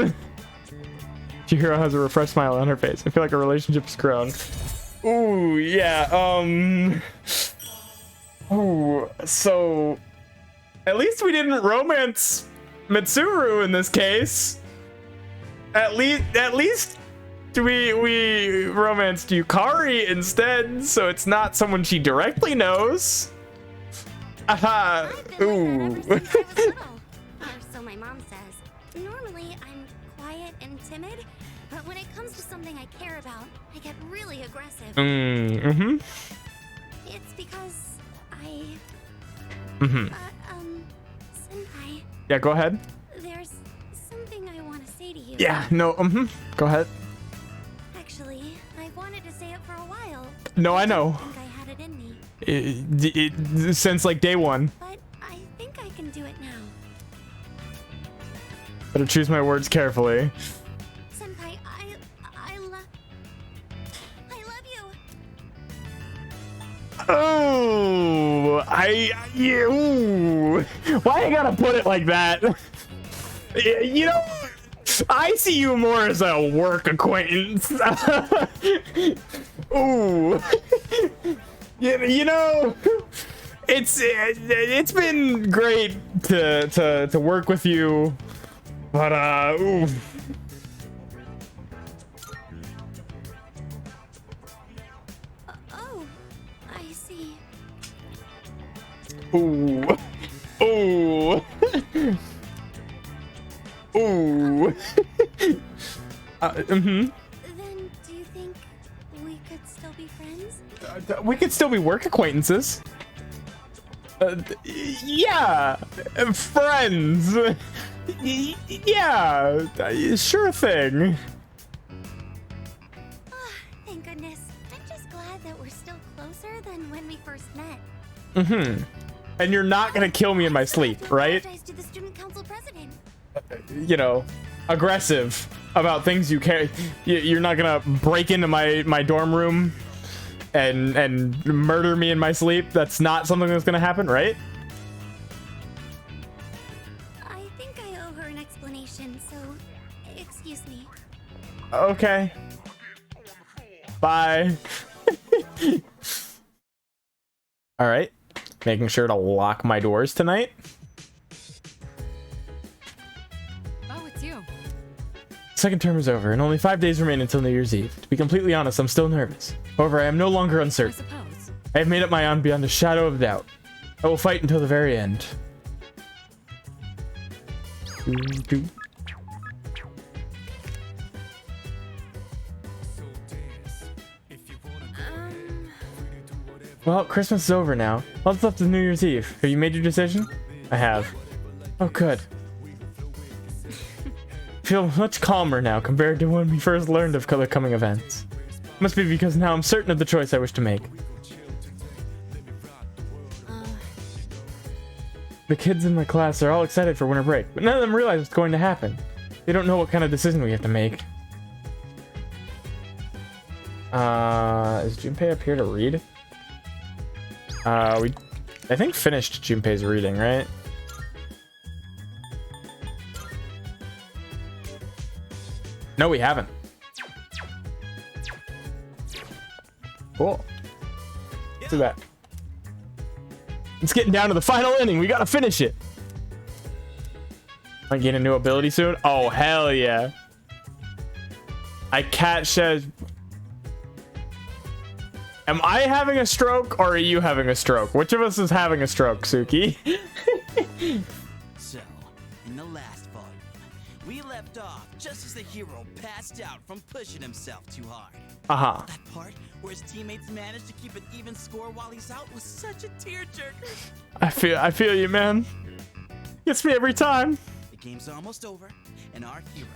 Chihiro has a refreshed smile on her face. I feel like a relationship's grown. Ooh, yeah, ooh, so at least we didn't romance Mitsuru in this case. At least we romanced Yukari instead, so it's not someone she directly knows. Aha. Ooh. Or so my mom says. Normally, I'm quiet and timid, but when it comes to something I care about, I get really aggressive. Mm-hmm. It's because I... Mm-hmm. Senpai, Yeah, go ahead. there's something I want to say to you. Yeah, no, go ahead. Actually, I wanted to say it for a while. No, I know. I think I had it in me. Since like day one. But I think I can do it now. Better choose my words carefully. Senpai, I love you. Oh, ooh. Why you gotta put it like that? You know, I see you more as a work acquaintance. Ooh. You know, it's been great to work with you, but ooh. Oh, I see. Ooh. Ooh. Ooh. Then do you think we could still be friends? We could still be work acquaintances. Yeah, friends. Yeah, sure thing. Thank goodness. I'm just glad that we're still closer than when we first met. And you're not gonna kill me in my sleep, right? Apologize to the student council president. You know, aggressive about things you care. You're not gonna break into my dorm room and murder me in my sleep. That's not something that's gonna happen, right? I think I owe her an explanation, so excuse me. Okay. Bye. All right. Making sure to lock my doors tonight. Oh, it's you. Second term is over, and only 5 days remain until New Year's Eve. To be completely honest, I'm still nervous. However, I am no longer uncertain. I have made up my mind beyond a shadow of doubt. I will fight until the very end. Well, Christmas is over now. What's left of New Year's Eve? Have you made your decision? I have. Oh, good. Feel much calmer now compared to when we first learned of the coming events. Must be because now I'm certain of the choice I wish to make. The kids in my class are all excited for winter break, but none of them realize what's going to happen. They don't know what kind of decision we have to make. Is Junpei up here to read? I think finished Junpei's reading, right? No, we haven't. Cool. Let's do that. It's getting down to the final inning. We gotta finish it. Might gain a new ability soon. Oh, hell yeah. I can't shed. Am I having a stroke or are you having a stroke? Which of us is having a stroke, Suki? So, in the last volume, we left off just as the hero passed out from pushing himself too hard. Uh-huh. That part where his teammates managed to keep an even score while he's out was such a tearjerker. I feel you, man. Gets me every time. The game's almost over, and our hero,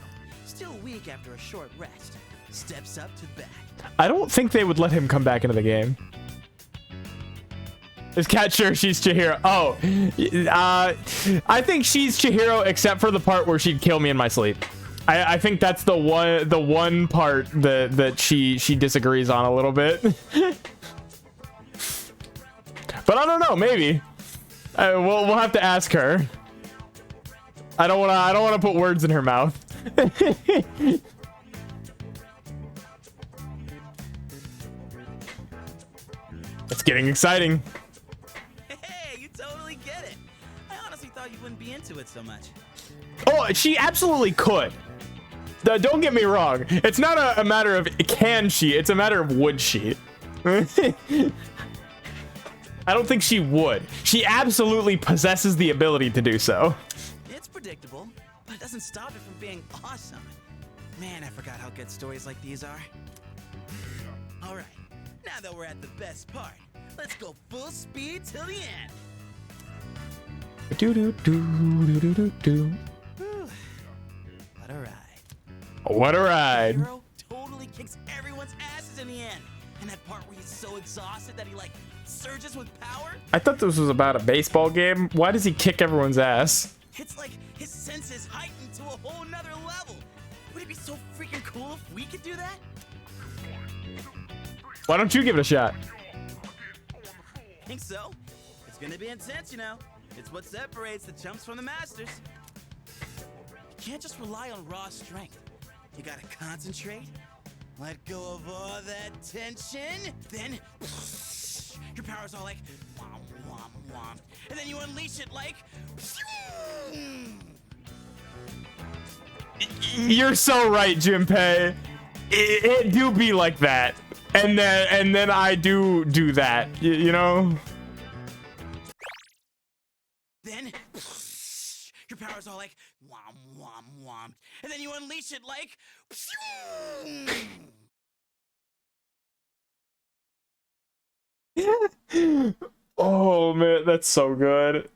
still weak after a short rest, steps up to bat. I don't think they would let him come back into the game. Is Kat sure she's Chihiro? Oh, I think she's Chihiro except for the part where she'd kill me in my sleep. I think that's the one part that she disagrees on a little bit. But I don't know, maybe. We'll have to ask her. I don't wanna put words in her mouth. It's getting exciting. Hey, you totally get it. I honestly thought you wouldn't be into it so much. Oh, she absolutely could. Don't get me wrong. It's not a matter of can she, it's a matter of would she. I don't think she would. She absolutely possesses the ability to do so. It's predictable, but it doesn't stop it from being awesome. Man, I forgot how good stories like these are. All right, now that we're at the best part, let's go full speed till the end. Do do do do do do do. What a ride. What a ride. The hero totally kicks everyone's asses in the end. And that part where he's so exhausted that he surges with power. I thought this was about a baseball game. Why does he kick everyone's ass? It's like his senses heightened to a whole nother level. Would it be so freaking cool if we could do that? Why don't you give it a shot? Think so? It's gonna be intense, you know. It's what separates the chumps from the masters. You can't just rely on raw strength. You gotta concentrate, let go of all that tension, then your power's all like womp womp womp, and then you unleash it like. You're so right, Junpei. It do be like that, and then I do that. You know. Then your power's all like womp womp womp, and then you unleash it like. Oh man, that's so good.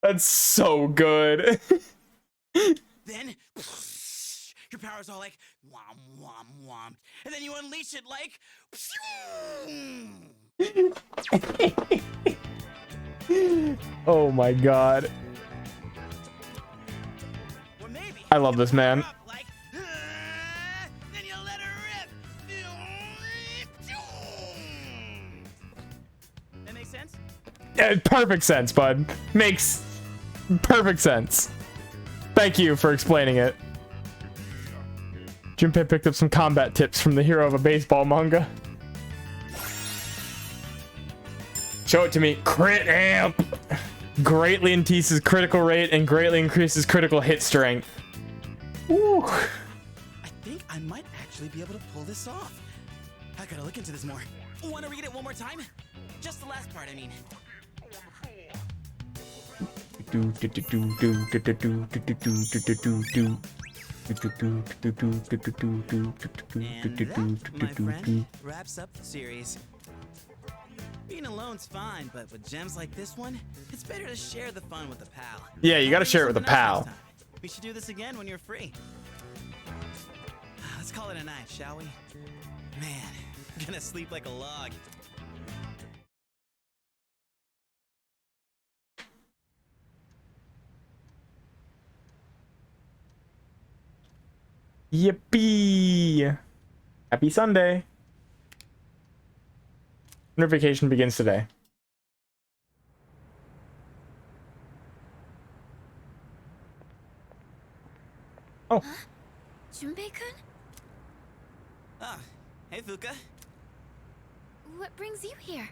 That's so good. Then your power's all like womp womp womp, and then you unleash it like. Oh my god. I love this man. That makes sense? Yeah, perfect sense, bud. Makes perfect sense. Thank you for explaining it. Junpei picked up some combat tips from the hero of a baseball manga. Show it to me. Crit amp! Greatly increases critical rate and greatly increases critical hit strength. Woo. I think I might actually be able to pull this off. I gotta look into this more. Wanna read it one more time? Just the last part, I mean. And that, my friend, wraps up the series. Being alone's fine, but with gems like this one, it's better to share the fun with a pal. Yeah, you gotta share it with a pal. We should do this again when you're free. Let's call it a night, shall we? Man, I'm gonna sleep like a log. Yippee! Happy Sunday. Winter vacation begins today. Oh. Huh? Junpei-kun? Ah, hey Fuka. What brings you here?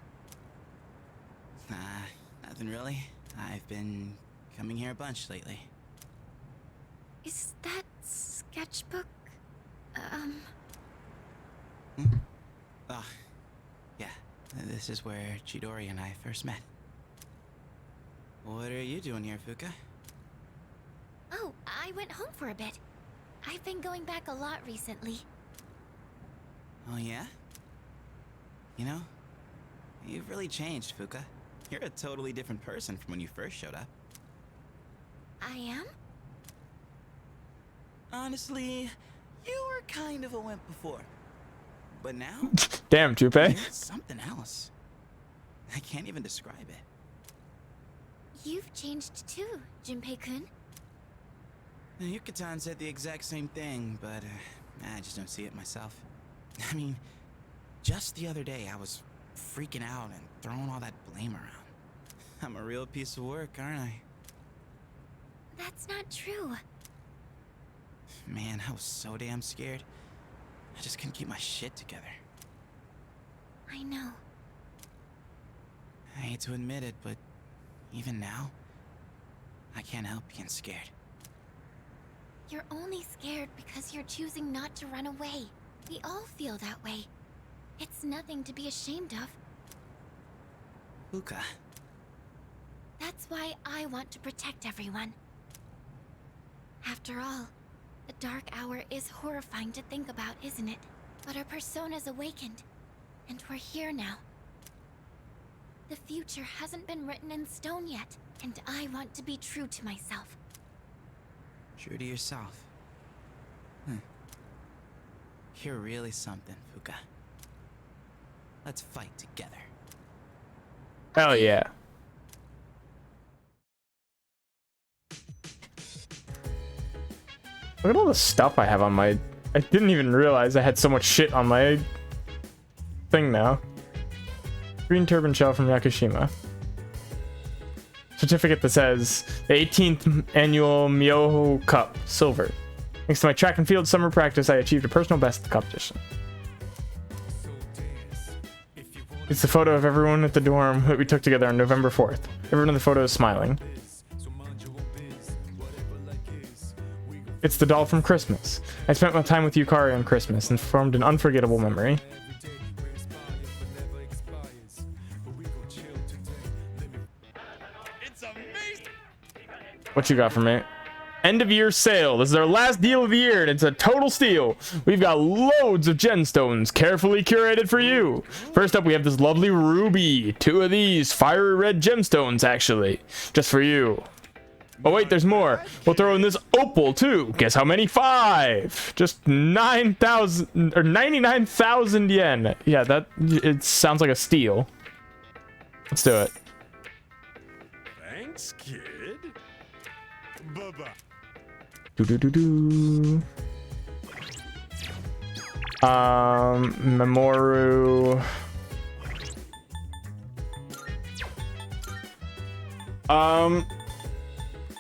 Nothing really. I've been coming here a bunch lately. Is that sketchbook? Oh, yeah. This is where Chidori and I first met. What are you doing here, Fuka? Oh, I went home for a bit. I've been going back a lot recently. Oh, yeah? You know, you've really changed, Fuka. You're a totally different person from when you first showed up. I am? Honestly, you were kind of a wimp before. But now... Damn, Junpei. You're something else. I can't even describe it. You've changed too, Junpei-kun. Yuka-tan said the exact same thing, but I just don't see it myself. I mean, just the other day I was freaking out and throwing all that blame around. I'm a real piece of work, aren't I? That's not true. Man, I was so damn scared. I just couldn't keep my shit together. I know. I hate to admit it, but even now, I can't help being scared. You're only scared because you're choosing not to run away. We all feel that way. It's nothing to be ashamed of. Fuka. That's why I want to protect everyone. After all, the dark hour is horrifying to think about, isn't it? But our persona's awakened, and we're here now. The future hasn't been written in stone yet, and I want to be true to myself. True to yourself. You're really something, Fuka. Let's fight together. Hell yeah. Look at all the stuff I have on my... I didn't even realize I had so much shit on my thing now. Green turban shell from Yakushima. Certificate that says the 18th annual Myoho Cup, silver. Thanks to my track and field summer practice, I achieved a personal best at the competition. It's the photo of everyone at the dorm that we took together on November 4th. Everyone in the photo is smiling. It's the doll from Christmas. I spent my time with Yukari on Christmas and formed an unforgettable memory. What you got for me? End of year sale. This is our last deal of the year and it's a total steal. We've got loads of gemstones carefully curated for you. First up, we have this lovely ruby. 2 of these fiery red gemstones, actually, just for you. Oh wait, there's more. We'll throw in this opal too. Guess how many? 5. Just 9,000 or 99,000 yen. Yeah, that it sounds like a steal. Let's do it. Thanks, kid. Bye-bye. Memoru.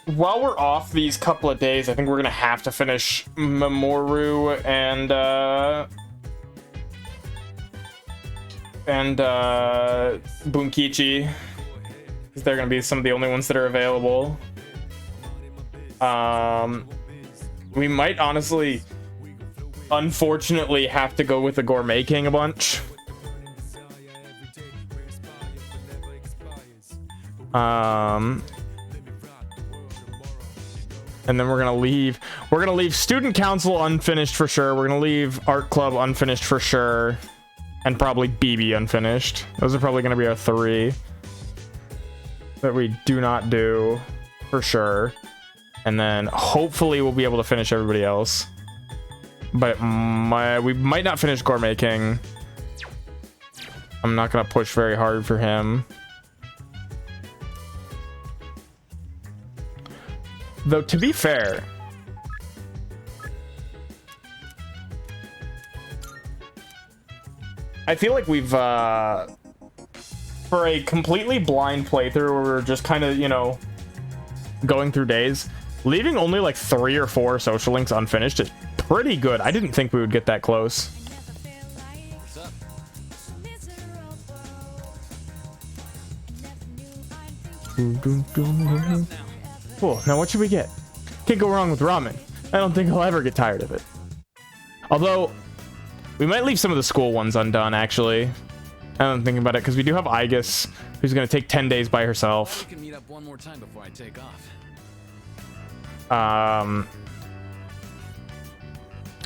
While we're off these couple of days, I think we're gonna have to finish Memoru and Bunkichi, because they're gonna be some of the only ones that are available. We might honestly, unfortunately, have to go with the Gourmet King a bunch. And then we're gonna leave Student Council unfinished for sure. We're gonna leave Art Club unfinished for sure, and probably BB unfinished. Those are probably gonna be our 3 that we do not do for sure. And then hopefully we'll be able to finish everybody else. But we might not finish Gourmet King. I'm not gonna push very hard for him. Though, to be fair, I feel like we've, for a completely blind playthrough where we're just kind of, you know, going through days, leaving only like 3 or 4 social links unfinished is pretty good. I didn't think we would get that close. Cool. Now what should we get? Can't go wrong with ramen. I don't think I'll ever get tired of it. Although, we might leave some of the school ones undone, actually. I don't think about it, because we do have Igus, who's going to take 10 days by herself. We can meet up one more time before I take off.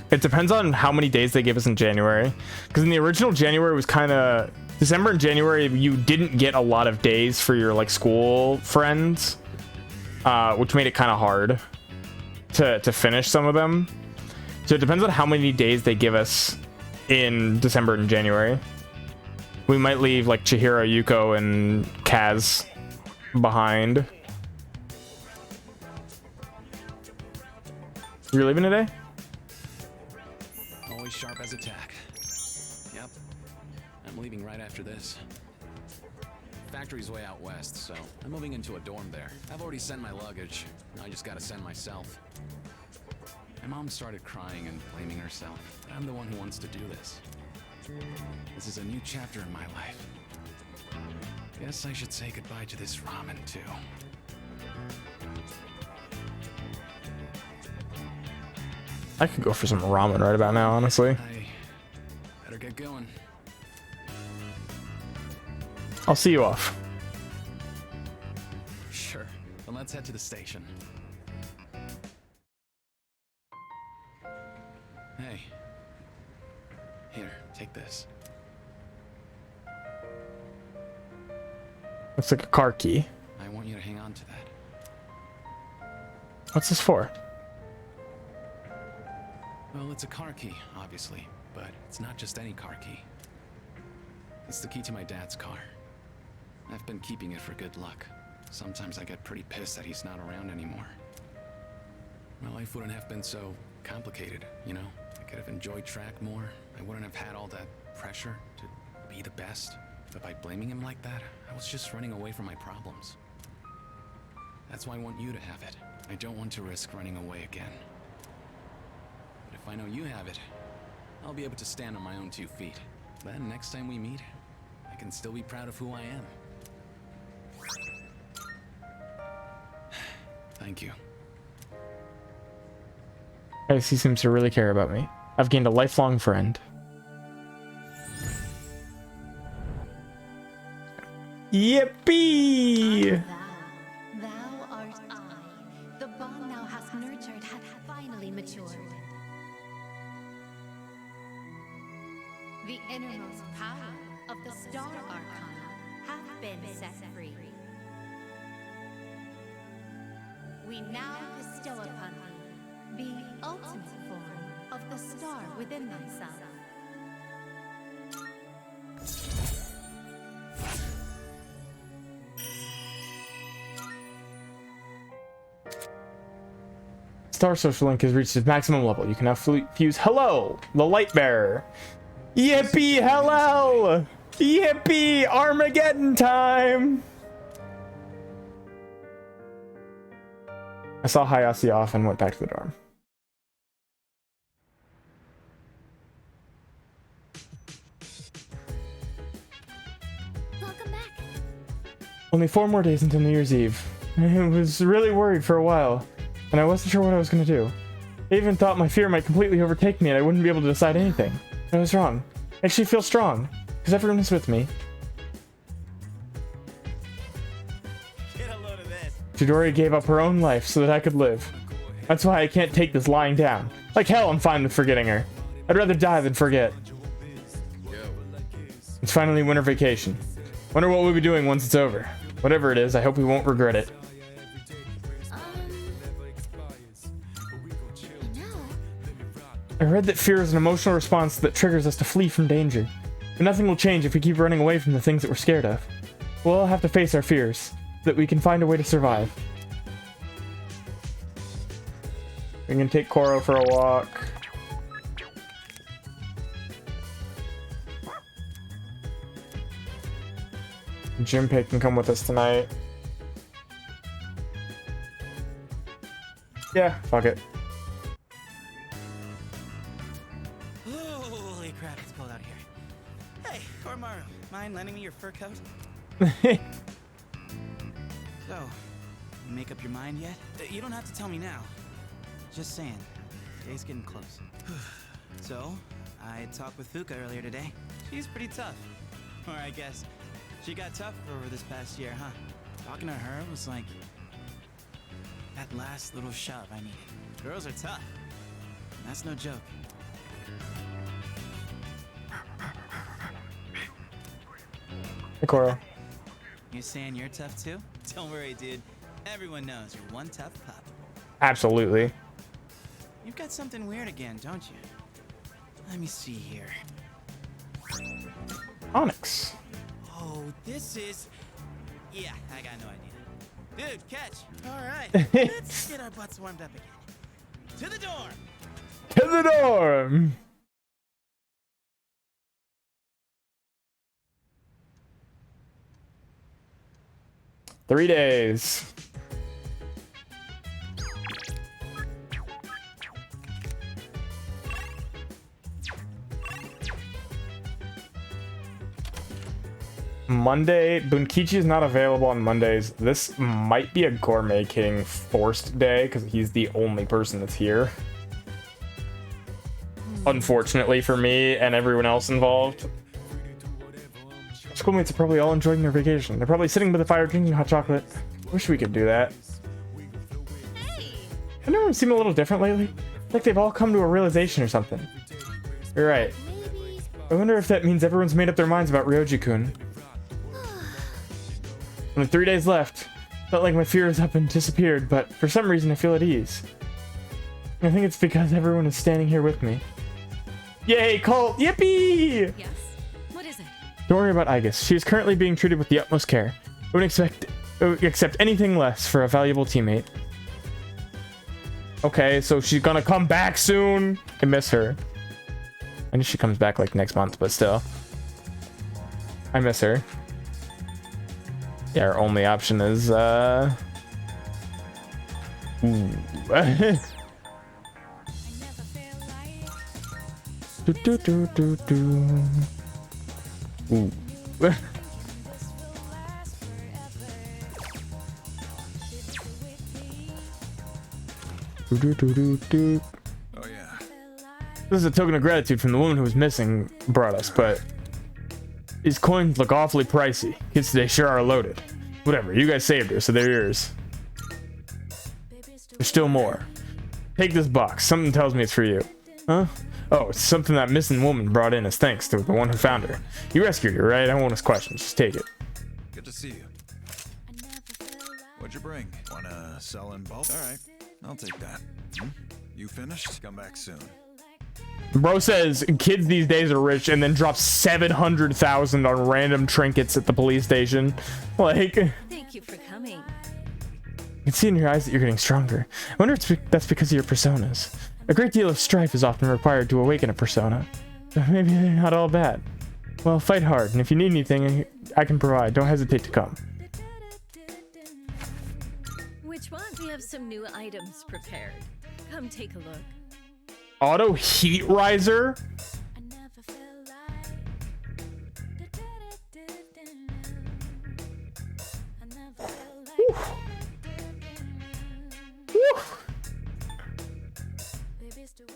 It depends on how many days they give us in January. Because in the original January was kind of... December and January, you didn't get a lot of days for your, like, school friends. Which made it kind of hard to finish some of them. So it depends on how many days they give us in December and January. We might leave like Chihiro, Yuko, and Kaz behind. You're leaving today? Always sharp as a tack. Yep. I'm leaving right after this. Factory's way out west, so I'm moving into a dorm there. I've already sent my luggage. Now I just gotta send myself. My mom started crying and blaming herself. I'm the one who wants to do this. This is a new chapter in my life. Guess I should say goodbye to this ramen, too. I could go for some ramen right about now, honestly. I better get going. I'll see you off. Sure. Then let's head to the station. Hey. Here, take this. Looks like a car key. I want you to hang on to that. What's this for? Well, it's a car key, obviously, but it's not just any car key. It's the key to my dad's car. I've been keeping it for good luck. Sometimes I get pretty pissed that he's not around anymore. my life wouldn't have been so complicated, you know? I could have enjoyed track more. I wouldn't have had all that pressure to be the best. But by blaming him like that, I was just running away from my problems. That's why I want you to have it. I don't want to risk running away again. But if I know you have it, I'll be able to stand on my own 2 feet. Then next time we meet, I can still be proud of who I am. Thank you. Yes, he seems to really care about me. I've gained a lifelong friend. Yippee! Thou art I. The bond thou hast nurtured hath finally matured. The innermost power of the Star Arcana hath been set free. We now bestow upon thee the ultimate form of the star within thyself. Star Social Link has reached its maximum level. You can now fuse Hello, the Light Bearer. Yippee, hello! Yippee, Armageddon time! I saw Hayase off and went back to the dorm. Welcome back. Only 4 more days until New Year's Eve. I was really worried for a while, and I wasn't sure what I was going to do. I even thought my fear might completely overtake me and I wouldn't be able to decide anything. I was wrong. I actually feel strong, because everyone is with me. Chidori gave up her own life so that I could live. That's why I can't take this lying down. Like hell, I'm fine with forgetting her. I'd rather die than forget. It's finally winter vacation. Wonder what we'll be doing once it's over. Whatever it is, I hope we won't regret it. I read that fear is an emotional response that triggers us to flee from danger. But nothing will change if we keep running away from the things that we're scared of. We'll all have to face our fears, so that we can find a way to survive. We can take Koro for a walk. Junpei can come with us tonight. Yeah, fuck it. Holy crap, it's cold out here. Hey, Koromaru, mind lending me your fur coat? So, you make up your mind yet? You don't have to tell me now. Just saying, day's getting close. So, I talked with Fuka earlier today. She's pretty tough. Or I guess she got tougher over this past year, huh? Talking to her was like that last little shove I needed. Girls are tough. And that's no joke. Hey, Koro. You saying you're tough too? Don't worry, dude. Everyone knows you're one tough pup. Absolutely. You've got something weird again, don't you? Let me see here. Onyx. Oh, this is... Yeah, I got no idea. Dude, catch. All right, let's get our butts warmed up again. To the dorm. To the dorm. Three days. Monday, Bunkichi is not available on Mondays. This might be a Gourmet King forced day because he's the only person that's here. Unfortunately for me and everyone else involved. Schoolmates are probably all enjoying their vacation. They're probably sitting by the fire drinking hot chocolate. Wish we could do that. Hey. Hasn't everyone seemed a little different lately? Like they've all come to a realization or something. You're right. I wonder if that means everyone's made up their minds about Ryoji-kun. Only 3 days left. Felt like my fears up and disappeared, but for some reason I feel at ease. I think it's because everyone is standing here with me. Yay, Colt! Yippee! Yes? What is it? Don't worry about Aegis. She is currently being treated with the utmost care. I wouldn't accept anything less for a valuable teammate. Okay, so she's gonna come back soon. I miss her. I know she comes back like next month, but still. I miss her. Yeah, our only option is ooh. do, do, do, do, do. Ooh. Oh yeah. This is a token of gratitude from the woman who was missing brought us, but these coins look awfully pricey. Kids today sure are loaded. Whatever, you guys saved her, so they're yours. There's still more. Take this box. Something tells me it's for you. Huh? Oh, it's something that missing woman brought in as thanks to the one who found her. You rescued her, right? I won't ask questions. Just take it. Good to see you. What'd you bring? Wanna sell in bulk? All right, I'll take that. You finished? Come back soon. Bro says kids these days are rich and then drops 700,000 on random trinkets at the police station. Like, Thank you for coming. I can see in your eyes that you're getting stronger. I wonder if that's because of your personas. A great deal of strife is often required to awaken a persona. Maybe they're not all bad. Well, fight hard, and if you need anything, I can provide. Don't hesitate to come. Which one? We have some new items prepared. Come take a look. Auto heat riser?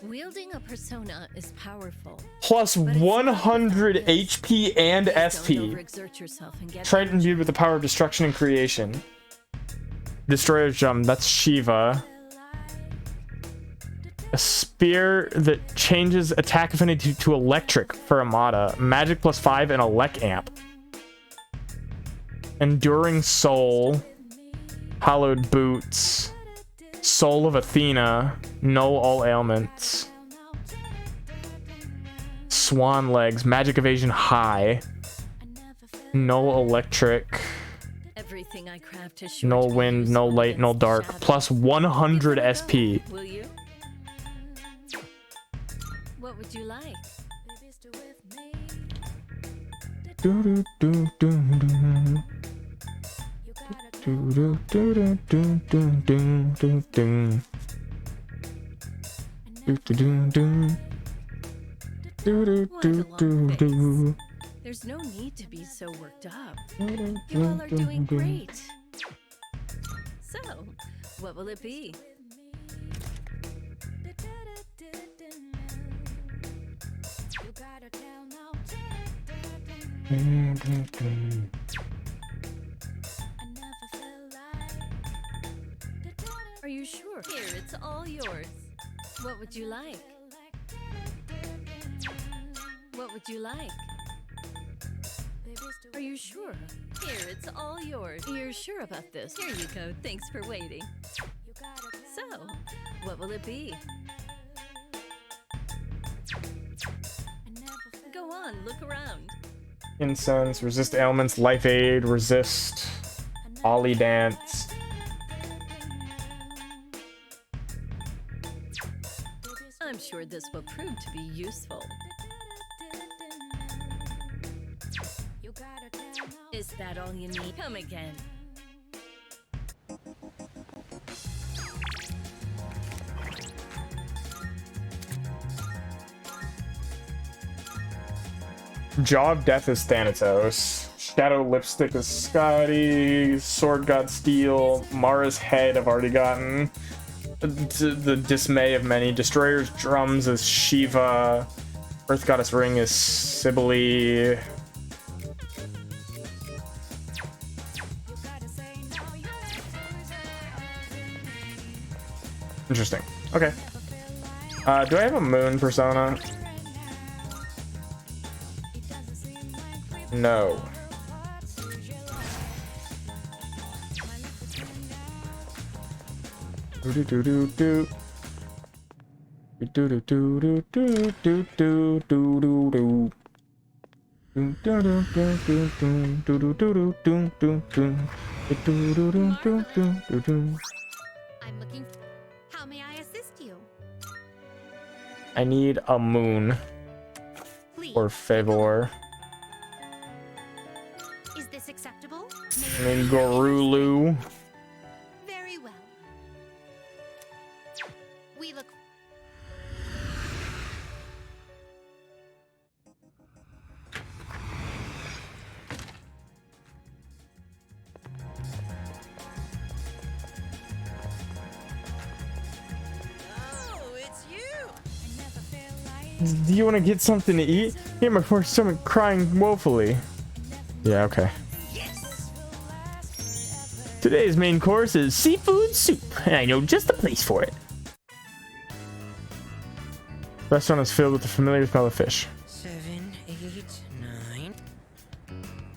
Wielding a persona is powerful. Plus 100 HP and Don't SP. overexert yourself and get Triton imbued with the power of destruction and creation. Destroyer's Drum, that's Shiva. A spear that changes attack affinity to electric for Amada. Magic plus 5 and elect amp. Enduring Soul. Hallowed Boots. Soul of Athena. Null all ailments. Swan Legs. Magic Evasion High. Null Electric. everything I craft is sure No to be wind, no useful light, no against the dark. shadow. Plus 100 SP. Will you? What would you like? Do do do do do. Do do do do do do do do. Do do do do. Do do do do do. There's no need to be so worked up. You all are doing great. So, what will it be? Are you sure? Here, it's all yours. What would you like? What would you like? Are you sure? Here, it's all yours. You're sure about this? Here you go. Thanks for waiting. So, what will it be? Go on, look around. Incense, resist ailments, life aid, resist, ollie dance. I'm sure this will prove to be useful. Is that all you need? Come again. Jaw of Death is Thanatos. Shadow Lipstick is Scotty. Sword God Steel. Mara's Head I've already gotten. The Dismay of Many. Destroyer's Drums is Shiva. Earth Goddess Ring is Sibylle. Interesting. Okay. Do I have a moon persona? No. Do do do do do. Do do do do do do do do do do. Do do do do do do do do do do do do do do do do do do. I'm looking. How may I assist I need a moon. Or favor. Is this acceptable? I mean, Gorulu. Very well. We look. Oh, it's you. Do you want to get something to eat? Here, my poor stomach crying woefully. Yeah, okay. Today's main course is seafood soup, and I know just the place for it. Restaurant is filled with the familiar smell of fish. 7, 8, 9.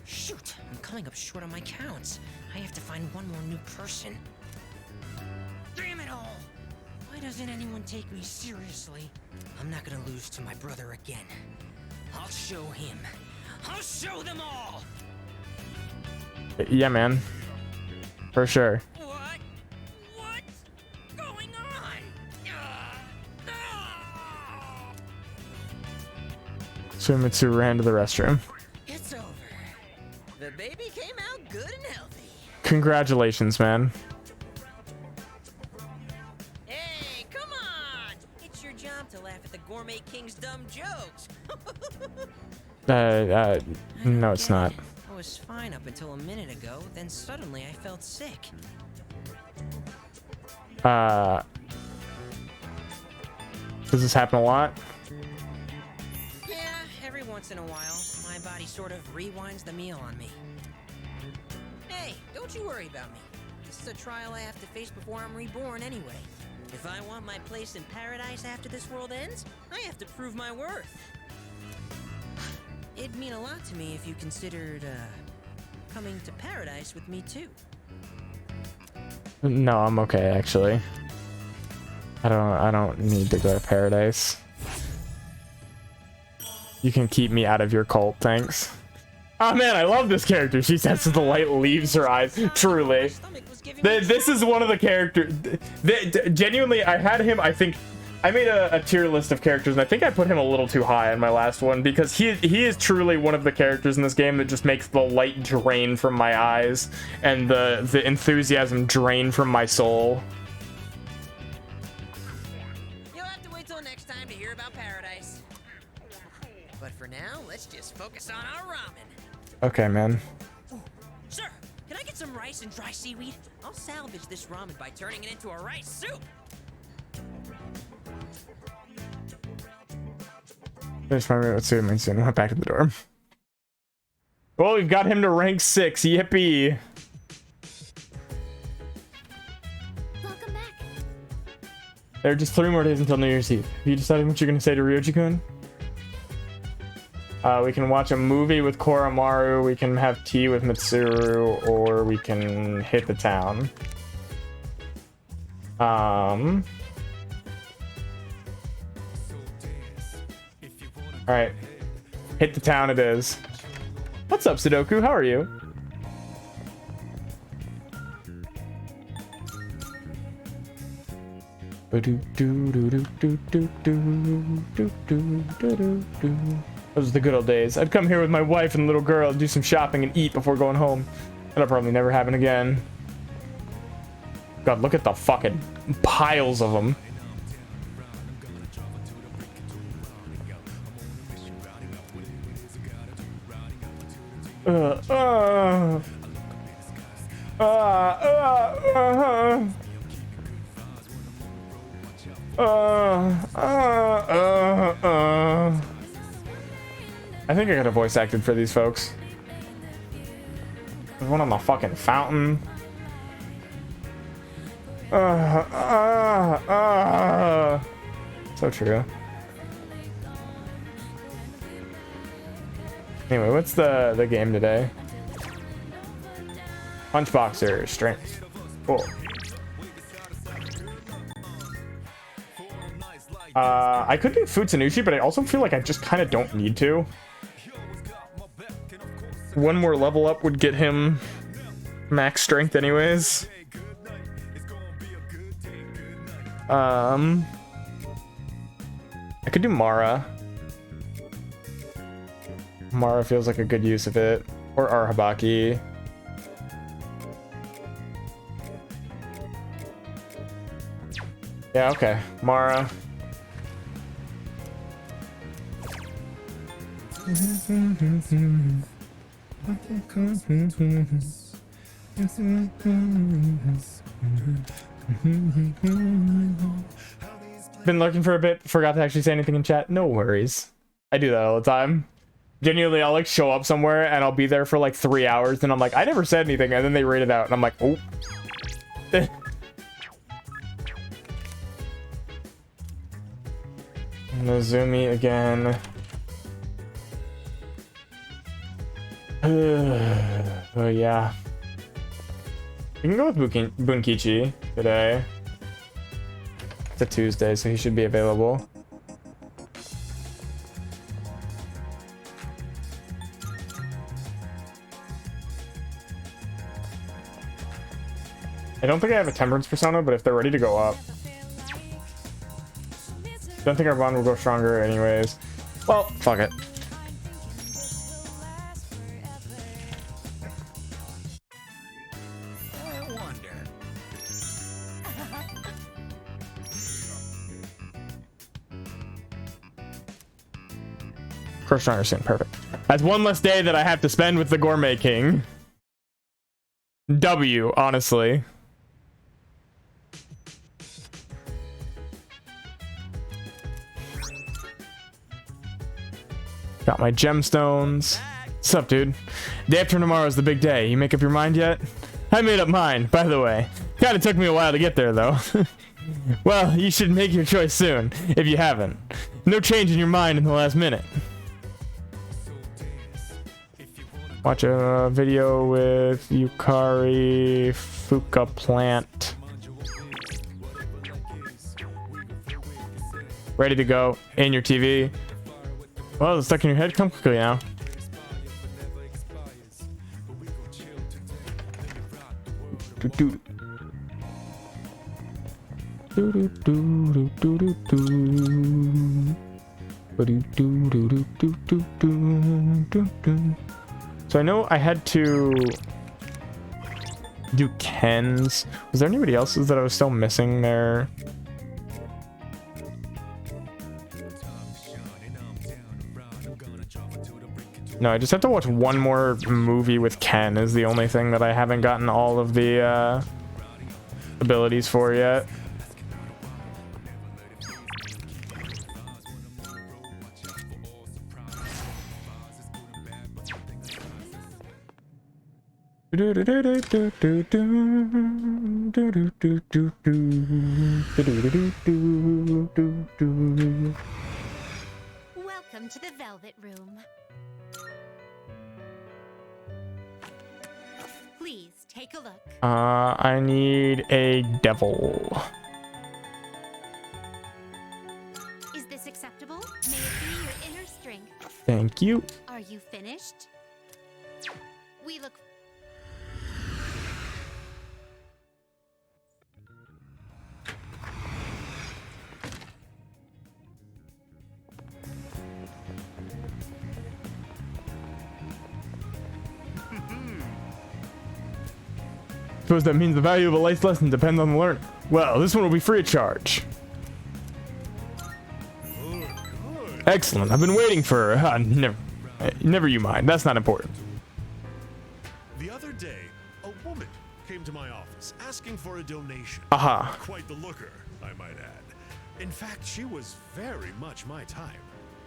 Shoot, I'm coming up short on my counts. I have to find one more new person. Damn it all! Why doesn't anyone take me seriously? I'm not gonna lose to my brother again. I'll show him. I'll show them all! Yeah, man. For sure. What's going on? Sumitsu ran to the restroom. It's over. The baby came out good and healthy. Congratulations, man. Hey, come on! It's your job to laugh at the Gourmet King's dumb jokes. No, it's not. I was fine up until a minute ago, then suddenly I felt sick. Does this happen a lot? Yeah, every once in a while, my body sort of rewinds the meal on me. Hey, don't you worry about me. This is a trial I have to face before I'm reborn anyway. If I want my place in paradise after this world ends, I have to prove my worth. It'd mean a lot to me if you considered, coming to paradise with me too. No, I'm okay, actually. I don't need to go to paradise. You can keep me out of your cult, thanks. Oh man, I love this character. She says the light leaves her eyes. Truly. This is one of the characters. Genuinely, I had him, I think, I made a tier list of characters, and I think I put him a little too high on my last one, because he is truly one of the characters in this game that just makes the light drain from my eyes, and the enthusiasm drain from my soul. You'll have to wait till next time to hear about paradise. But for now, let's just focus on our ramen. Okay, man. Sir, can I get some rice and dry seaweed? I'll salvage this ramen by turning it into a rice soup. Finish my let's see what soon. Went back to the dorm. Well, we've got him to rank 6. Yippee. Welcome back. There are just 3 more days until New Year's Eve. Have you decided what you're going to say to Ryoji-kun? We can watch a movie with Koromaru, we can have tea with Mitsuru, or we can hit the town. Alright. Hit the town it is. What's up, Sudoku? How are you? Those are the good old days. I'd come here with my wife and little girl and do some shopping and eat before going home. That'll probably never happen again. God, look at the fucking piles of them. I think I could have voice acted for these folks. There's one on the fucking fountain. So true. Anyway, what's the game today? Punchboxer, strength. Cool. I could do Futsunushi, but I also feel like I just kind of don't need to. One more level up would get him max strength anyways. I could do Mara. Mara feels like a good use of it. Or Arhabaki. Yeah, okay. Mara. Been lurking for a bit, forgot to actually say anything in chat. No worries. I do that all the time. Genuinely, I'll like show up somewhere and I'll be there for like 3 hours, and I'm like, I never said anything, and then they read it out, and I'm like, oh. Nozumi again. Oh yeah. We can go with Bunkichi today. It's a Tuesday, so he should be available. I don't think I have a Temperance persona, but if they're ready to go up. Don't think our bond will go stronger anyways. Well, fuck it. Grow stronger soon, perfect. That's one less day that I have to spend with the Gourmet King. W, honestly. Got my gemstones. What's up, dude? Day after tomorrow is the big day. You make up your mind yet? I made up mine, by the way. Kinda took me a while to get there, though. Well, you should make your choice soon, if you haven't. No change in your mind in the last minute. Watch a video with Yukari Fuka Plant. Ready to go. In your TV. Well, it's stuck in your head. Come quickly now. So I know I had to do Ken's. Was there anybody else's that I was still missing there? No, I just have to watch one more movie with Ken is the only thing that I haven't gotten all of the abilities for yet. Welcome to the Velvet Room. Please take a look. I need a devil. Is this acceptable? May it be your inner strength. Thank you. Are you finished? We look. Suppose that means the value of a life lesson depends on the learner. Well, this one will be free of charge. Excellent. I've been waiting for. Never you mind. That's not important. The other day, a woman came to my office asking for a donation. Aha. Quite the looker, I might add. In fact, she was very much my type.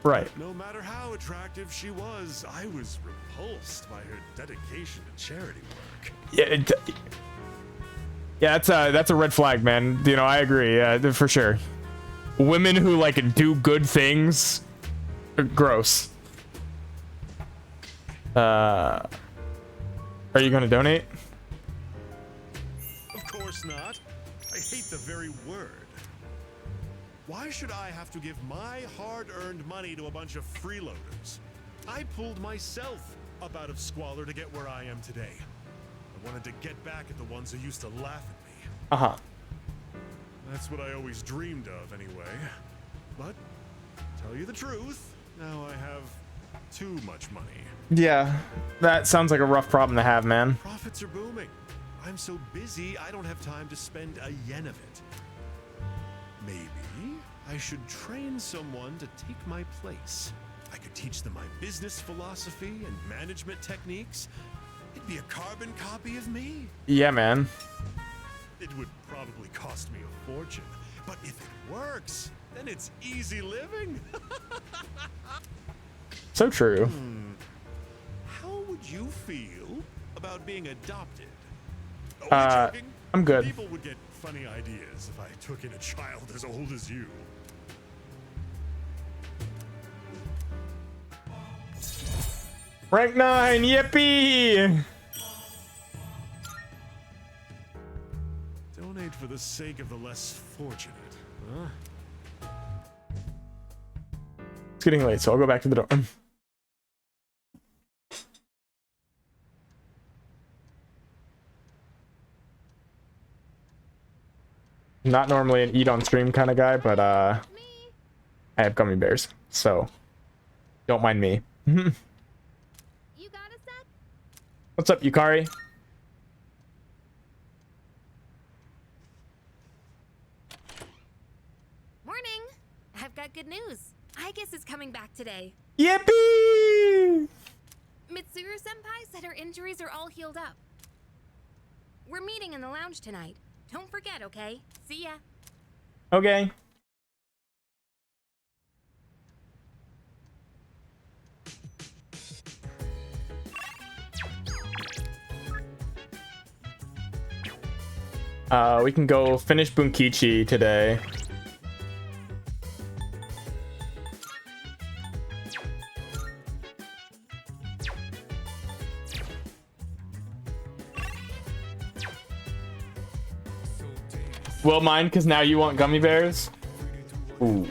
Right. No matter how attractive she was, I was repulsed by her dedication to charity work. Yeah, that's a red flag, man. You know, I agree. Yeah, for sure. Women who like do good things, gross. Are you gonna donate? Of course not. I hate the very word. Why should I have to give my hard-earned money to a bunch of freeloaders? I pulled myself up out of squalor to get where I am today. I wanted to get back at the ones who used to laugh at me. Uh-huh. That's what I always dreamed of, anyway. But tell you the truth, now I have too much money. Yeah, that sounds like a rough problem to have, man. Profits are booming. I'm so busy, I don't have time to spend a yen of it. Maybe I should train someone to take my place. I could teach them my business philosophy and management techniques. It'd be a carbon copy of me. Yeah, man. It would probably cost me a fortune, but if it works, then it's easy living. So true. How would you feel about being adopted? Oh, joking. I'm good. People would get funny ideas if I took in a child as old as you. Rank 9, yippee! Donate for the sake of the less fortunate, huh? It's getting late, so I'll go back to the dorm. Not normally an eat on stream kind of guy, but I have gummy bears, so don't mind me. What's up, Yukari? Morning. I've got good news. Aigis is coming back today. Yippee! Mitsuru-senpai said her injuries are all healed up. We're meeting in the lounge tonight. Don't forget, okay? See ya. Okay. We can go finish Bunkichi today. Will mind, because now you want gummy bears? Ooh.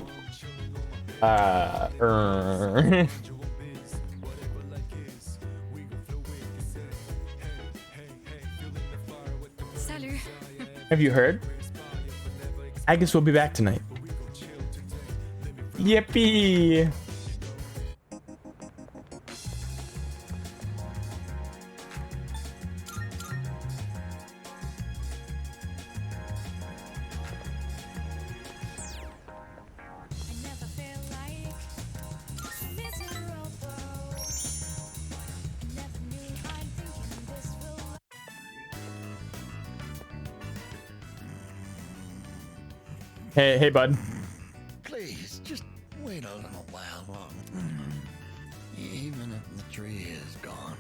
Salut. Have you heard? Aigis will be back tonight. Yippee! Hey, bud. Please, just wait a little while longer. Even if the tree is gone,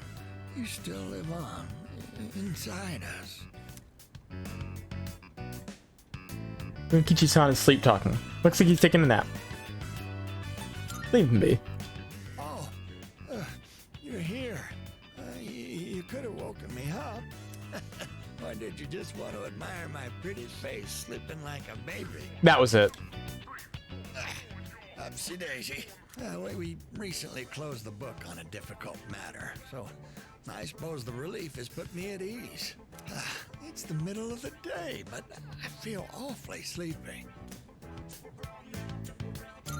you still live on inside us. Bunkichi-san is sleep talking. Looks like he's taking a nap. Leave him be. Oh, you're here. You could have woken me up. Or did you just want to admire my pretty face slipping like a baby? That was it. Upsy daisy. We recently closed the book on a difficult matter, so I suppose the relief has put me at ease. It's the middle of the day, but I feel awfully sleepy.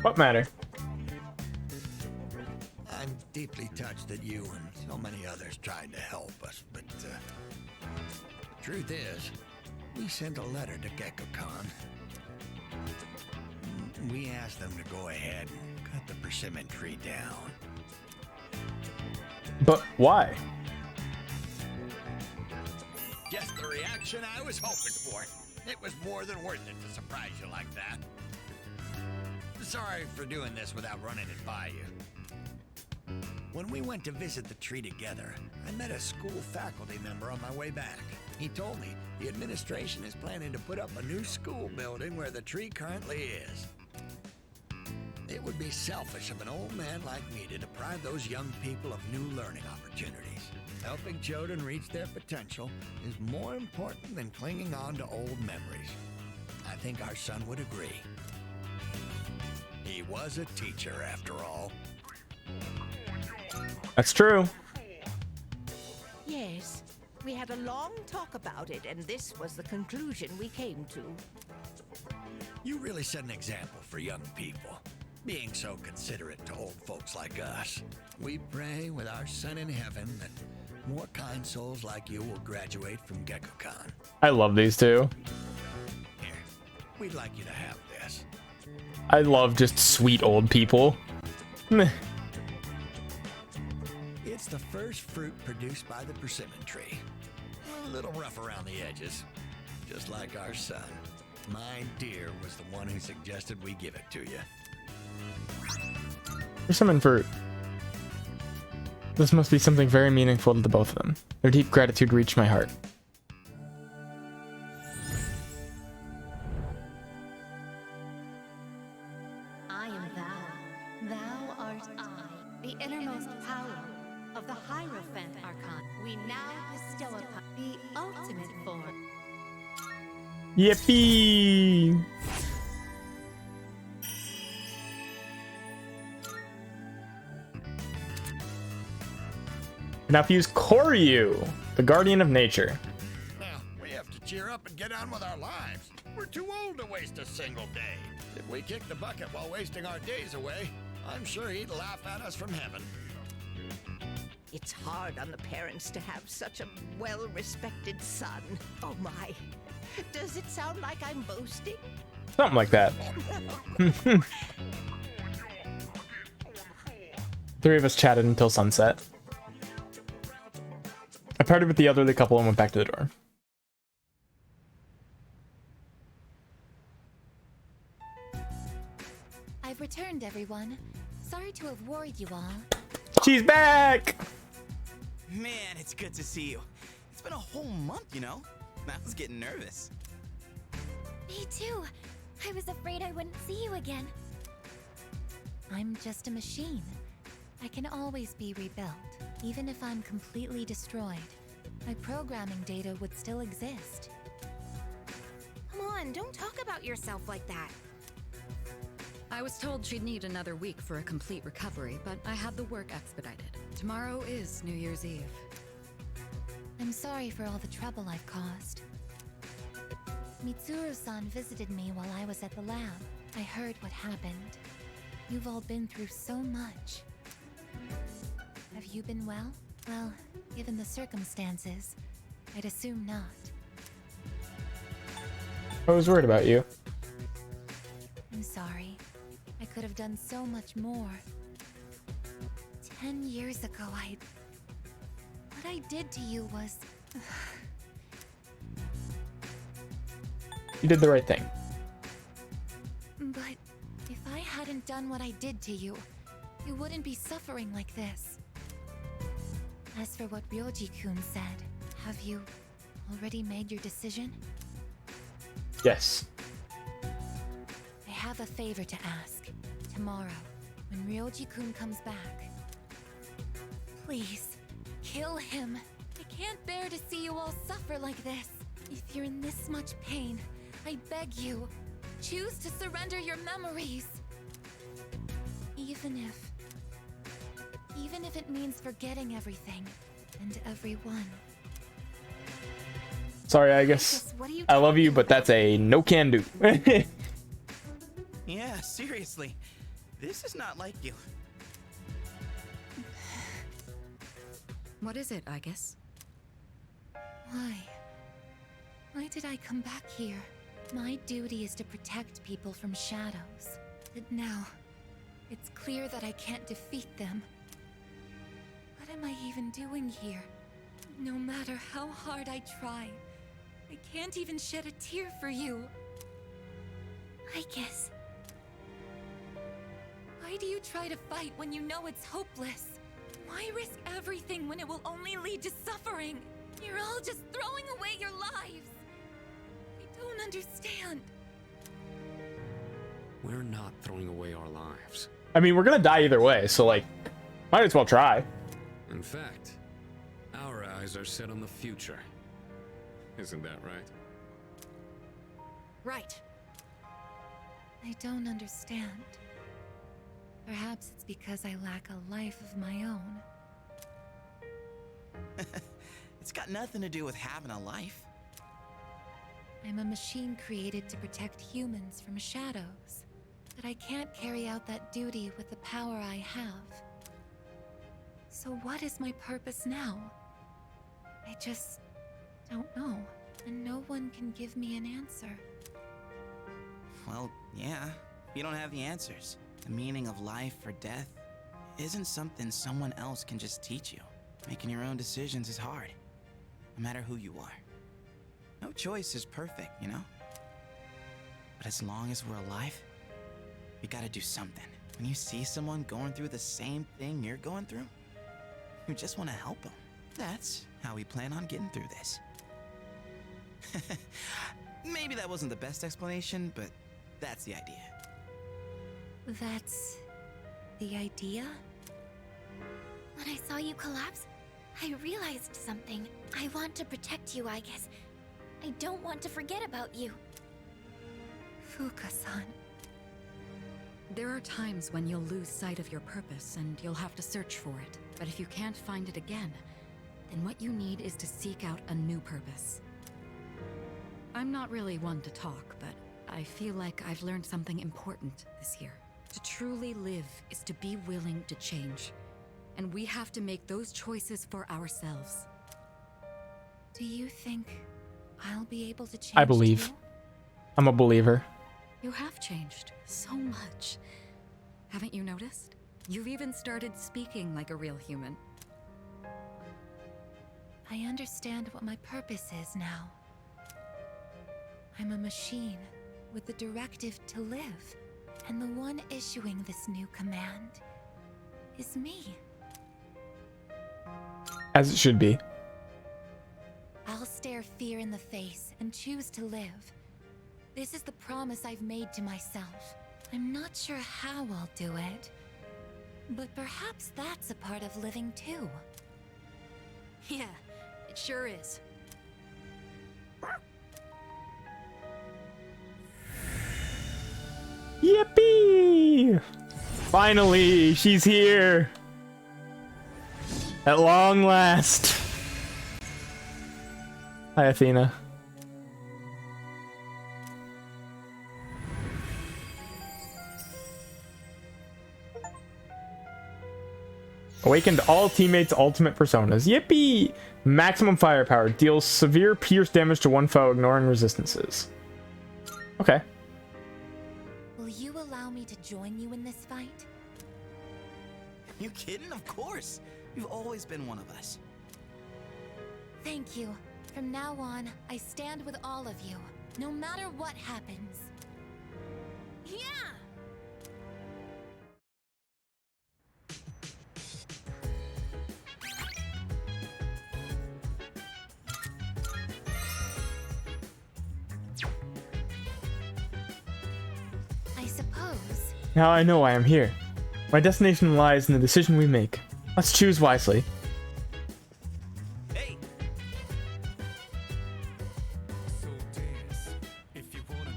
What matter? I'm deeply touched that you and so many others tried to help us, but truth is, we sent a letter to Gekko-kan. We asked them to go ahead and cut the persimmon tree down. But why? Just the reaction I was hoping for. It was more than worth it to surprise you like that. Sorry for doing this without running it by you. When we went to visit the tree together, I met a school faculty member on my way back. He told me the administration is planning to put up a new school building where the tree currently is. It would be selfish of an old man like me to deprive those young people of new learning opportunities. Helping children reach their potential is more important than clinging on to old memories. I think our son would agree. He was a teacher, after all. That's true. Yes, we had a long talk about it, and this was the conclusion we came to. You really set an example for young people. being so considerate to old folks like us. We pray with our son in heaven that more kind souls like you will graduate from GeckoCon. I love these two. Here, we'd like you to have this. I love just sweet old people. Meh. It's the first fruit produced by the persimmon tree. A little rough around the edges, just like our son. My dear was the one who suggested we give it to you. Persimmon fruit. This must be something very meaningful to the both of them. Their deep gratitude reached my heart. I am thou. Thou art I, the innermost power of the Hierophant Archon. We now bestow upon the ultimate form. Yippee! Now if you use Koryu, the guardian of nature. Now, we have to cheer up and get on with our lives. We're too old to waste a single day. If we kick the bucket while wasting our days away, I'm sure he'd laugh at us from heaven. It's hard on the parents to have such a well-respected son. Oh my. Does it sound like I'm boasting? Something like that. Three of us chatted until sunset. I partied with the elderly couple and went back to the door. I've returned, everyone. Sorry to have worried you all. She's back! Man, it's good to see you. It's been a whole month, you know? I was getting nervous. Me too. I was afraid I wouldn't see you again. I'm just a machine. I can always be rebuilt, even if I'm completely destroyed. My programming data would still exist. Come on, don't talk about yourself like that. I was told she'd need another week for a complete recovery, but I had the work expedited. Tomorrow is New Year's Eve. I'm sorry for all the trouble I've caused. Mitsuru-san visited me while I was at the lab. I heard what happened. You've all been through so much. Have you been well? Well, given the circumstances, I'd assume not. I was worried about you. I'm sorry. I could have done so much more. 10 years ago, what I did to you was... You did the right thing. But if I hadn't done what I did to you, you wouldn't be suffering like this. As for what Ryoji-kun said, have you already made your decision? Yes. I have a favor to ask. Tomorrow, when Ryoji-kun comes back, please, kill him. I can't bear to see you all suffer like this. If you're in this much pain, I beg you, choose to surrender your memories. Even if it means forgetting everything and everyone. Sorry, I guess I love you, but that's a no can do. Yeah, seriously. This is not like you. What is it, I guess? Why? Why did I come back here? My duty is to protect people from shadows. But now, it's clear that I can't defeat them. What am I even doing here? No matter how hard I try, I can't even shed a tear for you. I guess. Why do you try to fight when you know it's hopeless? Why risk everything when it will only lead to suffering? You're all just throwing away your lives. I don't understand. We're not throwing away our lives. I mean, we're gonna die either way, so like, might as well try. In fact, our eyes are set on the future. Isn't that right? Right. I don't understand. Perhaps it's because I lack a life of my own. It's got nothing to do with having a life. I'm a machine created to protect humans from shadows. that I can't carry out that duty with the power I have. So what is my purpose now? I just don't know, and no one can give me an answer. Well, yeah, you don't have the answers. The meaning of life or death isn't something someone else can just teach you. Making your own decisions is hard, no matter who you are. No choice is perfect, you know? But as long as we're alive, we gotta do something. When you see someone going through the same thing you're going through, you just want to help them. That's how we plan on getting through this. Maybe that wasn't the best explanation, but that's the idea. That's the idea? When I saw you collapse, I realized something. I want to protect you, I guess. I don't want to forget about you. Fuka-san. There are times when you'll lose sight of your purpose and you'll have to search for it. But if you can't find it again, then what you need is to seek out a new purpose. I'm not really one to talk, but I feel like I've learned something important this year. To truly live is to be willing to change. And we have to make those choices for ourselves. Do you think I'll be able to change? I believe. too? I'm a believer. You have changed so much. Haven't you noticed? You've even started speaking like a real human. I understand what my purpose is now. I'm a machine with the directive to live, and the one issuing this new command is me. As it should be. I'll stare fear in the face and choose to live. This is the promise I've made to myself. I'm not sure how I'll do it, but perhaps that's a part of living too. Yeah, it sure is. Yippee! Finally, she's here. At long last. Hi, Athena. Awakened all teammates' ultimate personas. Yippee! Maximum firepower. Deals severe pierce damage to one foe, ignoring resistances. Okay. Will you allow me to join you in this fight? You kidding? Of course. You've always been one of us. Thank you. From now on, I stand with all of you, no matter what happens. Yeah! I suppose. Now I know why I'm here. My destination lies in the decision we make. Let's choose wisely.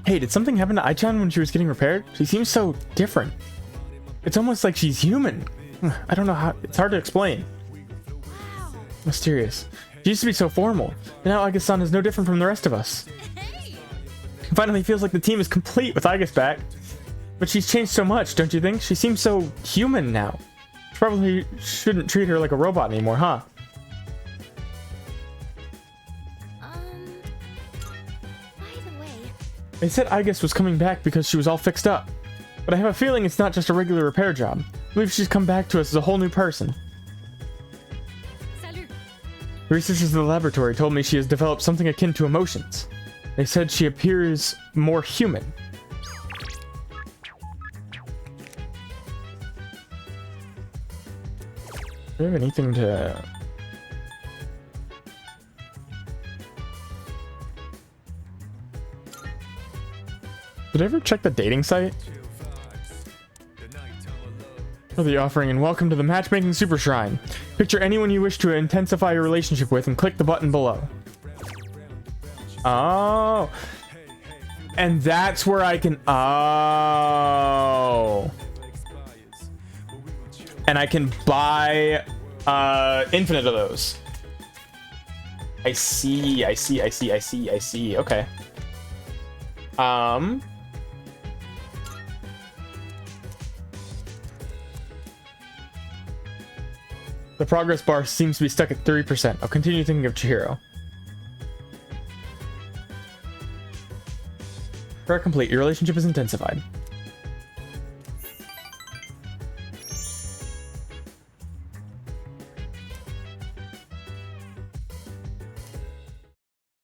Hey, did something happen to Ai-chan when she was getting repaired? She seems so different. It's almost like she's human. I don't know how. It's hard to explain. Mysterious. She used to be so formal. And now Aigus-san is no different from the rest of us. It finally feels like the team is complete with Aigus back. But she's changed so much, don't you think? She seems so human now. Probably shouldn't treat her like a robot anymore, huh? By the way, They said Aigus was coming back because she was all fixed up. But I have a feeling it's not just a regular repair job. I believe she's come back to us as a whole new person. Salut. The researchers in the laboratory told me she has developed something akin to emotions. They said she appears more human. Do we have anything to... Did I ever check the dating site? For the offering and welcome to the Matchmaking Super Shrine. Picture anyone you wish to intensify your relationship with and click the button below. Oh. And that's where I can... Oh. And I can buy infinite of those. I see. Okay. The progress bar seems to be stuck at 3%. I'll continue thinking of Chihiro. Prayer complete. Your relationship is intensified.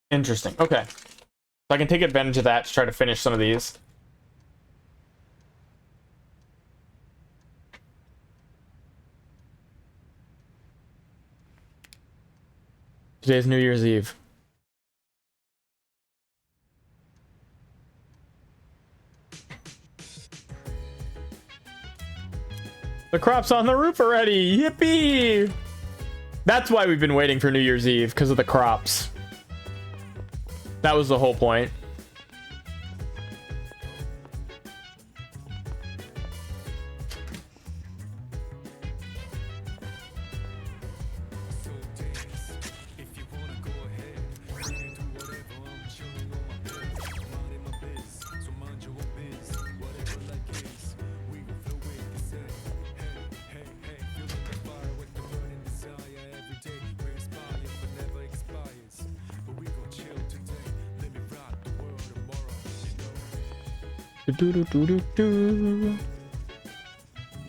Interesting. Okay. So I can take advantage of that to try to finish some of these. Today's New Year's Eve. The crop's on the roof already! Yippee! That's why we've been waiting for New Year's Eve, because of the crops. That was the whole point.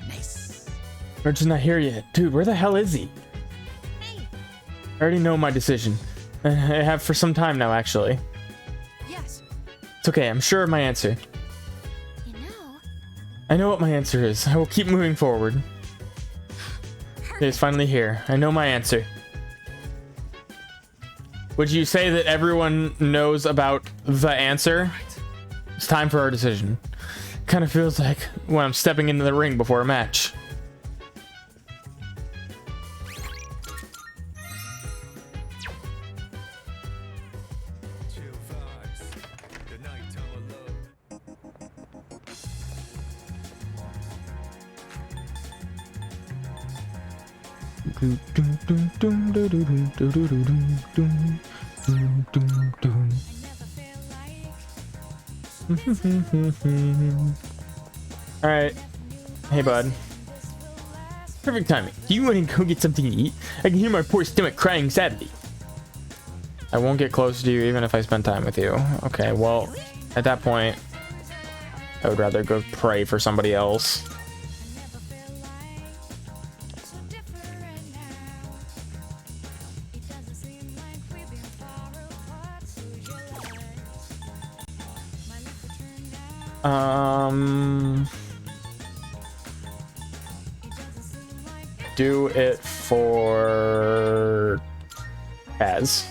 Nice. Urge's not here yet. Dude, where the hell is he? I already know my decision. I have for some time now, actually. Yes. It's okay, I'm sure of my answer. You know. I know what my answer is. I will keep moving forward. It's finally here. I know my answer. Would you say that everyone knows about the answer? It's time for our decision. Kind of feels like when I'm stepping into the ring before a match. Alright. Hey, bud. Perfect timing. Do you want to go get something to eat? I can hear my poor stomach crying sadly. I won't get close to you even if I spend time with you. Okay, well, at that point, I would rather go pray for somebody else. Do it for Kaz.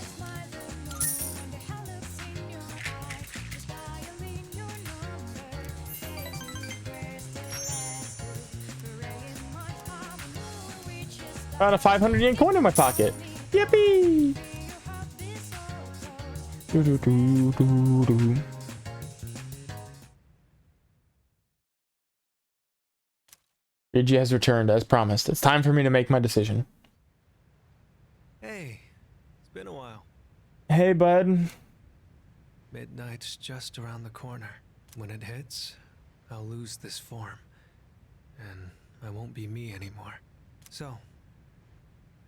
Got a 500 yen coin in my pocket. Yippee! Do do do do do. Ryuji has returned as promised. It's time for me to make my decision. Hey, it's been a while. Hey, bud. Midnight's just around the corner. When it hits, I'll lose this form. And I won't be me anymore. So,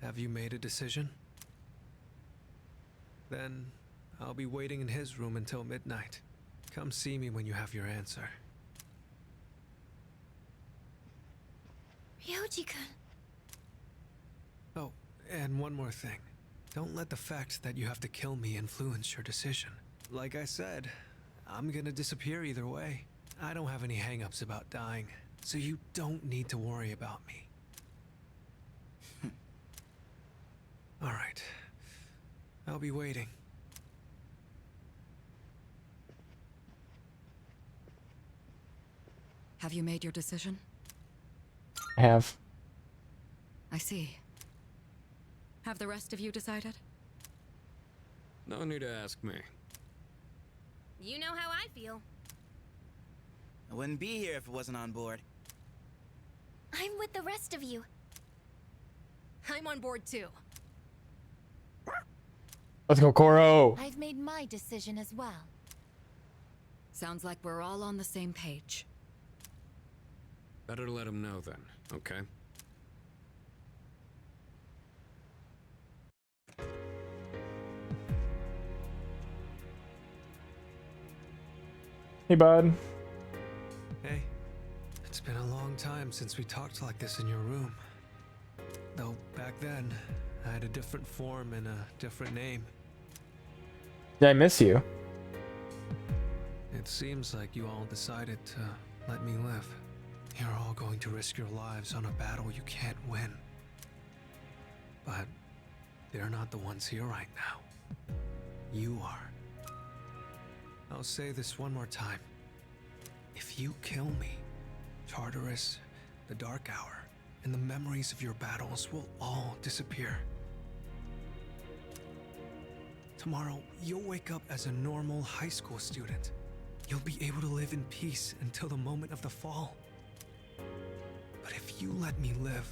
have you made a decision? Then I'll be waiting in his room until midnight. Come see me when you have your answer. Ryoji-kun. Oh, and one more thing. Don't let the fact that you have to kill me influence your decision. Like I said, I'm gonna disappear either way. I don't have any hang-ups about dying, so you don't need to worry about me. Alright. I'll be waiting. Have you made your decision? I have. I see. Have the rest of you decided? No need to ask me. You know how I feel. I wouldn't be here if it wasn't on board. I'm with the rest of you. I'm on board too. Let's go, Koro. I've made my decision as well. Sounds like we're all on the same page. Better let him know then, okay? Hey, bud. Hey, it's been a long time since we talked like this in your room. Though back then, I had a different form and a different name. Did I miss you? It seems like you all decided to let me live. You're all going to risk your lives on a battle you can't win. But they're not the ones here right now. You are. I'll say this one more time. If you kill me, Tartarus, the Dark Hour, and the memories of your battles will all disappear. Tomorrow, you'll wake up as a normal high school student. You'll be able to live in peace until the moment of the fall. But if you let me live,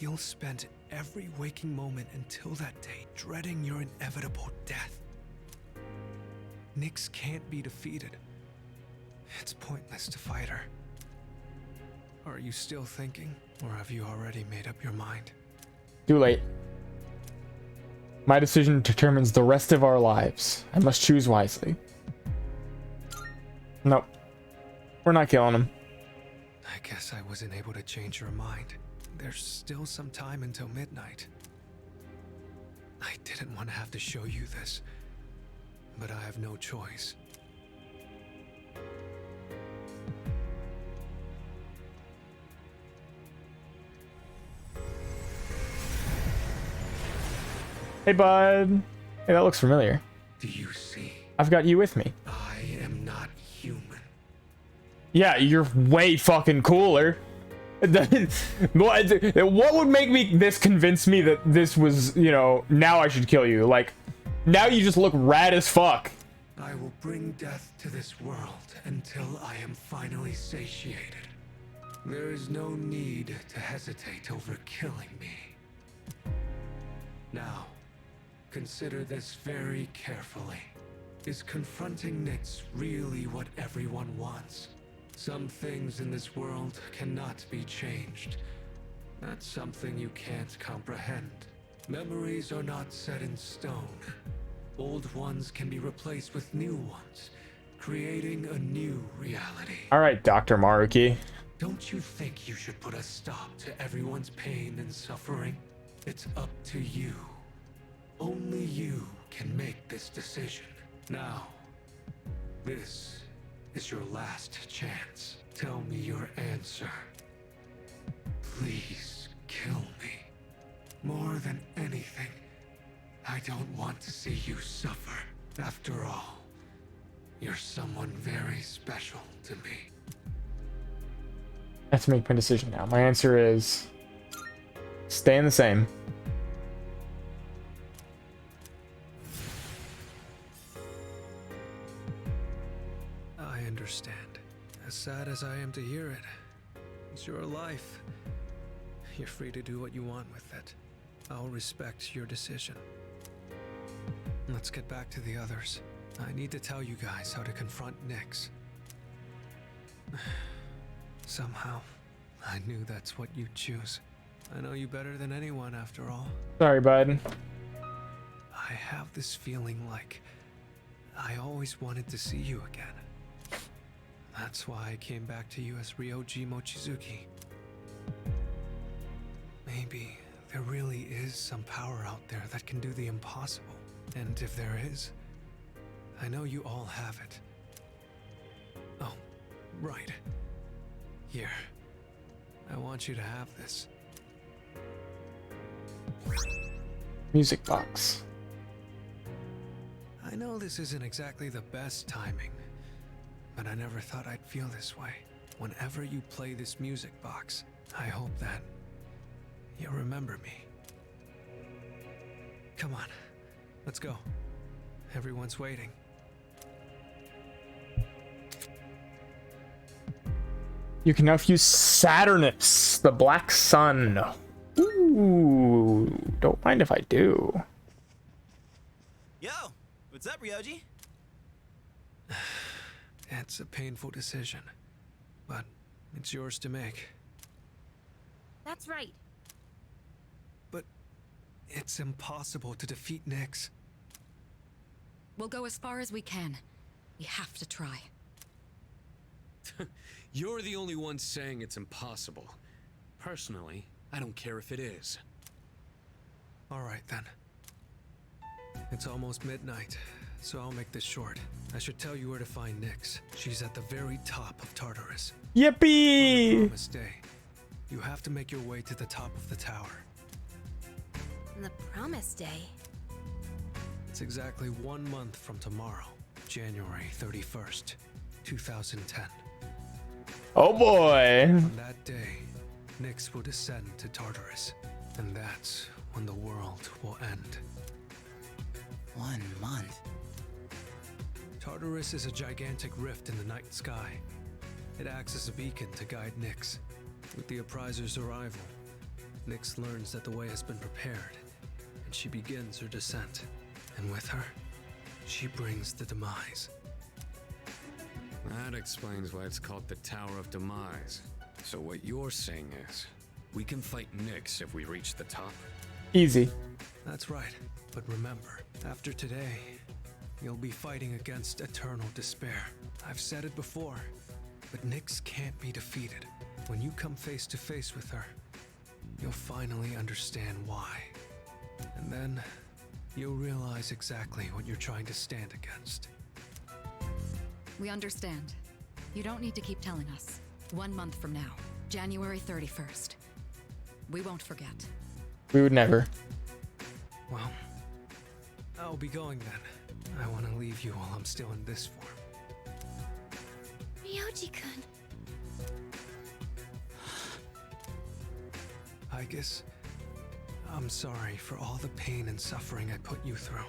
you'll spend every waking moment until that day dreading your inevitable death. Nyx can't be defeated. It's pointless to fight her. Are you still thinking, or have you already made up your mind? Too late. My decision determines the rest of our lives. I must choose wisely. Nope. We're not killing him. I guess I wasn't able to change your mind. There's still some time until midnight. I didn't want to have to show you this, but I have no choice. Hey, bud. Hey, that looks familiar. Do you see? I've got you with me. I am not human. Yeah, you're way fucking cooler. What would make me this convince me that this was, you know, now I should kill you? Like, now you just look rad as fuck. I will bring death to this world until I am finally satiated. There is no need to hesitate over killing me. Now, consider this very carefully. Is confronting Nyx really what everyone wants? Some things in this world cannot be changed. That's something you can't comprehend. Memories are not set in stone. Old ones can be replaced with new ones, creating a new reality. All right, Dr. Maruki. Don't you think you should put a stop to everyone's pain and suffering? It's up to you. Only you can make this decision. Now, this is your last chance. Tell me your answer. Please kill me. More than anything, I don't want to see you suffer. After all, you're someone very special to me. I have to make my decision now. My answer is staying the same. I understand. As sad as I am to hear it, it's your life. You're free to do what you want with it. I'll respect your decision. Let's get back to the others. I need to tell you guys how to confront Nyx. Somehow, I knew that's what you'd choose. I know you better than anyone, after all. Sorry, bud. I have this feeling like I always wanted to see you again. That's why I came back to you as Ryoji Mochizuki. Maybe there really is some power out there that can do the impossible. And if there is, I know you all have it. Oh, right. Here. I want you to have this. Music box. I know this isn't exactly the best timing, but I never thought I'd feel this way. Whenever you play this music box, I hope that you'll remember me. Come on, let's go. Everyone's waiting. You can now fuse Saturnus, the Black Sun. Ooh, don't mind if I do. Yo, what's up, Ryoji? It's a painful decision, but it's yours to make. That's right. But it's impossible to defeat Nyx. We'll go as far as we can. We have to try. You're the only one saying it's impossible. Personally, I don't care if it is. All right, then. It's almost midnight, so I'll make this short. I should tell you where to find Nyx. She's at the very top of Tartarus. Yippee! On the promised day, you have to make your way to the top of the tower. The promised day. It's exactly 1 month from tomorrow, January 31st, 2010. Oh boy! On that day, Nyx will descend to Tartarus, and that's when the world will end. 1 month? Tartarus is a gigantic rift in the night sky. It acts as a beacon to guide Nyx. With the appriser's arrival, Nyx learns that the way has been prepared, and she begins her descent. And with her, she brings the demise. That explains why it's called the Tower of Demise. So what you're saying is, we can fight Nyx if we reach the top? Easy. That's right. But remember, after today, you'll be fighting against eternal despair. I've said it before, but Nyx can't be defeated. When you come face to face with her, you'll finally understand why. And then, you'll realize exactly what you're trying to stand against. We understand. You don't need to keep telling us. 1 month from now, January 31st. We won't forget. We would never. Well, I'll be going then. I want to leave you while I'm still in this form. Ryoji-kun. I guess I'm sorry for all the pain and suffering I put you through.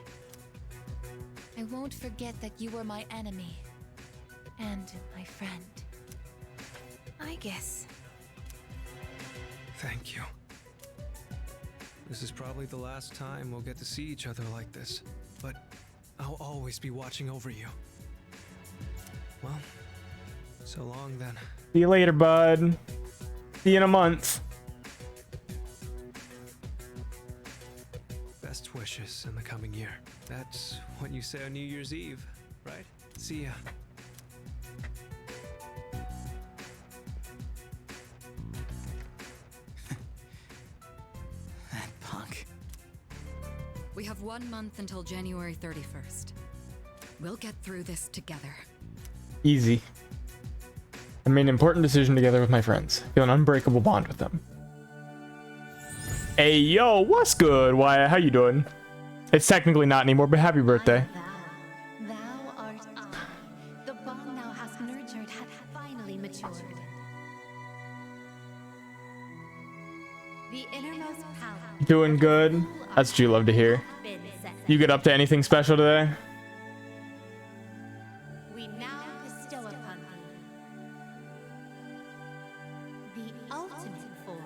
I won't forget that you were my enemy. And my friend. I guess. Thank you. This is probably the last time we'll get to see each other like this, but I'll always be watching over you. Well, so long then. See you later, bud. See you in a month. Best wishes in the coming year. That's what you say on New Year's Eve, right? See ya. We have 1 month until January 31st. We'll get through this together. Easy. I made an important decision together with my friends. Feel an unbreakable bond with them. Hey, yo, what's good, Wyatt? How you doing? It's technically not anymore, but happy birthday. Thou art I. The bond thou hast nurtured hath finally matured. The innermost power. Doing good. That's what you love to hear. You get up to anything special today? We now bestow upon thee the ultimate form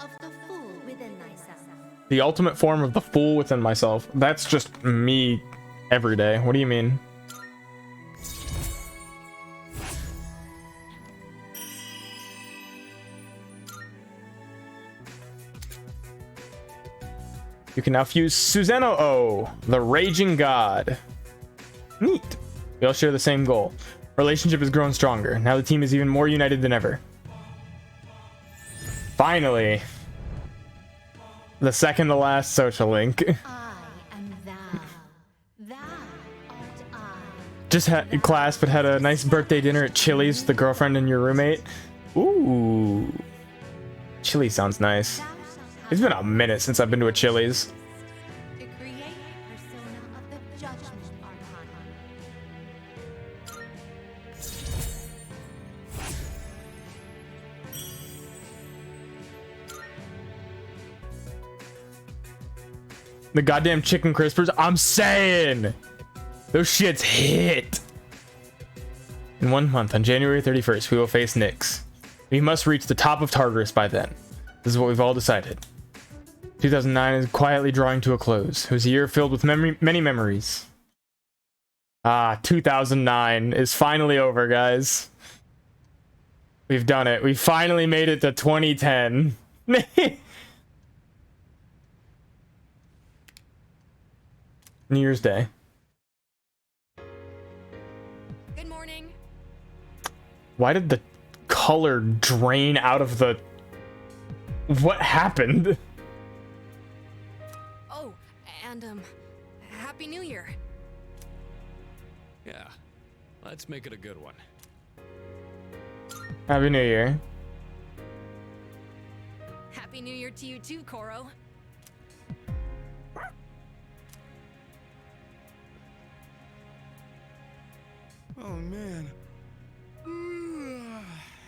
of the fool within thyself. The ultimate form of the fool within myself. That's just me every day. What do you mean? You can now fuse Susanoo, the Raging God. Neat. We all share the same goal. Relationship has grown stronger. Now the team is even more united than ever. Finally. The second to last social link. I am thou. Thou art I. Just had class, but had a nice birthday dinner at Chili's with the girlfriend and your roommate. Ooh. Chili sounds nice. It's been a minute since I've been to a Chili's. To create a persona of the judgment arcana. The goddamn chicken crispers, I'm saying! Those shits hit! In 1 month, on January 31st, we will face Nyx. We must reach the top of Tartarus by then. This is what we've all decided. 2009 is quietly drawing to a close. It was a year filled with many memories. 2009 is finally over, guys. We've done it. We finally made it to 2010. New Year's Day. Good morning. Why did the color drain out of the... What happened? Oh, and Happy New Year. Yeah, let's make it a good one. Happy New Year. Happy New Year to you too, Koro. Oh man.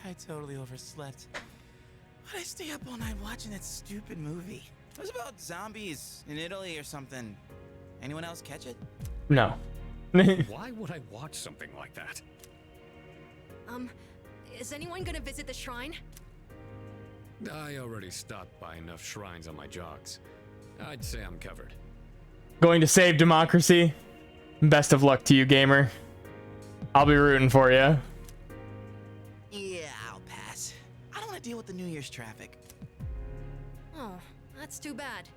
I totally overslept. Why'd I stay up all night watching that stupid movie? It was about zombies in Italy or something. Anyone else catch it? No. Why would I watch something like that? Is anyone gonna visit the shrine? I already stopped by enough shrines on my jogs. I'd say I'm covered. Going to save democracy? Best of luck to you, gamer. I'll be rooting for you. Yeah, I'll pass. I don't want to deal with the New Year's traffic. Oh, that's too bad.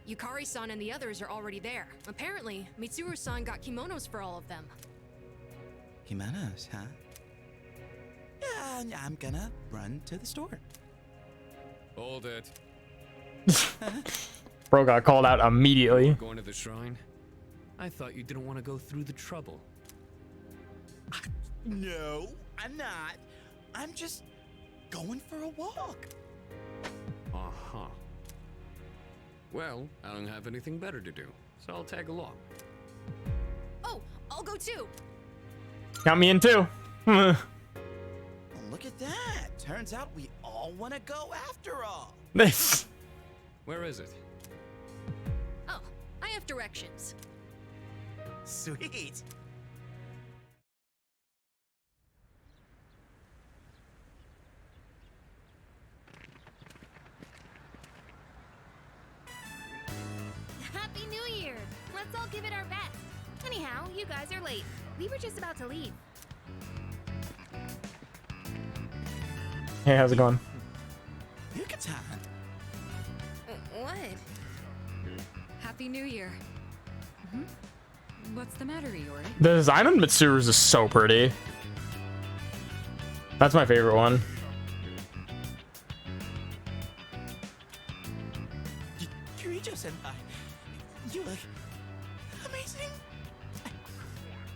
Yukari-san and the others are already there. Apparently, Mitsuru-san got kimonos for all of them. Kimonos, huh? Yeah, I'm gonna run to the store. Hold it. Bro got called out immediately. Going to the shrine? I thought you didn't want to go through the trouble. No, I'm not. I'm just going for a walk. Uh-huh. Well, I don't have anything better to do, so I'll tag along. Oh, I'll go too. Count me in too. Well, look at that. Turns out we all want to go after all. This. Where is it? Oh, I have directions. Sweet. Happy New Year! Let's all give it our best. Anyhow, you guys are late. We were just about to leave. Hey, how's it going? Yuka-tan. What? Happy New Year. What's the matter, Iori? The design on Mitsuru's is so pretty. That's my favorite one. Kirijo-senpai, you look amazing.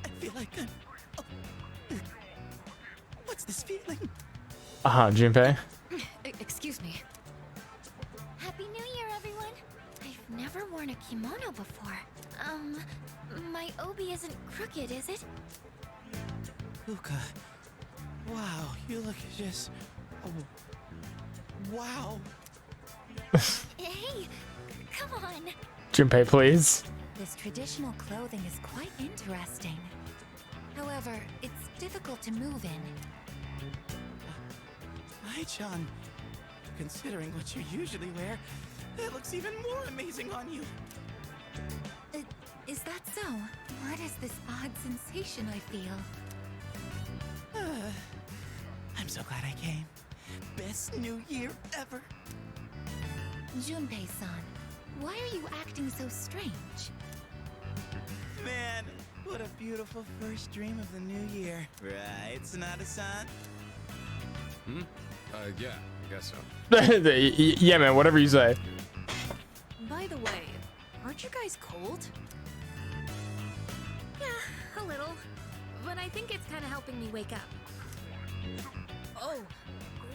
I feel like I'm... Oh, what's this feeling? Junpei. Excuse me. Happy New Year, everyone! I've never worn a kimono before. My obi isn't crooked, is it? Luca, wow, you look just... Oh, wow. Hey, come on! Junpei, please. This traditional clothing is quite interesting. However, it's difficult to move in. Ai-chan, considering what you usually wear, that looks even more amazing on you. Is that so? What is this odd sensation I feel? I'm so glad I came. Best New Year ever. Junpei-san, why are you acting so strange? Man, what a beautiful first dream of the new year. Right, Sonata-san? Yeah, I guess so. Yeah, man, whatever you say. By the way, aren't you guys cold? Yeah, a little. But I think it's kind of helping me wake up. Oh,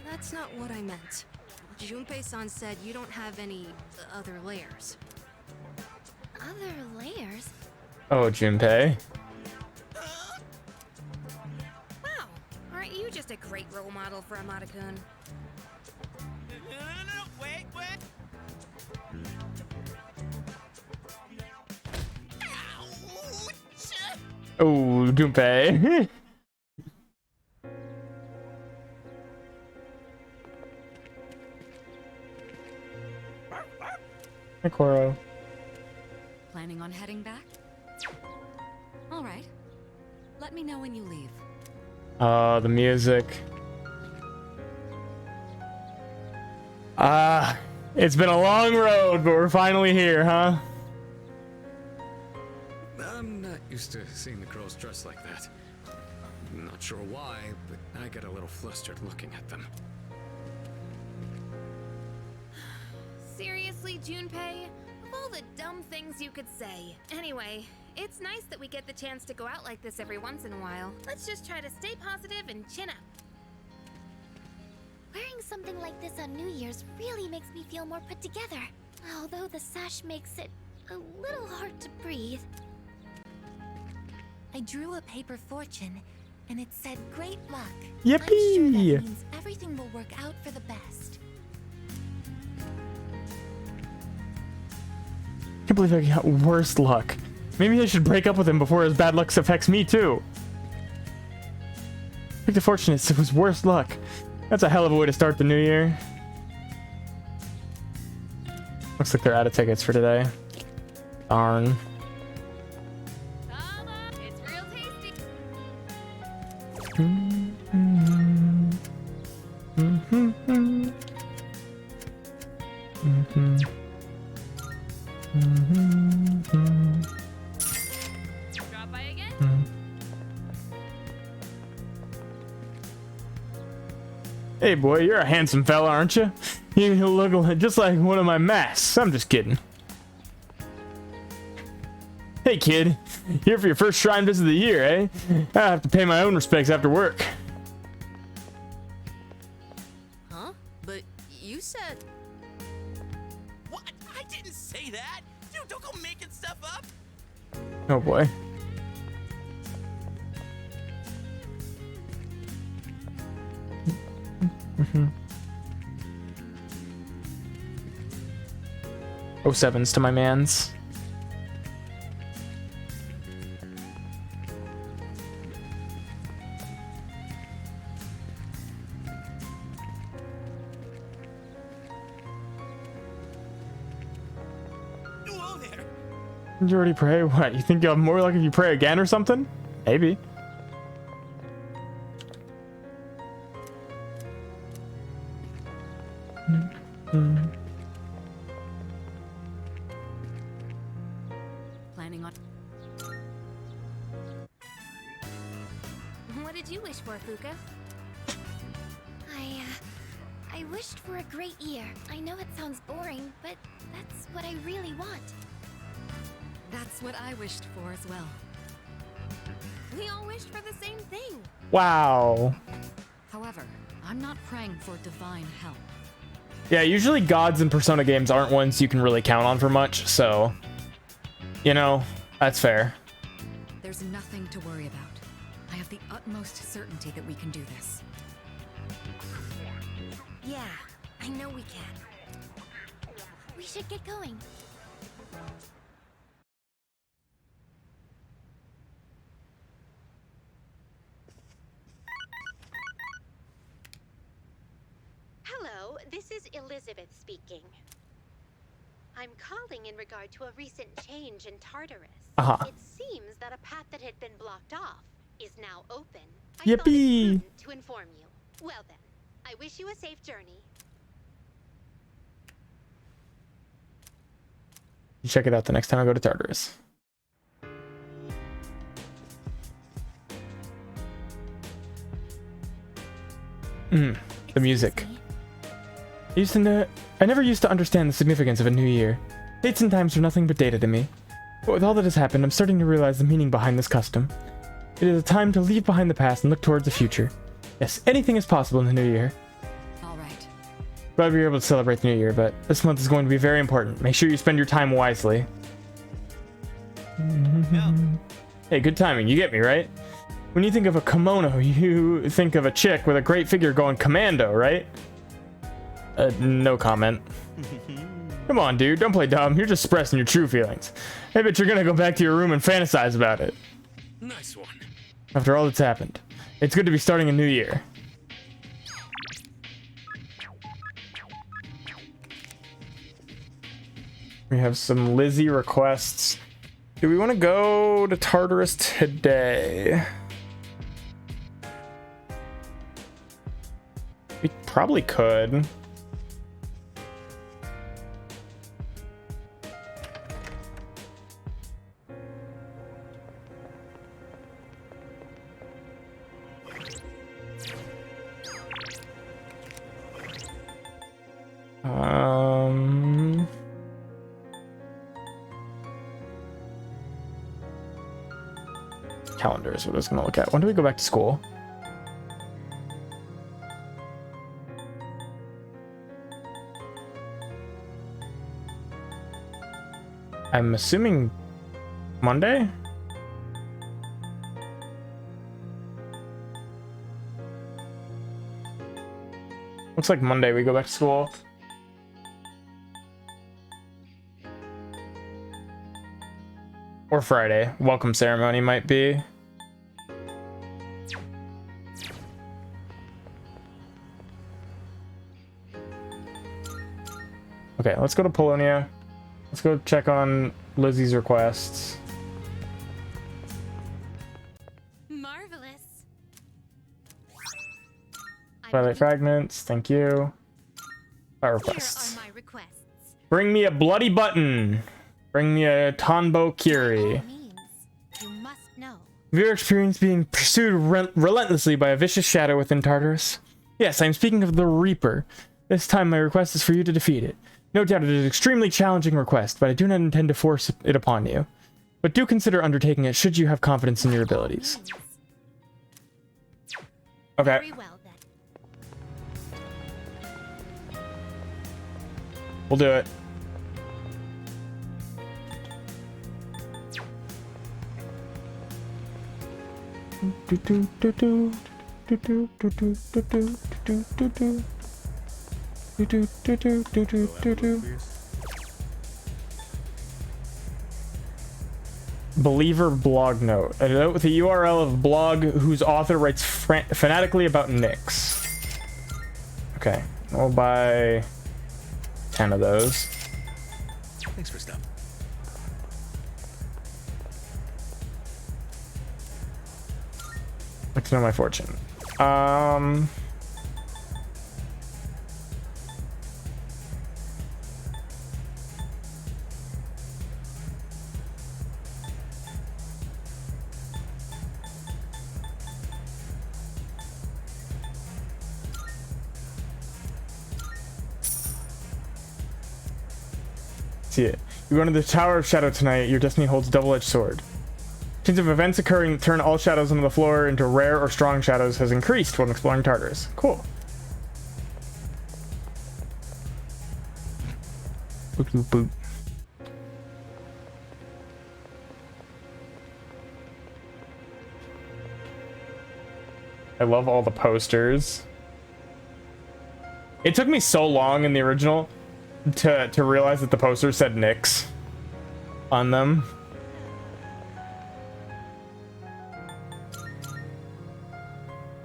that's not what I meant. Junpei-san said you don't have any other layers. Other layers? Oh, Junpei. Wow, aren't you just a great role model for Amada-kun? No, wait. Oh, Junpei. Hey, Koro. Planning on heading back? All right. Let me know when you leave. The music. It's been a long road, but we're finally here, huh? I'm not used to seeing the girls dressed like that. Not sure why, but I get a little flustered looking at them. Seriously, Junpei? Of all the dumb things you could say. Anyway, it's nice that we get the chance to go out like this every once in a while. Let's just try to stay positive and chin up. Wearing something like this on New Year's really makes me feel more put together. Although the sash makes it a little hard to breathe. I drew a paper fortune, and it said great luck. Yippee! I'm sure that means everything will work out for the best. I can't believe I got worse luck. Maybe I should break up with him before his bad luck affects me too. Pick the fortune, it was worse luck. That's a hell of a way to start the new year. Looks like they're out of tickets for today. Darn. It's real tasty. Drop by again? Hey boy, you're a handsome fella, aren't you? You look just like one of my masks. I'm just kidding. Hey kid, here for your first shrine visit of the year, eh? I have to pay my own respects after work. Huh? But you said... What? I didn't say that! Dude, don't go making stuff up! Oh boy. Oh, sevens to my mans. Whoa there! Did you already pray? What? You think you'll have more luck if you pray again or something? Maybe. Planning on... What did you wish for, Fuka? I wished for a great year. I know it sounds boring, but that's what I really want. That's what I wished for as well. We all wished for the same thing. Wow. However, I'm not praying for divine help. Yeah, usually gods in Persona games aren't ones you can really count on for much, so... You know, that's fair. There's nothing to worry about. I have the utmost certainty that we can do this. Yeah, I know we can. We should get going. Hello, this is Elizabeth speaking. I'm calling in regard to a recent change in Tartarus. It seems that a path that had been blocked off is now open. I thought it Yippee! prudent to inform you. Well then, I wish you a safe journey. You check it out the next time I go to Tartarus. The music. I never used to understand the significance of a new year. Dates and times are nothing but data to me. But with all that has happened, I'm starting to realize the meaning behind this custom. It is a time to leave behind the past and look towards the future. Yes, anything is possible in the new year. Alright. Glad we were able to celebrate the new year, but this month is going to be very important. Make sure you spend your time wisely. Hey, good timing. You get me, right? When you think of a kimono, you think of a chick with a great figure going commando, right? No comment. Come on, dude. Don't play dumb. You're just expressing your true feelings. I bet you're gonna go back to your room and fantasize about it. Nice one. After all that's happened, it's good to be starting a new year. We have some Lizzie requests. Do we want to go to Tartarus today? We probably could. Calendar is what I was gonna look at. When do we go back to school? I'm assuming Monday? Looks like Monday we go back to school. Or Friday. Welcome ceremony might be. Okay, let's go to Polonia. Let's go check on Lizzie's requests. Marvelous. Twilight fragments, thank you. Fire requests. Here are my requests. Bring me a bloody button. Bring me a Tonbo Kiri. You must know. Have you ever experienced being pursued relentlessly by a vicious shadow within Tartarus? Yes, I'm speaking of the Reaper. This time my request is for you to defeat it. No doubt it is an extremely challenging request, but I do not intend to force it upon you. But do consider undertaking it should you have confidence in your abilities. Okay. Very well, then. We'll do it. Believer blog note. A note with the URL of blog whose author writes fanatically about Nyx. Okay, we'll buy 10 of those. Thanks for stuff. Like to know my fortune. See it. You go into the Tower of Shadow tonight. Your destiny holds double-edged sword. Chance of events occurring that turn all shadows on the floor into rare or strong shadows has increased when exploring Tartarus. Cool. Boop, boop, boop. I love all the posters. It took me so long in the original to realize that the poster said Nyx on them.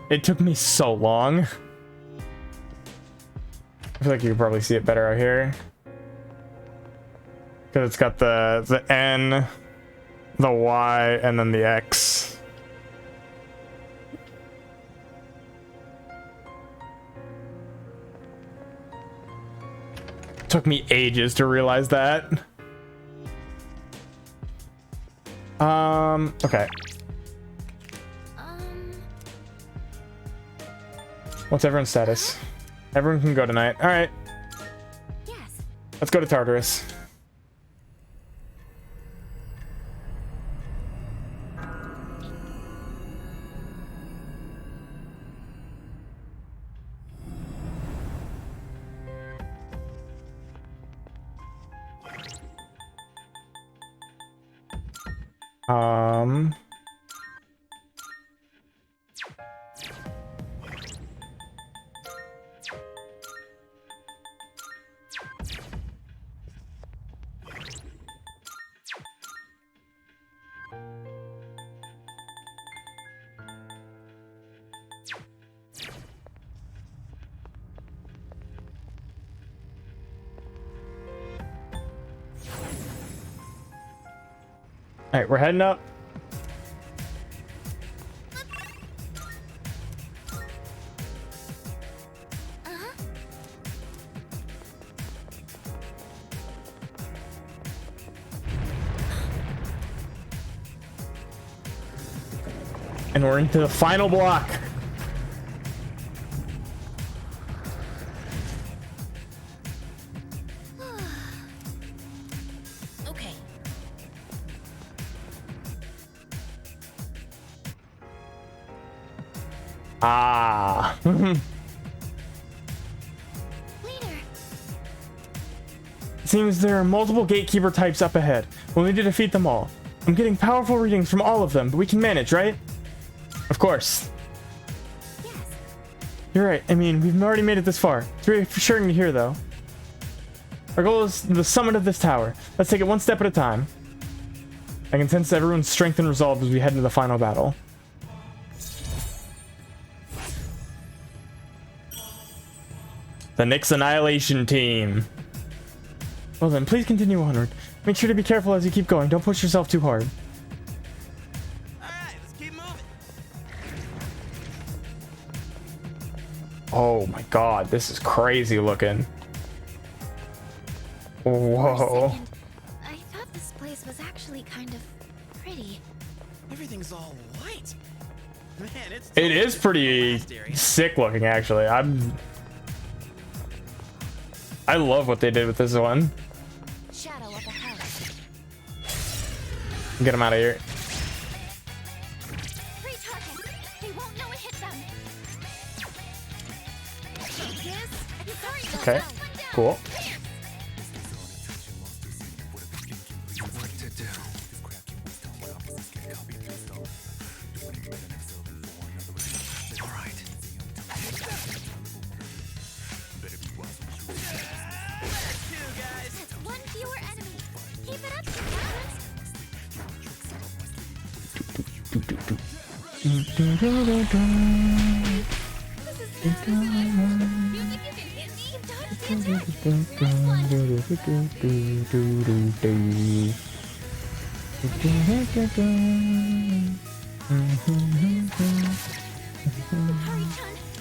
It took me so long. I feel like you can probably see it better out here. Because it's got the N, the Y, and then the X. Took me ages to realize that. Okay. What's everyone's status? Everyone can go tonight. All right. Yes. Let's go to Tartarus. All right, we're heading up. And we're into the final block. Ah. Seems there are multiple gatekeeper types up ahead. We'll need to defeat them all. I'm getting powerful readings from all of them, but we can manage, right? Of course. Yes. You're right. I mean, we've already made it this far. It's reassuring to hear, though. Our goal is the summit of this tower. Let's take it one step at a time. I can sense everyone's strength and resolve as we head into the final battle. The Nyx Annihilation Team. Well then, please continue onward. Make sure to be careful as you keep going. Don't push yourself too hard. Alright, let's keep moving. Oh my god, this is crazy looking. Whoa. I thought this place was actually kind of pretty. Everything's all white. Man, It is pretty sick looking, actually. I love what they did with this one. Shadow up ahead. Get him out of here. Free target. They won't know it hit them. Okay, cool. What to do? All right. One fewer enemy. Keep it up,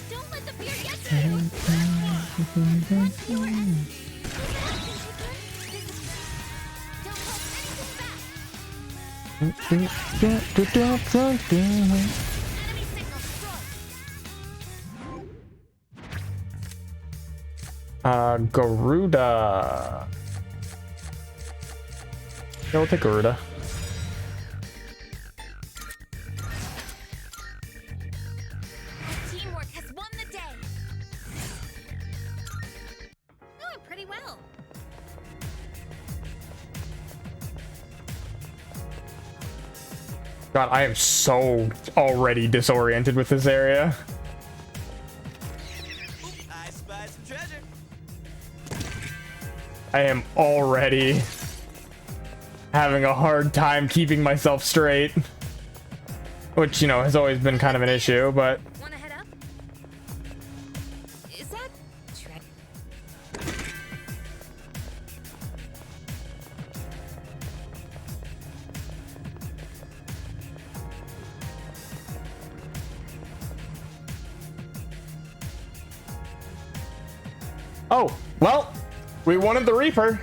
don't let the fear get to you. One fewer enemy. Garuda. Yeah, we'll take Garuda. Teamwork has won the day. Doing pretty well. God, I am so already disoriented with this area. I spy some treasure. I am already having a hard time keeping myself straight. Which, you know, has always been kind of an issue, but... Wanna head up? Is that Oh, well, we wanted the Reaper.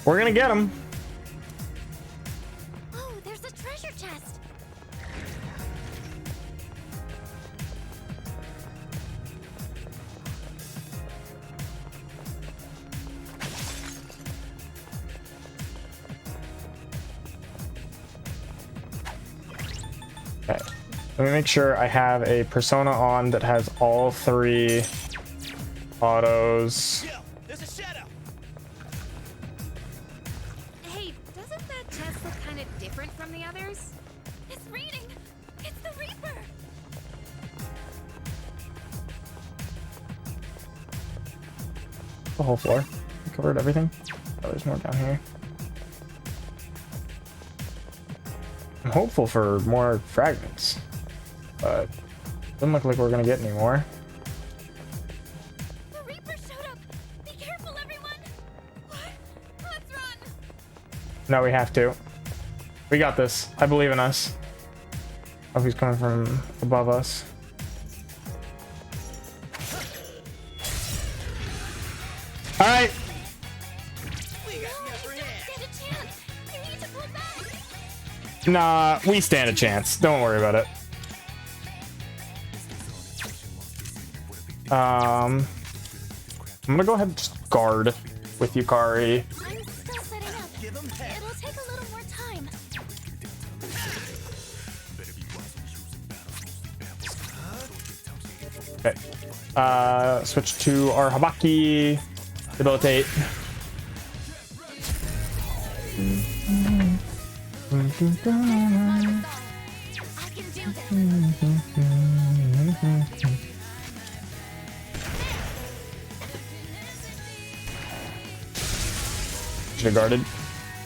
We're gonna get him. Oh, there's a treasure chest. Okay, let me make sure I have a persona on that has all 3 autos. There's a shadow. Hey, doesn't that chest look kind of different from the others? It's reading. It's the Reaper. The whole floor. I covered everything. Oh, there's more down here. I'm hopeful for more fragments, but doesn't look like we're gonna get any more. The Reaper showed up. Be careful, everyone. Let's run. No, we have to. We got this. I believe in us. Oh, he's coming from above us. All right. Nah, we stand a chance. Don't worry about it. I'm gonna go ahead and just guard with Yukari. I'm still setting up. It'll take a little more time. Switch to our Habaki. Debilitate. Should have guarded.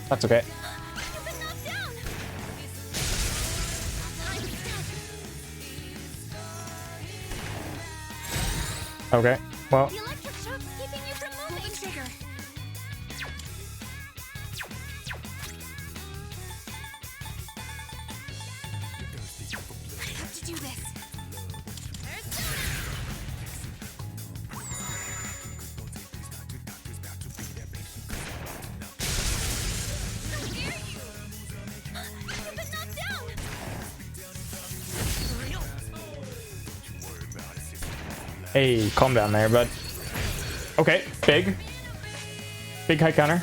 That's okay. Okay, well. Hey, calm down there, bud. Okay, big. Big high counter.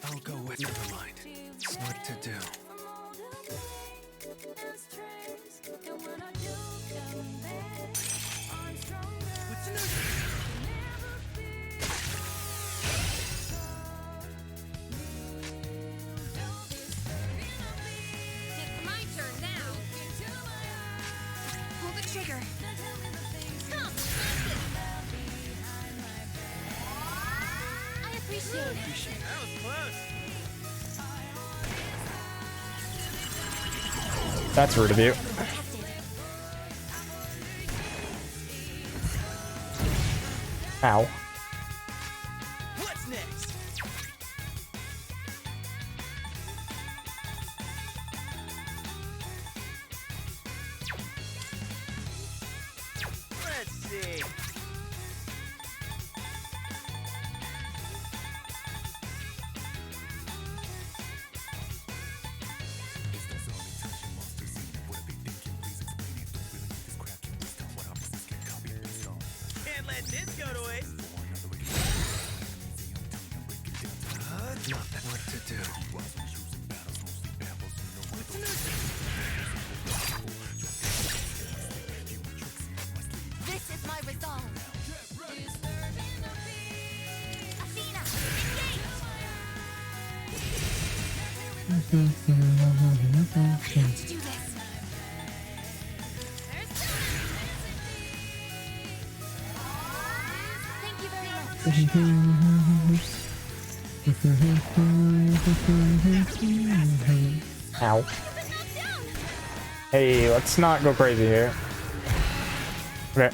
I'll go with. Never mind. It's what to do. It's my turn now. Pull the trigger. Come, I appreciate it. That was close. That's rude of you. Ow. What's next? Let's see. Can't let this go to waste. Nothing. What to do. This is my resolve. Athena, engage! Let's do this. Thank you very much. Ow. Hey, let's not go crazy here. Okay.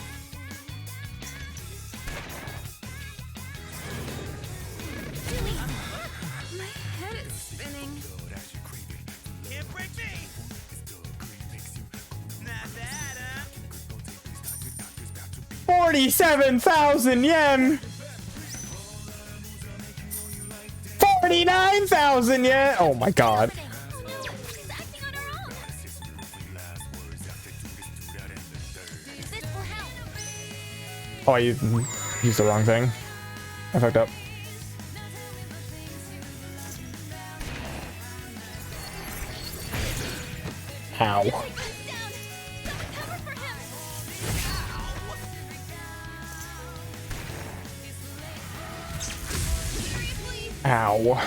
My head is spinning. Can't break me. Not that, huh? 47,000 yen. 49,000 yen. Oh my god. Oh, I used the wrong thing. I fucked up. Ow. Ow.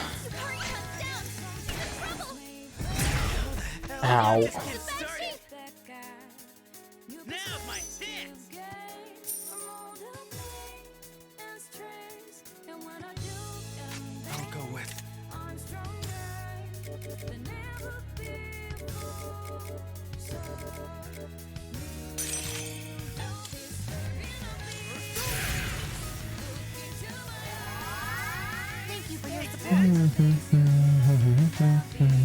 Ow. Now's my chance. I'll go with. Thank you for your support.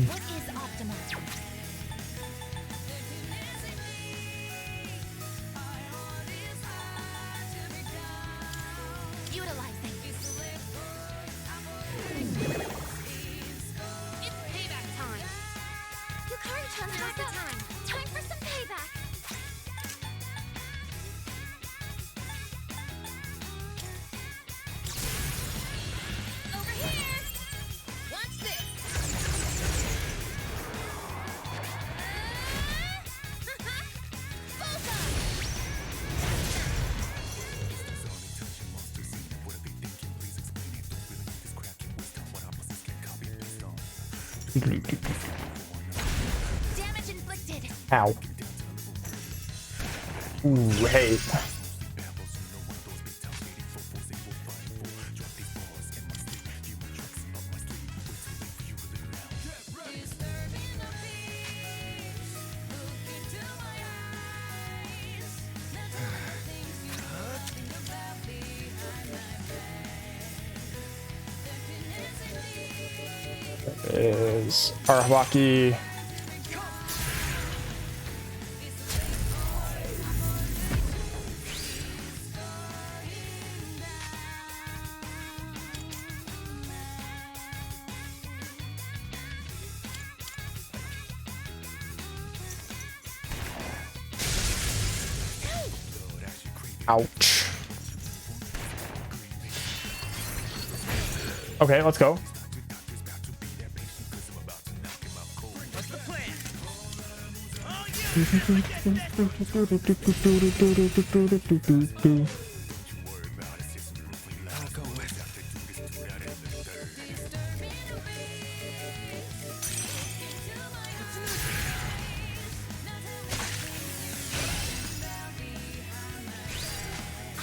What is optimal? Utilizing. Damage inflicted. Ow. Ooh, hey. Is Arahwaki. Ouch. Okay, let's go. I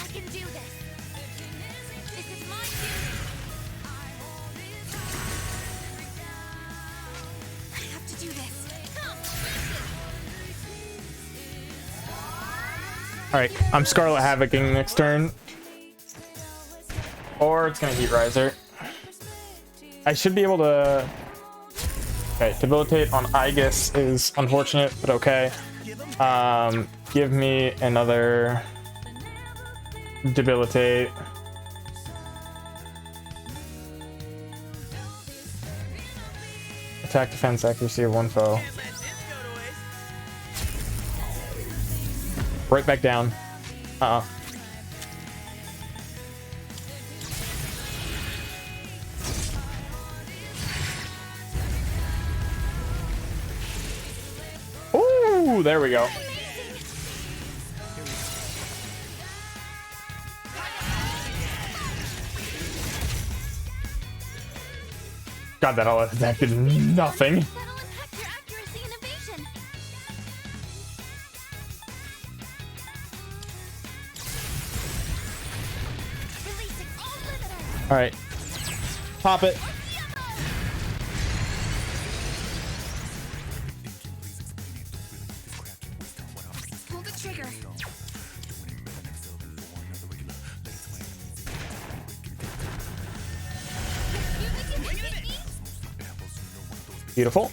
can do this. This is my duty. I have to do this. Come. Alright, I'm Scarlet Havocing next turn. Or it's gonna Heat Riser. I should be able to... Okay, Debilitate on Aegis is unfortunate, but okay. Give me another... Debilitate. Attack, defense, accuracy of one foe. Right back down. Ooh, there we go. God, that all attack did nothing. All right, pop it. Pull the trigger. Beautiful.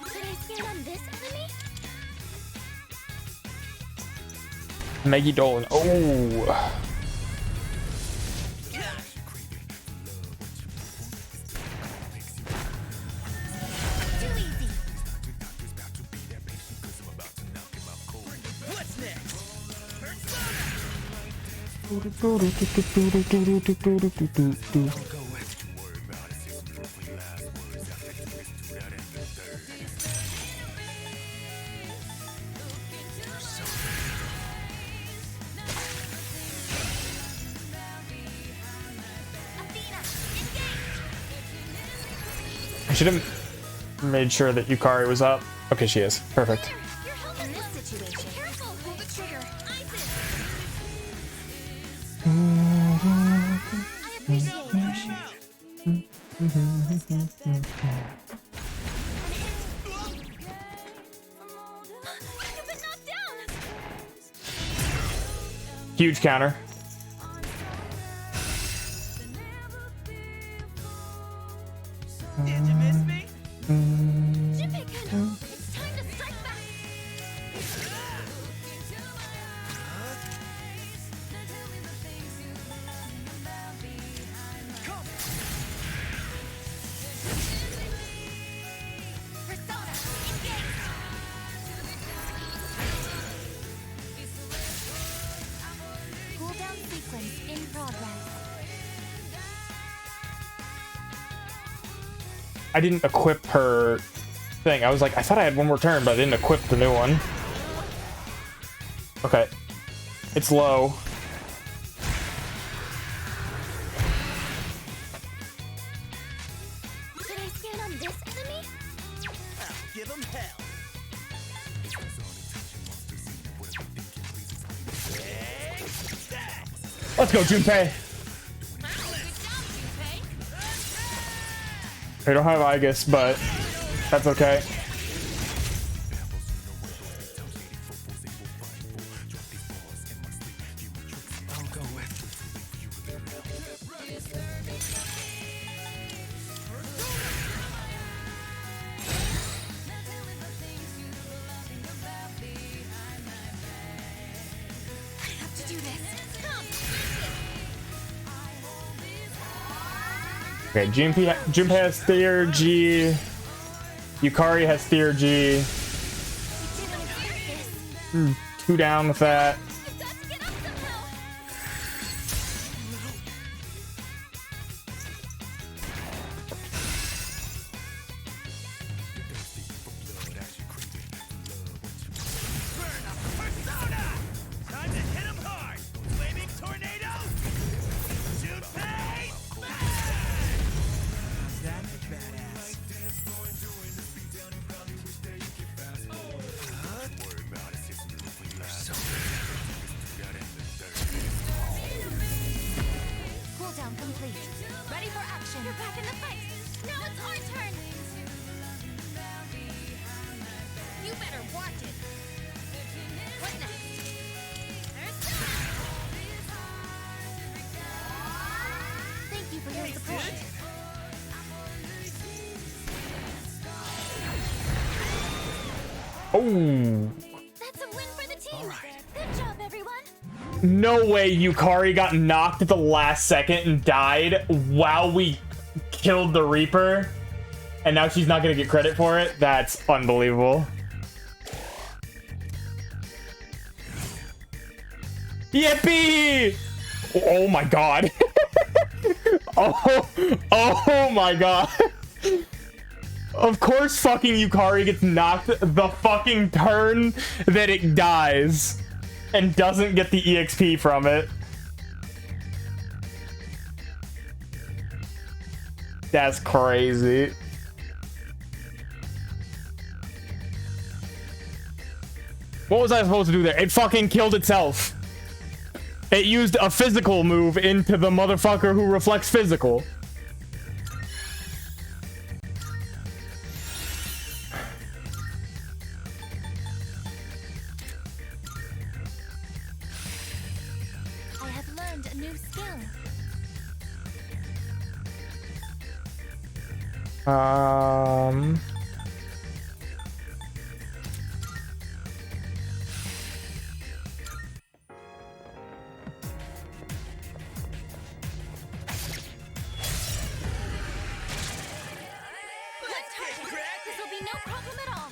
Could I stand on this enemy? Maggie Dolan. Oh. What's next? I should have made sure that Yukari was up. Okay, she is. Perfect. In this situation, careful. Pull the trigger. I appreciate it. You've been knocked down. Huge counter. Did you miss me? Jimmykin, it's time to strike back. I didn't equip her thing. I was like, I thought I had one more turn, but I didn't equip the new one. Okay. It's low. Should I scan on this enemy? Give him hell. Let's go, Junpei. I don't have Aegis, but that's okay. I'll go with. I have to do this. Come. Okay, Junpei has Theer G. Yukari has Theer G. 2 down with that. Time to hit him hard. Flaming tornado. Junpei. That's badass. Cooldown complete. Ready for action. You're back in the fight. Now it's our turn. You better watch it. What next? There's Thank you for your support. Oh. That's a win for the team. Good job, everyone. No way Yukari got knocked at the last second and died while we killed the Reaper. And now she's not going to get credit for it? That's unbelievable. Yippee! Oh my god. Oh my god. Of course fucking Yukari gets knocked the fucking turn that it dies and doesn't get the EXP from it. That's crazy. What was I supposed to do there? It fucking killed itself. It used a physical move into the motherfucker who reflects physical. I have learned a new skill. This will be no problem at all.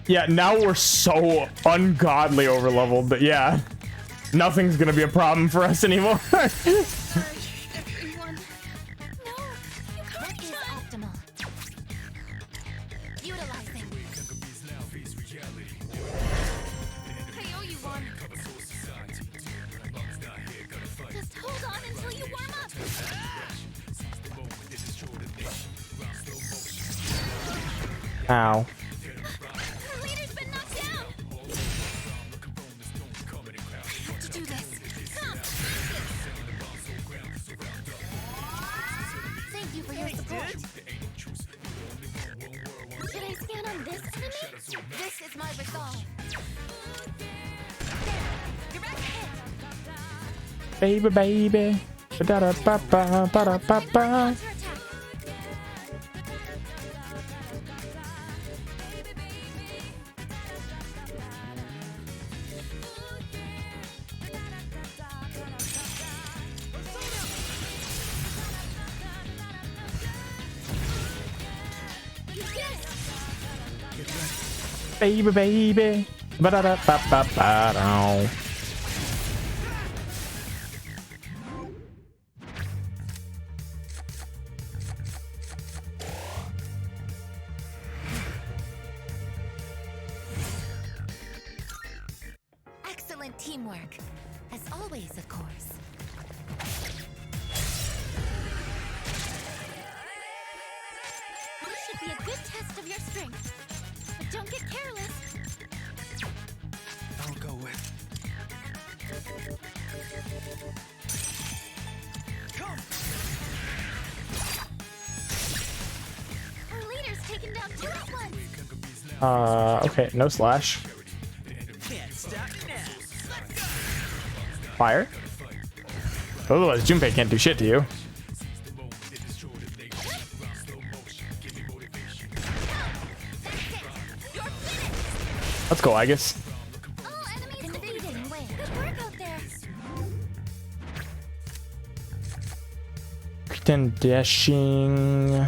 Yeah, now we're so ungodly overleveled that, yeah, nothing's gonna be a problem for us anymore. Everyone. No, what is optimal? Utilizing. I owe you one. Just hold on until you warm up. Ow. Our leader's been knocked down. I have to do this. Come. Thank you for your support. Should I scan on this enemy? This is my resolve. Direct hit. Baby, baby. Ba-da-da-ba-ba, ba-da-ba-ba. Baby, baby. Ba-da-da-ba-ba-ba-da. teamwork. As always, of course. This should be a good test of your strength. But don't get careless. I'll go with. Our leader's taken down 2 at once. Okay, no slash. Fire. Otherwise, Junpei can't do shit to you. Let's go, I guess. Pretend dashing.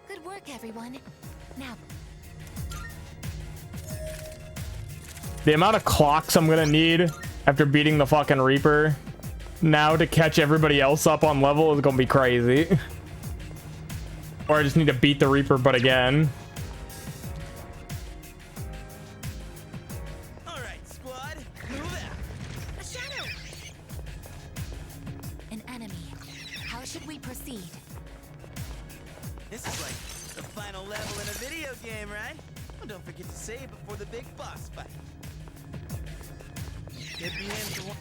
Good work, everyone. Now, The amount of clocks I'm gonna need after beating the fucking Reaper now to catch everybody else up on level is gonna be crazy. Or I just need to beat the Reaper, but again. an enemy. How should we proceed? This is like the final level in a video game, right? Well, don't forget to save before the big boss fight. Get me in for one.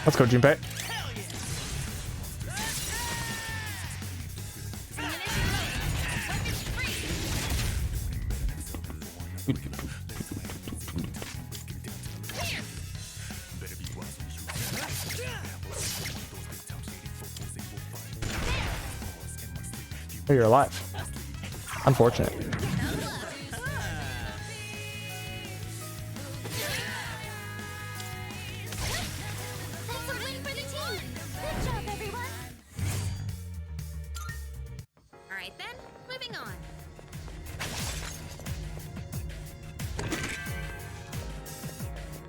Let's go, Junpei. Oh, you're alive. Unfortunate. Alright then, moving on.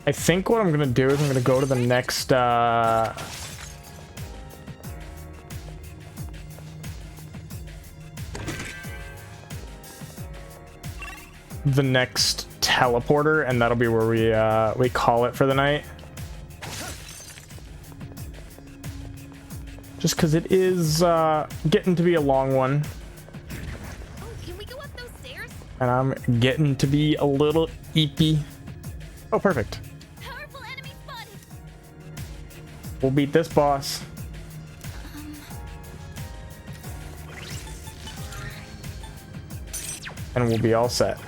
I think what I'm gonna do is I'm gonna go to the next teleporter, and that'll be where we call it for the night. Just because it is getting to be a long one. Oh, can we go up those stairs? And I'm getting to be a little eepy. Oh, perfect. Powerful enemy spotted. We'll beat this boss. And we'll be all set.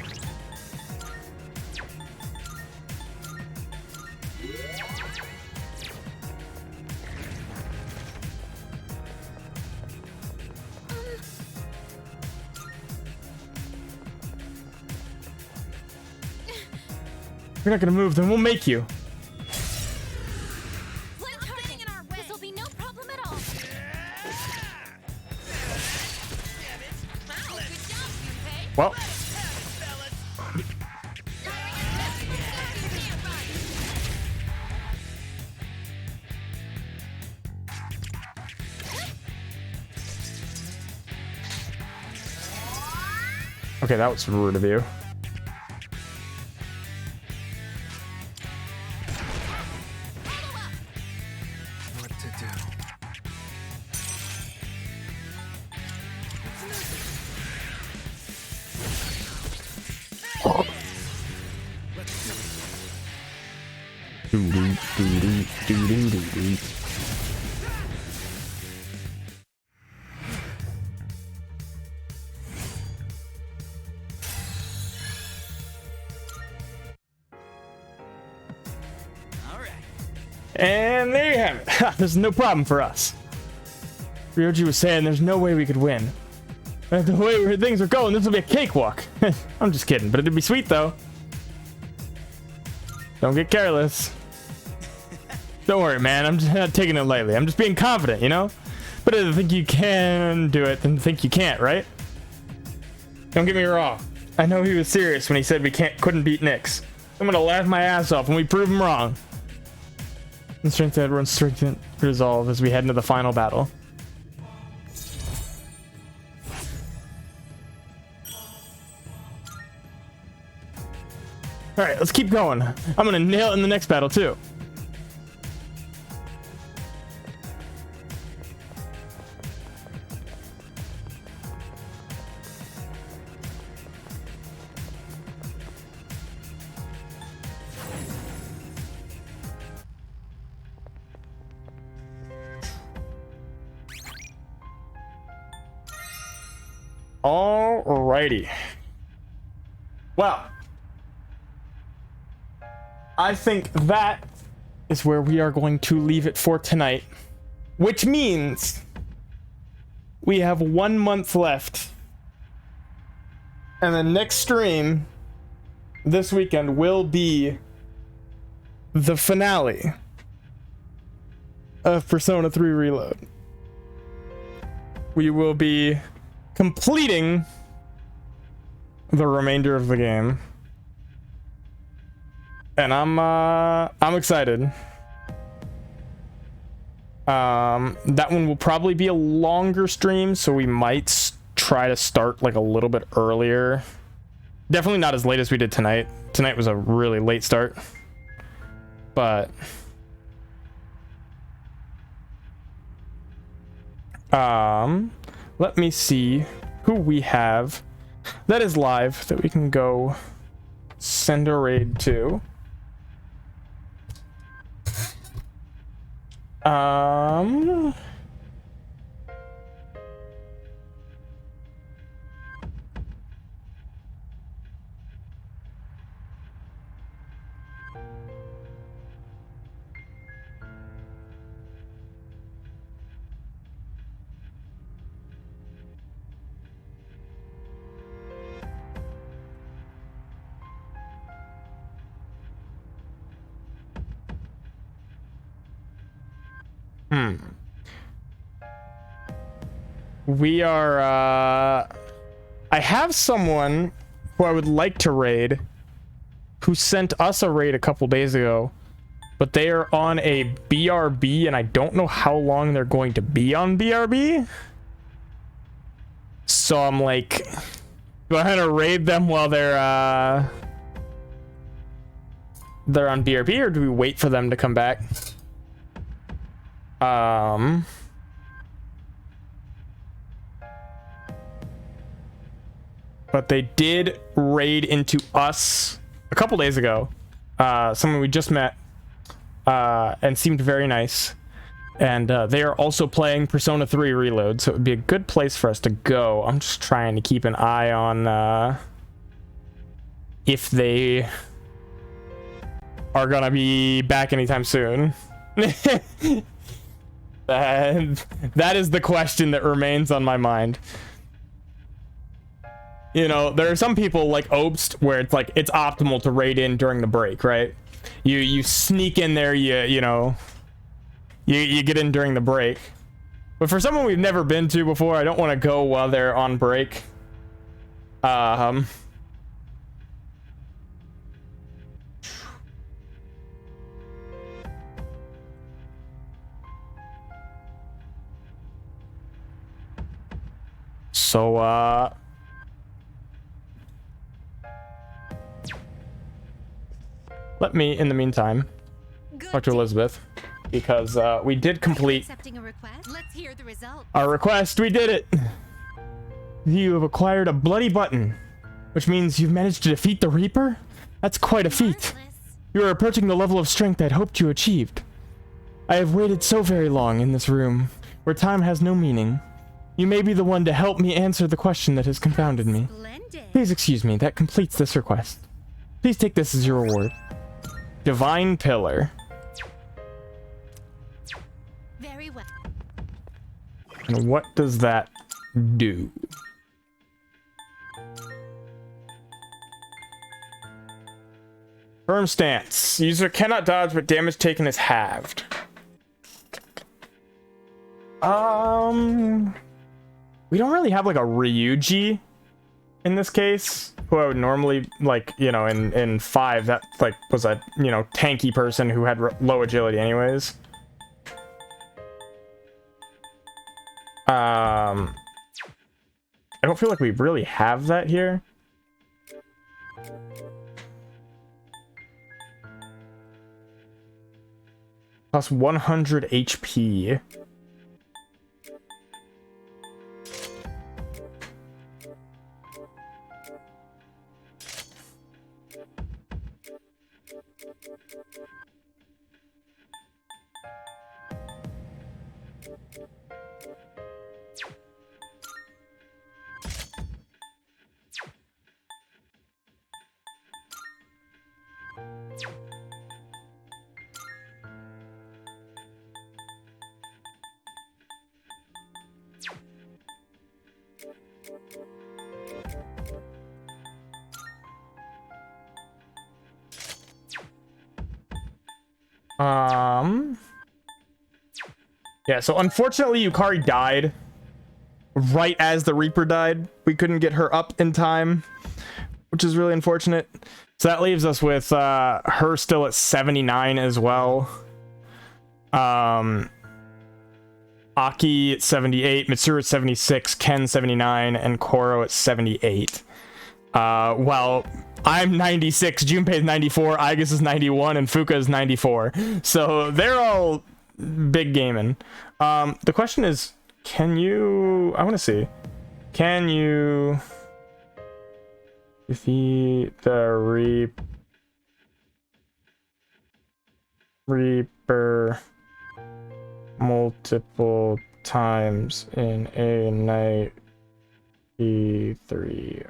If you're not gonna move, then we'll make you. This will be no problem at all. Well. Okay, that was rude of you. What to do? And there you have it. There's no problem for us. Ryoji was saying there's no way we could win. The way things are going, this will be a cakewalk. I'm just kidding, but it'd be sweet though. Don't get careless. Don't worry, man. I'm just not taking it lightly. I'm just being confident, you know? But if you think you can do it, then think you can't, right? Don't get me wrong. I know he was serious when he said we couldn't beat Nyx. I'm gonna laugh my ass off when we prove him wrong. And strengthen everyone's strength and resolve as we head into the final battle. Alright, let's keep going. I'm gonna nail it in the next battle too. Alrighty. Well, I think that is where we are going to leave it for tonight, which means we have 1 month left, and the next stream this weekend will be the finale of Persona 3 Reload. We will be completing the remainder of the game, and I'm excited. That one will probably be a longer stream, so we might try to start like a little bit earlier. Definitely not as late as we did tonight. Tonight was a really late start, but let me see who we have that is live that we can go send a raid to. We are, I have someone who I would like to raid who sent us a raid a couple days ago, but they are on a BRB and I don't know how long they're going to be on BRB. So I'm like, do I want to raid them while they're on BRB, or do we wait for them to come back? But they did raid into us a couple days ago. Someone we just met, and seemed very nice. And they are also playing Persona 3 Reload, so it would be a good place for us to go. I'm just trying to keep an eye on if they are gonna be back anytime soon. That is the question that remains on my mind. You know, there are some people like Obst where it's like it's optimal to raid in during the break, right? You sneak in there, you know, you get in during the break. But for someone we've never been to before, I don't want to go while they're on break. So, let me, in the meantime, talk to Elizabeth, because we did complete Let's hear the result. our request. We did it! You have acquired a bloody button, which means you've managed to defeat the Reaper? That's quite a feat. You are approaching the level of strength I'd hoped you achieved. I have waited so very long in this room, where time has no meaning. You may be the one to help me answer the question that has confounded me. Please excuse me, that completes this request. Please take this as your reward. Divine Pillar. Very well. And what does that do? Firm stance. User cannot dodge, but damage taken is halved. We don't really have like a Ryuji in this case. who I would normally, like, you know, in 5, that, like, was a, you know, tanky person who had low agility anyways. I don't feel like we really have that here. Plus 100 HP. Yeah, so unfortunately Yukari died right as the Reaper died. We couldn't get her up in time, which is really unfortunate. So that leaves us with her still at 79 as well. Aki at 78, Mitsuru at 76, Ken 79, and Koro at 78. Well, I'm 96, Junpei's 94, Aigis is 91, and Fuka is 94. So they're all big gaming. The question is, can you... I want to see. Can you defeat the Reaper multiple times in a night E3?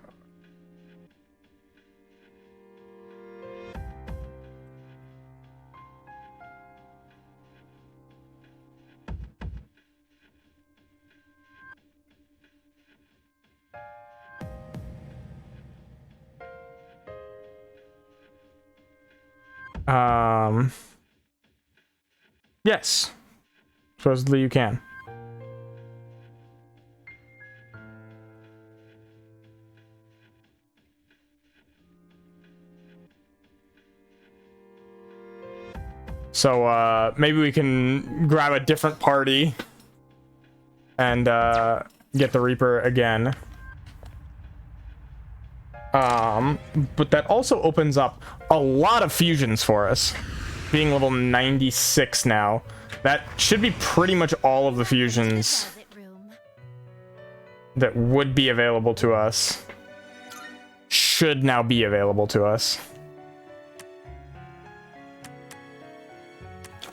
Yes. Supposedly you can. So, maybe we can grab a different party and, get the Reaper again. But that also opens up a lot of fusions for us. Being level 96 now. That should be pretty much all of the fusions that would be available to us. Should now be available to us.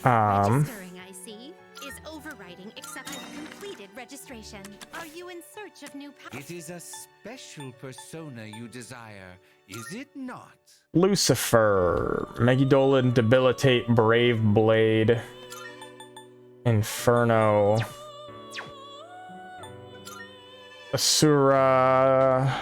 Registering, I see, is overriding accepted completed registration. Are you in search of new power? It is a special persona you desire, is it not? Lucifer, Megidolin, Debilitate, Brave Blade, Inferno, Asura,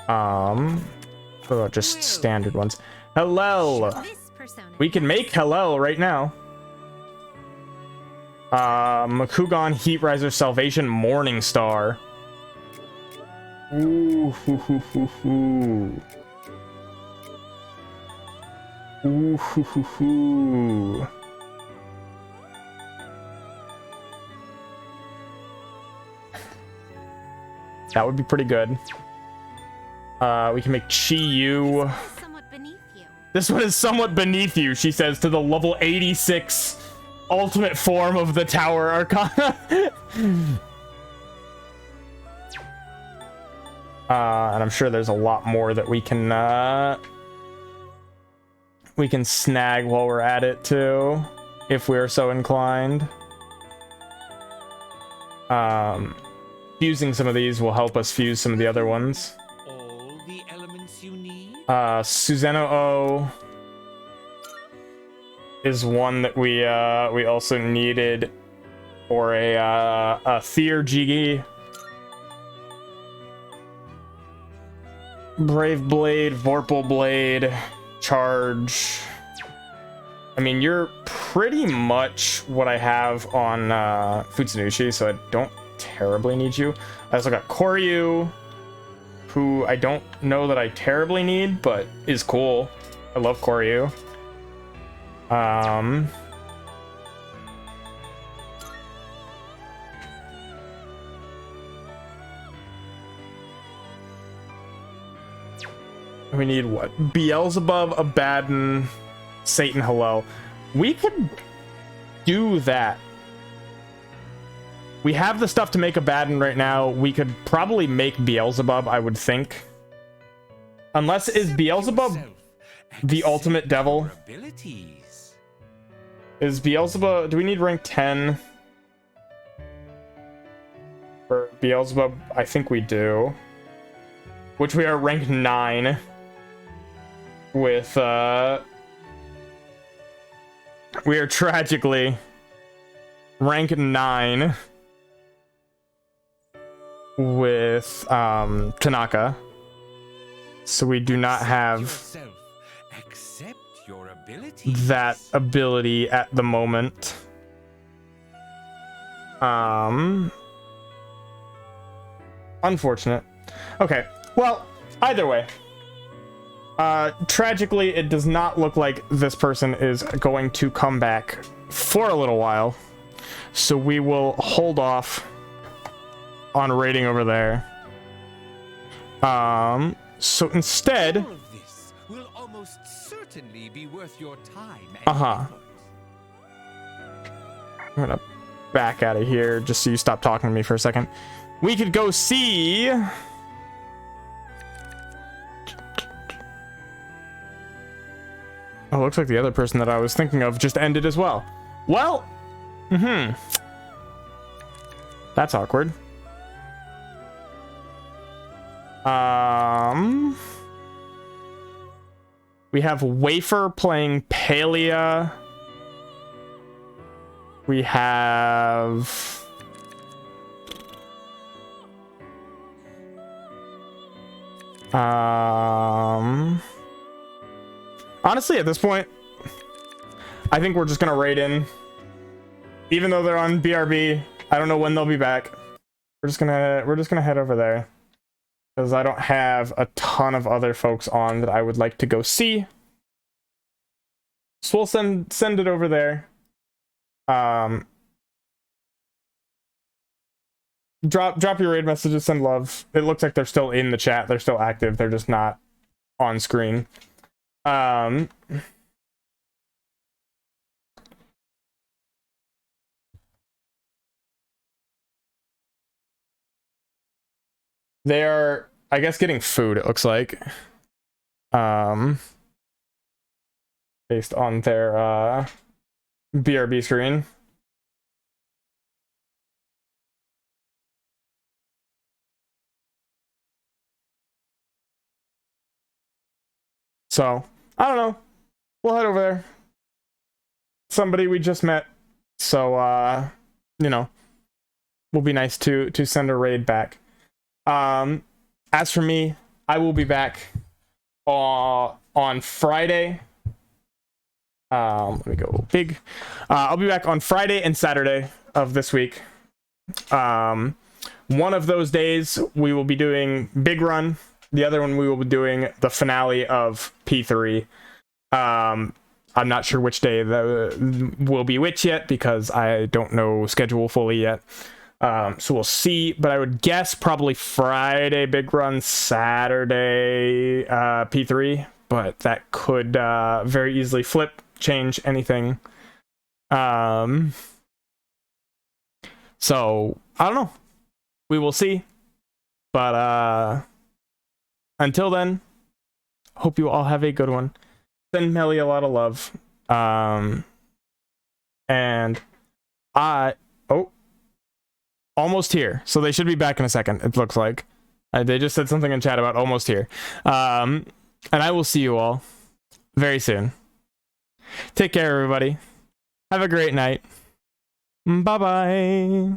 what about just standard ones? Hellel, we can make Hellel right now. Makugan, Heat Riser, Salvation, Morning Star. Ooh, hoo, hoo, hoo, hoo. Ooh, hoo, hoo, hoo. That would be pretty good. We can make Chi-Yu. This one is somewhat beneath you, she says to the level 86 ultimate form of the Tower Arcana. And I'm sure there's a lot more that we can snag while we're at it too, if we're so inclined. Fusing some of these will help us fuse some of the other ones. All the elements you need? Susanoo O is one that we also needed for a Thier Jigi. Brave Blade, Vorpal Blade, Charge, I mean, you're pretty much what I have on Futsunushi, so I don't terribly need you. I also got Koryu, who I don't know that I terribly need, but is cool. I love Koryu. We need what? Beelzebub, Abaddon, Satan, Hello. We could do that. We have the stuff to make Abaddon right now. We could probably make Beelzebub, I would think. Unless, is Beelzebub the ultimate devil? Is Beelzebub... Do we need rank 10? For Beelzebub, I think we do. Which we are rank 9. With, we are tragically rank 9 with Tanaka, so we do not have that ability at the moment. Unfortunate. Okay, well, either way, tragically, it does not look like this person is going to come back for a little while, so we will hold off on raiding over there. So instead, All of this will almost certainly be worth your time. I'm gonna back out of here just so you stop talking to me for a second. We could go see. Oh, looks like the other person that I was thinking of just ended as well. Well, that's awkward. We have Wafer playing Palia. We have... honestly, at this point, I think we're just gonna raid in. Even though they're on BRB, I don't know when they'll be back. We're just gonna head over there. Because I don't have a ton of other folks on that I would like to go see. So we'll send it over there. Drop your raid messages, send love. It looks like they're still in the chat. They're still active. They're just not on screen. They are, I guess, getting food, it looks like. Based on their BRB screen. So, I don't know. We'll head over there. Somebody we just met. So, you know, will be nice to send a raid back. As for me, I will be back on Friday. Let me go big. I'll be back on Friday and Saturday of this week. One of those days we will be doing Big Run. The other one we will be doing the finale of P3. I'm not sure which day will be which yet because I don't know schedule fully yet. So we'll see, but I would guess probably Friday Big Run, Saturday P3, but that could very easily flip, change anything. So I don't know. We will see. But until then, hope you all have a good one. Send Melly a lot of love. And almost here. So they should be back in a second, it looks like. They just said something in chat about almost here. And I will see you all very soon. Take care, everybody. Have a great night. Bye-bye.